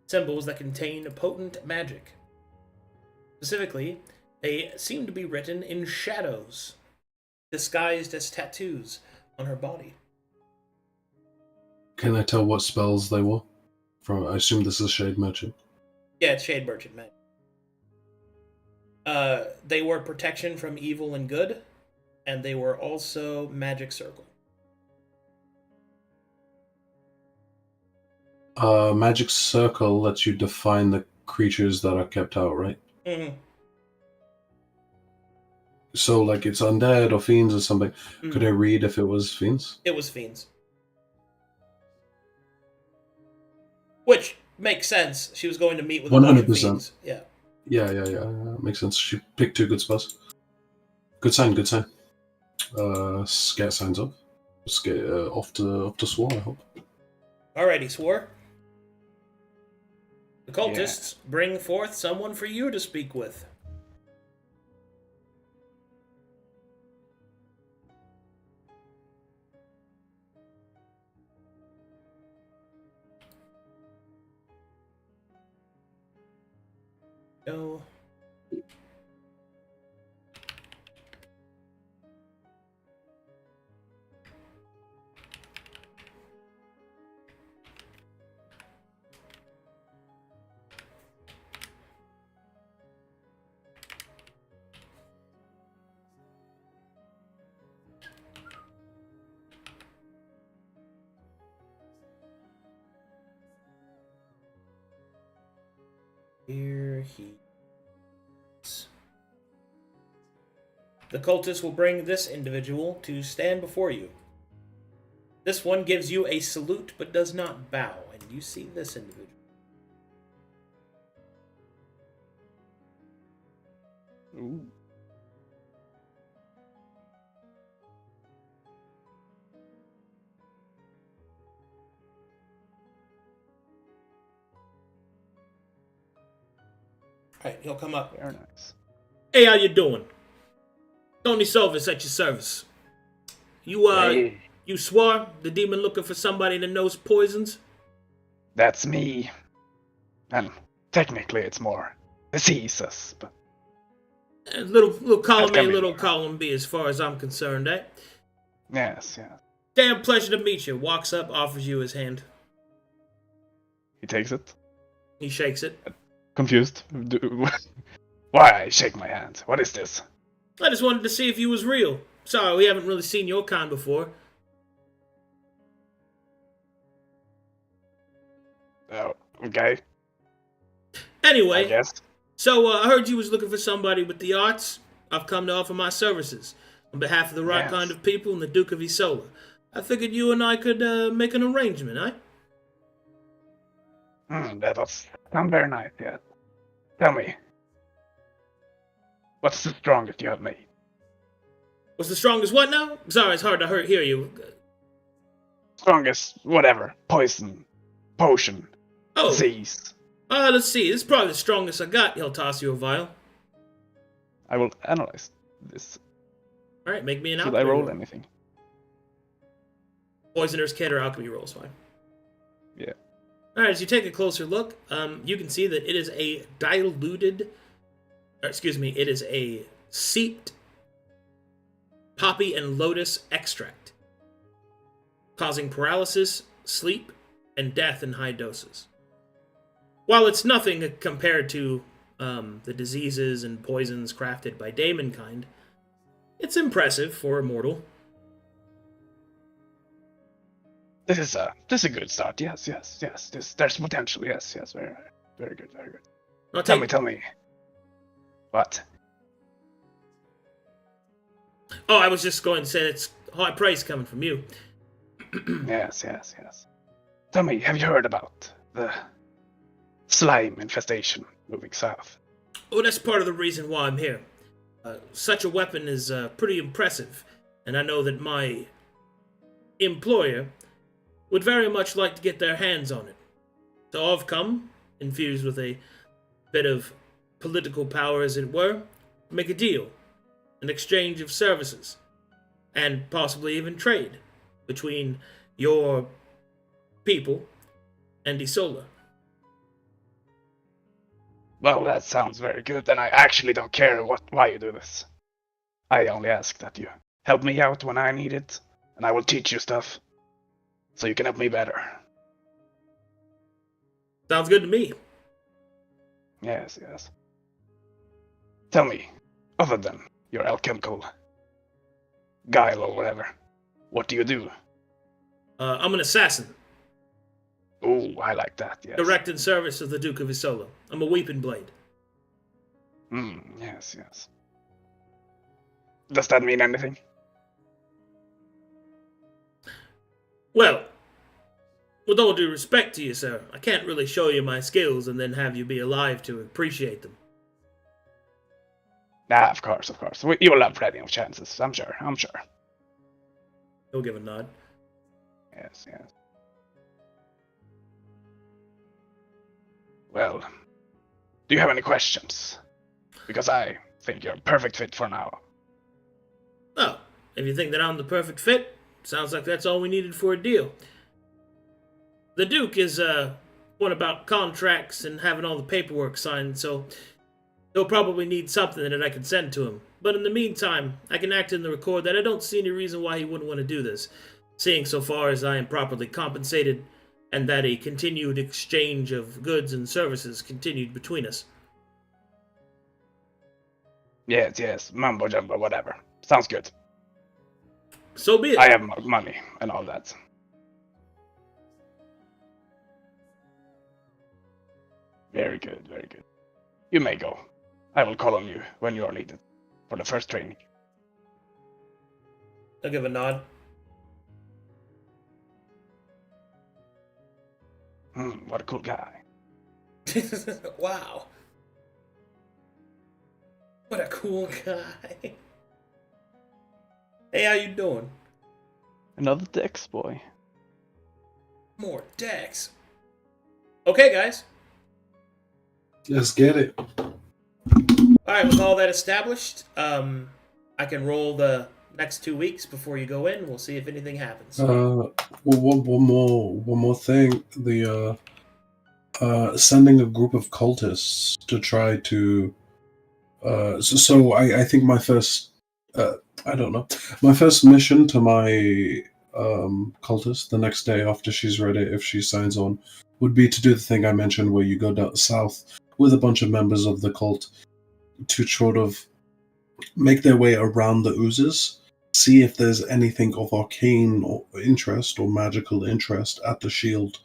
Symbols that contain potent magic. Specifically, they seem to be written in shadows, disguised as tattoos on her body. Can I tell what spells they were? I assume this is Shade Merchant. Yeah, it's Shade Merchant, man. They were protection from evil and good, and they were also magic circle. Magic circle lets you define the creatures that are kept out, right? Mm-hmm. So, it's undead or fiends or something. Mm-hmm. Could I read if it was fiends? It was fiends. Which makes sense. She was going to meet with 100%. Fiends. Yeah. Yeah. Makes sense. She picked 2 good spells. Good sign. Scare signs up. Scare off to Swore, I hope. Alrighty, Swore. The cultists bring forth someone for you to speak with. Go. Here he is. The cultist will bring this individual to stand before you. This one gives you a salute but does not bow, and you see this individual. Ooh. Alright, he'll come up. Very nice. Hey, how you doing? Tony Silvis at your service. You, Hey, you swore the demon looking for somebody that knows poisons? that's me. And technically it's more diseases, but Little column That can A, be little more. column B as far as I'm concerned, eh? yes. Damn pleasure to meet you. Walks up, offers you his hand. He takes it. He shakes it. Confused. Why I shake my hand? What is this? I just wanted to see if you was real. Sorry, we haven't really seen your kind before. Oh, okay. I Anyway, guess. so I heard you was looking for somebody with the arts. I've come to offer my services on behalf of the right Yes. kind of people and the Duke of Isola. I figured you and I could make an arrangement, eh? That does sound very nice, yes. Tell me, what's the strongest you have made? What's the strongest what now? Sorry, it's hard to hear you. Strongest, whatever. Poison, potion, Oh, disease. let's see. This is probably the strongest I got. He'll toss you a vial. I will analyze this. All right, make me an Should alchemy I roll roll. anything? Poisoner's kit or alchemy rolls fine. Yeah. All right, as you take a closer look, you can see that it is a it is a seeped poppy and lotus extract, causing paralysis, sleep, and death in high doses. While it's nothing compared to the diseases and poisons crafted by Daemonkind, it's impressive for a mortal. This is a good start. Yes. There's potential. Yes. Very good. I'll Tell take- me. What? Oh, I was just going to say it's high praise coming from you. Yes. Tell me, have you heard about the slime infestation moving south? Oh, that's part of the reason why I'm here. Such a weapon is pretty impressive, and I know that my employer would very much like to get their hands on it. So I've come, infused with a bit of political power, as it were, to make a deal, an exchange of services, and possibly even trade between your people and Isola. Well, that sounds very good, and I actually don't care why you do this. I only ask that you help me out when I need it, and I will teach you stuff, so you can help me better. Sounds good to me. Yes. Tell me, other than your alchemical guile or whatever, what do you do? I'm an assassin, Ooh, I like that, yes. direct in service of the Duke of Isola. I'm a weeping blade. Yes. Does that mean anything? Well, with all due respect to you, sir, I can't really show you my skills and then have you be alive to appreciate them. Nah, of course. You will have plenty of chances, I'm sure. He'll give a nod. Yes. Well, do you have any questions? Because I think you're a perfect fit for now. Oh, if you think that I'm the perfect fit, sounds like that's all we needed for a deal. The Duke is, one about contracts and having all the paperwork signed, so he'll probably need something that I can send to him. But in the meantime, I can act in the record that I don't see any reason why he wouldn't want to do this, seeing so far as I am properly compensated and that a continued exchange of goods and services continued between us. Yes, mumbo jumbo, whatever. Sounds good. So be it. I have money and all that. Very good. You may go. I will call on you when you are needed for the first training. I'll give a nod. What a cool guy. Wow. What a cool guy. Hey, how you doing? Another Dex boy. More decks. Okay, guys. Let's get it. Alright, with all that established, I can roll the next 2 weeks before you go in. We'll see if anything happens. Well, one more thing. The sending a group of cultists to try to. So I think my first. I don't know. My first mission to my cultist the next day after she's ready, if she signs on, would be to do the thing I mentioned where you go down south with a bunch of members of the cult to sort of make their way around the oozes, see if there's anything of arcane or interest or magical interest at the shield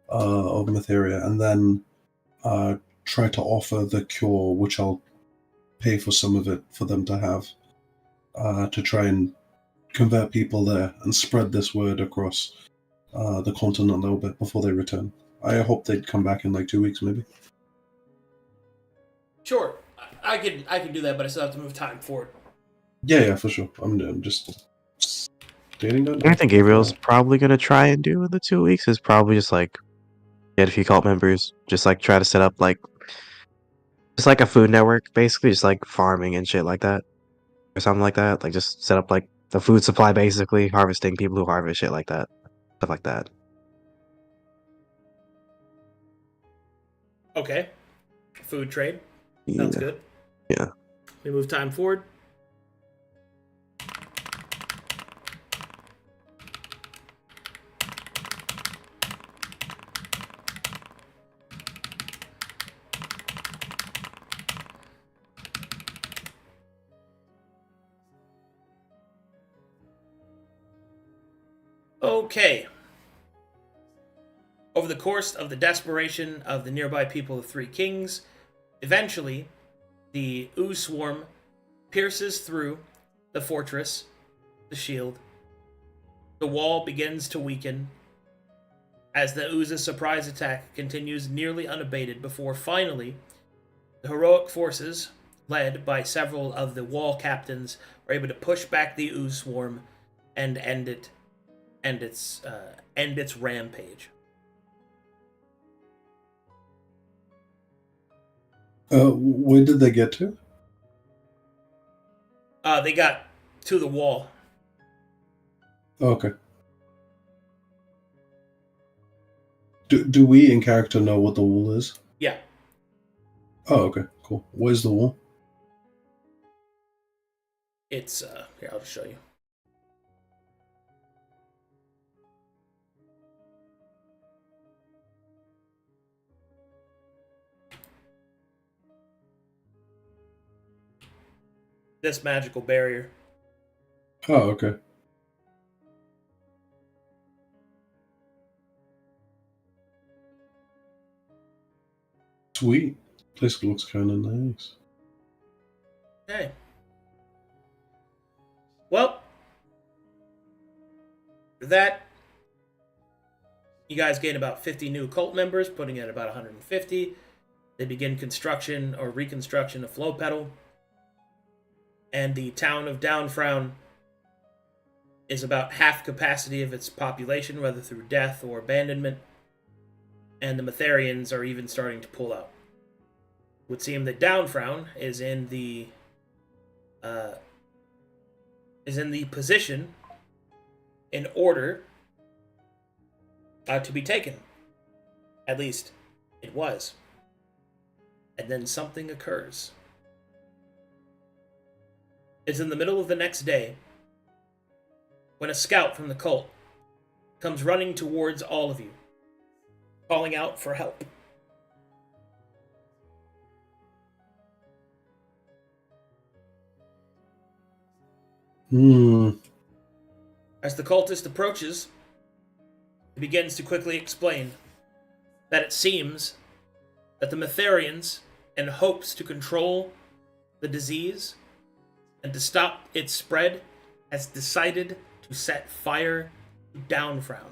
of Matheria, and then try to offer the cure, which I'll pay for some of it for them to have, to try and convert people there and spread this word across the continent a little bit before they return. I hope they'd come back in like 2 weeks, maybe. Sure, I can do that, but I still have to move time forward. Yeah, for sure. I'm just stating that. I think Gabriel's probably gonna try and do in the 2 weeks is probably just like get a few cult members, just like try to set up like just like a food network, basically, just like farming and shit like that, or something like that. Like just set up like the food supply, basically harvesting people who harvest shit like that, stuff like that. Okay. Food trade. Sounds good. Yeah. We move time forward. Okay. Over the course of the desperation of the nearby people of Three Kings, eventually, the ooze swarm pierces through the fortress, the shield. The wall begins to weaken as the ooze's surprise attack continues nearly unabated before finally the heroic forces, led by several of the wall captains, are able to push back the ooze swarm and end its rampage. Where did they get to? They got to the wall. Okay. Do we in character know what the wall is? Yeah. Oh, okay, cool. Where's the wall? It's here, I'll just show you. This magical barrier. Oh, okay. Sweet. Place looks kind of nice. Okay. Well, for that, you guys gain about 50 new cult members, putting in about 150. They begin construction or reconstruction of Flow Pedal. And the town of Downfrown is about half capacity of its population, whether through death or abandonment. And the Matherians are even starting to pull out. It would seem that Downfrown is in the position in order to be taken. At least it was. And then something occurs. It's in the middle of the next day when a scout from the cult comes running towards all of you, calling out for help. As the cultist approaches, he begins to quickly explain that it seems that the Matherians, in hopes to control the disease and to stop its spread, has decided to set fire to Downfrown,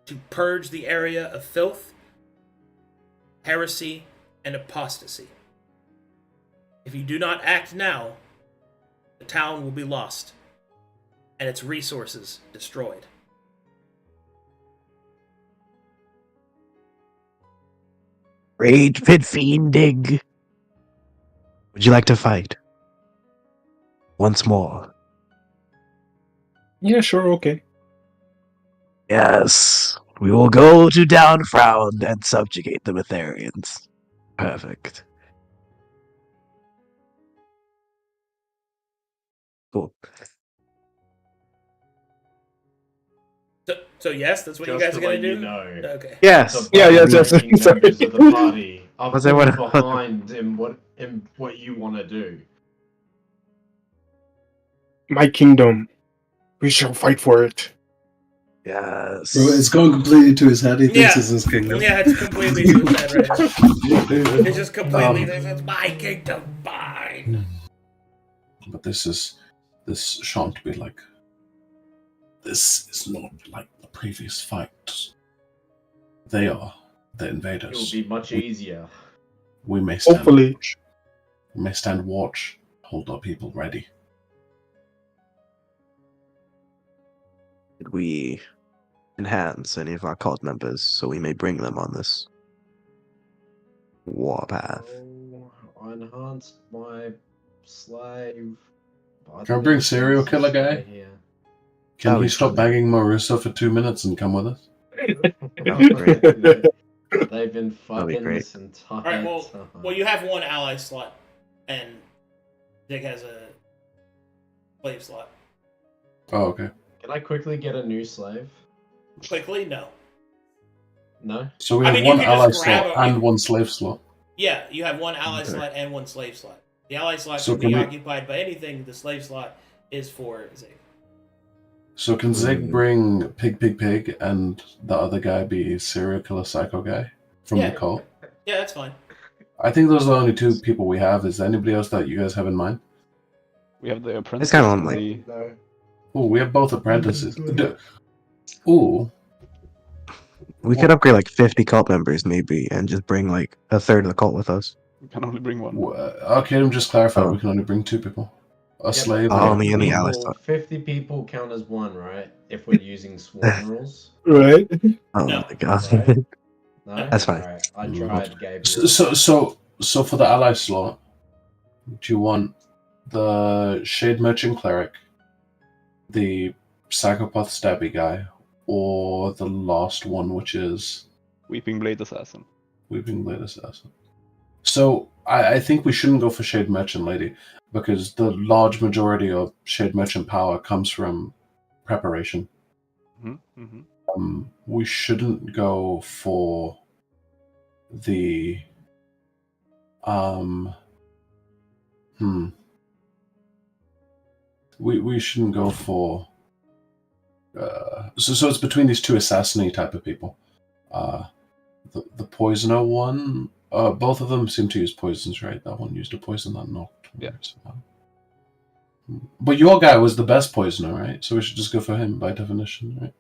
to purge the area of filth, heresy, and apostasy. If you do not act now, the town will be lost, and its resources destroyed. Rage pit fiending. Would you like to fight? Once more. Yeah, sure, okay. Yes. We will go to Downfrown and subjugate the Mytharians. Perfect. Cool. So yes, that's what Just you guys to are gonna let you do. know. Okay. Yes. Yeah, yes, Members of the party are Was I fully what- behind in what you want to do. My kingdom. We shall fight for it. Yes. Bro, it's going completely to his head. He thinks Yeah. it's his kingdom. Yeah, it's completely to his head right now. It's just completely. Um, It's my kingdom, mine. But this shan't be like. This is not like the previous fight. They are the It will invaders. be much easier. We may stand Hopefully. watch. We may stand watch. Hold our people ready. Did we enhance any of our cult members so we may bring them on this warpath? Oh, I enhanced my slave. but Can I bring think serial he's killer guy? stay here. Can That'd he be stop funny. begging Marissa for 2 minutes and come with us? great. They've been That'd be fucking great. this entire All right. Well, time. you have one ally slot, and Dick has a slave slot. Oh, okay. Can I quickly get a new slave? Quickly, no. No? So we I have mean, you one can just ally grab slot a- and one slave slot. Yeah, you have one ally Okay. slot and one slave slot. The ally slot So can be can we- occupied by anything. The slave slot is for Zig. So can Zig Mm. bring Pig and the other guy be serial killer psycho guy from Yeah. the cult? Yeah, that's fine. I think those are the only two people we have. Is there anybody else that you guys have in mind? We have the apprentice. kinda and like- the... Oh, we have both apprentices. Ooh, We could upgrade like 50 cult members maybe and just bring like a third of the cult with us. We can only bring one. okay. I'm just clarified. Oh. We can only bring 2 people. A Yeah, slave. but Oh, and- only in the ally 50 slot. 50 people count as one, right? If we're using swarm rules. Right? Oh No. my god. Right? No? That's fine. Alright, I tried Gabriel. So for the ally slot, do you want the Shade Merchant Cleric, the Psychopath Stabby guy, or the last one, which is Weeping Blade Assassin. Weeping Blade Assassin? So I think we shouldn't go for Shade Merchant Lady, because the large majority of Shade Merchant power comes from preparation. Mm-hmm. Mm-hmm. We shouldn't go for the we shouldn't go for so it's between these two assassin-y type of people. The poisoner one, both of them seem to use poisons, right? That one used a poison that knocked. Yeah. But your guy was the best poisoner, right? So we should just go for him by definition, right?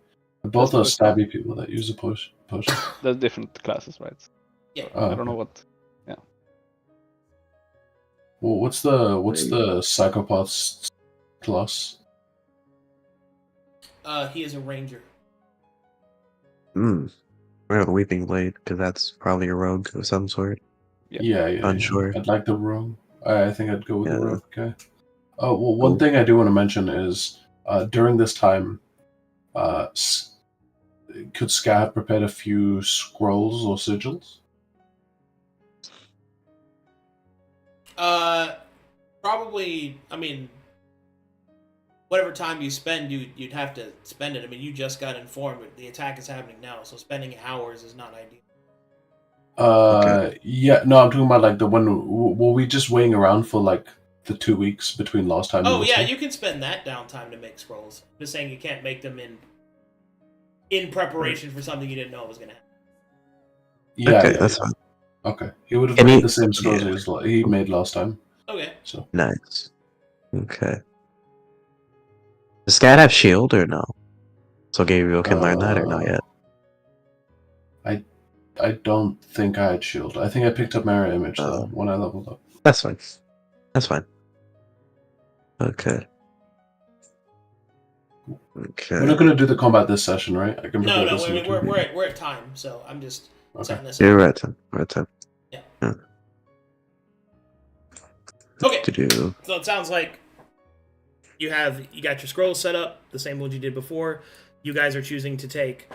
Both are That's the best stabby people that use a potion. There's different classes, right? Yeah. I don't know what. Well, what's the psychopath's class? He is a ranger. Hmm. We're the Weeping Blade, because that's probably a rogue of some sort. Yeah. Yeah. Unsure. I'd like the rogue. I think I'd go with the Yeah. rogue. Okay. Oh, well, one Cool. thing I do want to mention is during this time, could Ska have prepared a few scrolls or sigils? Probably. I mean, whatever time you spend, you'd have to spend it. I mean, you just got informed that the attack is happening now, so spending hours is not ideal. Yeah, no, I'm talking about like the one. Were we just waiting around for like the 2 weeks between last time? Oh and this yeah, time? you can spend that downtime to make scrolls. I'm just saying you can't make them in preparation for something you didn't know was gonna happen. Yeah, Okay, yeah, that's yeah. fine. Okay, he would have And made he- the same scrolls yeah. he made last time. Okay. So Nice. Okay. Does Scat have shield or no? So Gabriel can learn that or not yet? I don't think I had shield. I think I picked up mirror image though when I leveled up. That's fine. That's fine. Okay. Okay. We're not gonna do the combat this session, right? I can No, prepare this I mean, in the we're at time, so I'm just setting this You're up. right, Tim. Right, Tim. Yeah. Yeah. Okay. To do. So it sounds like you got your scrolls set up, the same ones you did before. You guys are choosing to take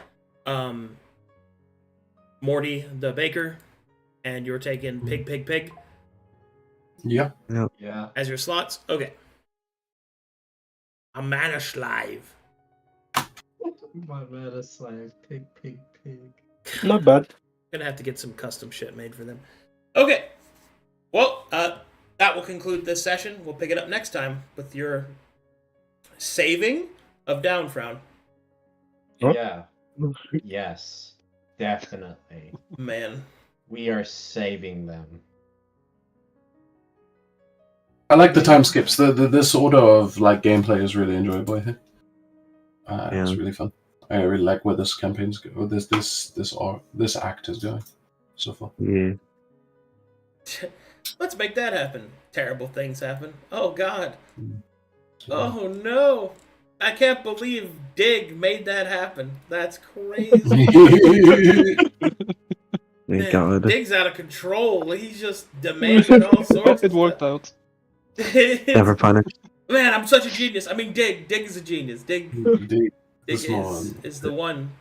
Morty the baker, and you're taking Pig Yeah. Yeah. as your slots. Okay. A mana slave. My mana slave. Pig. Not bad. Gonna have to get some custom shit made for them. Okay. Well, that will conclude this session. We'll pick it up next time with your saving of Downfrown. Huh? Yeah. Yes. Definitely. Man. We are saving them. I like the time skips. This order of like gameplay is really enjoyable. I think it's really fun. I really like where this campaign's go. This act is going so far. Yeah. Let's make that happen. Terrible things happen. Oh God. Oh no. I can't believe Dig made that happen. That's crazy. Thank God. Dig's out of control. He's just demanding all sorts. It worked out. Never punished. Man, I'm such a genius. I mean, Dig is a genius. Dig is the one.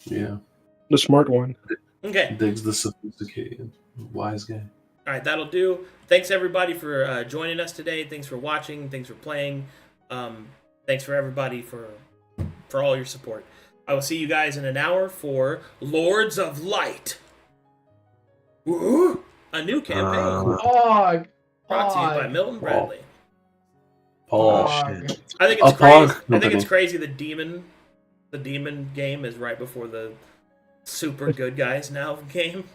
Yeah. The smart one. Okay. Dig's the sophisticated, wise guy. All right, that'll do. Thanks everybody for joining us today. Thanks for watching. Thanks for playing. Thanks for everybody for all your support. I will see you guys in an hour for Lords of Light. Woo! A new campaign. Brought to you by Milton Bradley. Oh shit. I think it's crazy. I think it's crazy. The demon game is right before the super good guys now game.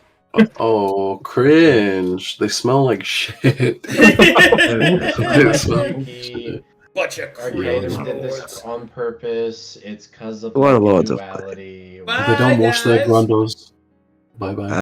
Oh, cringe! They smell like shit. They smell like shit. Bunch of Arcadum did this on purpose. It's because of What a Lords of duality. They don't wash their grundles. Bye bye.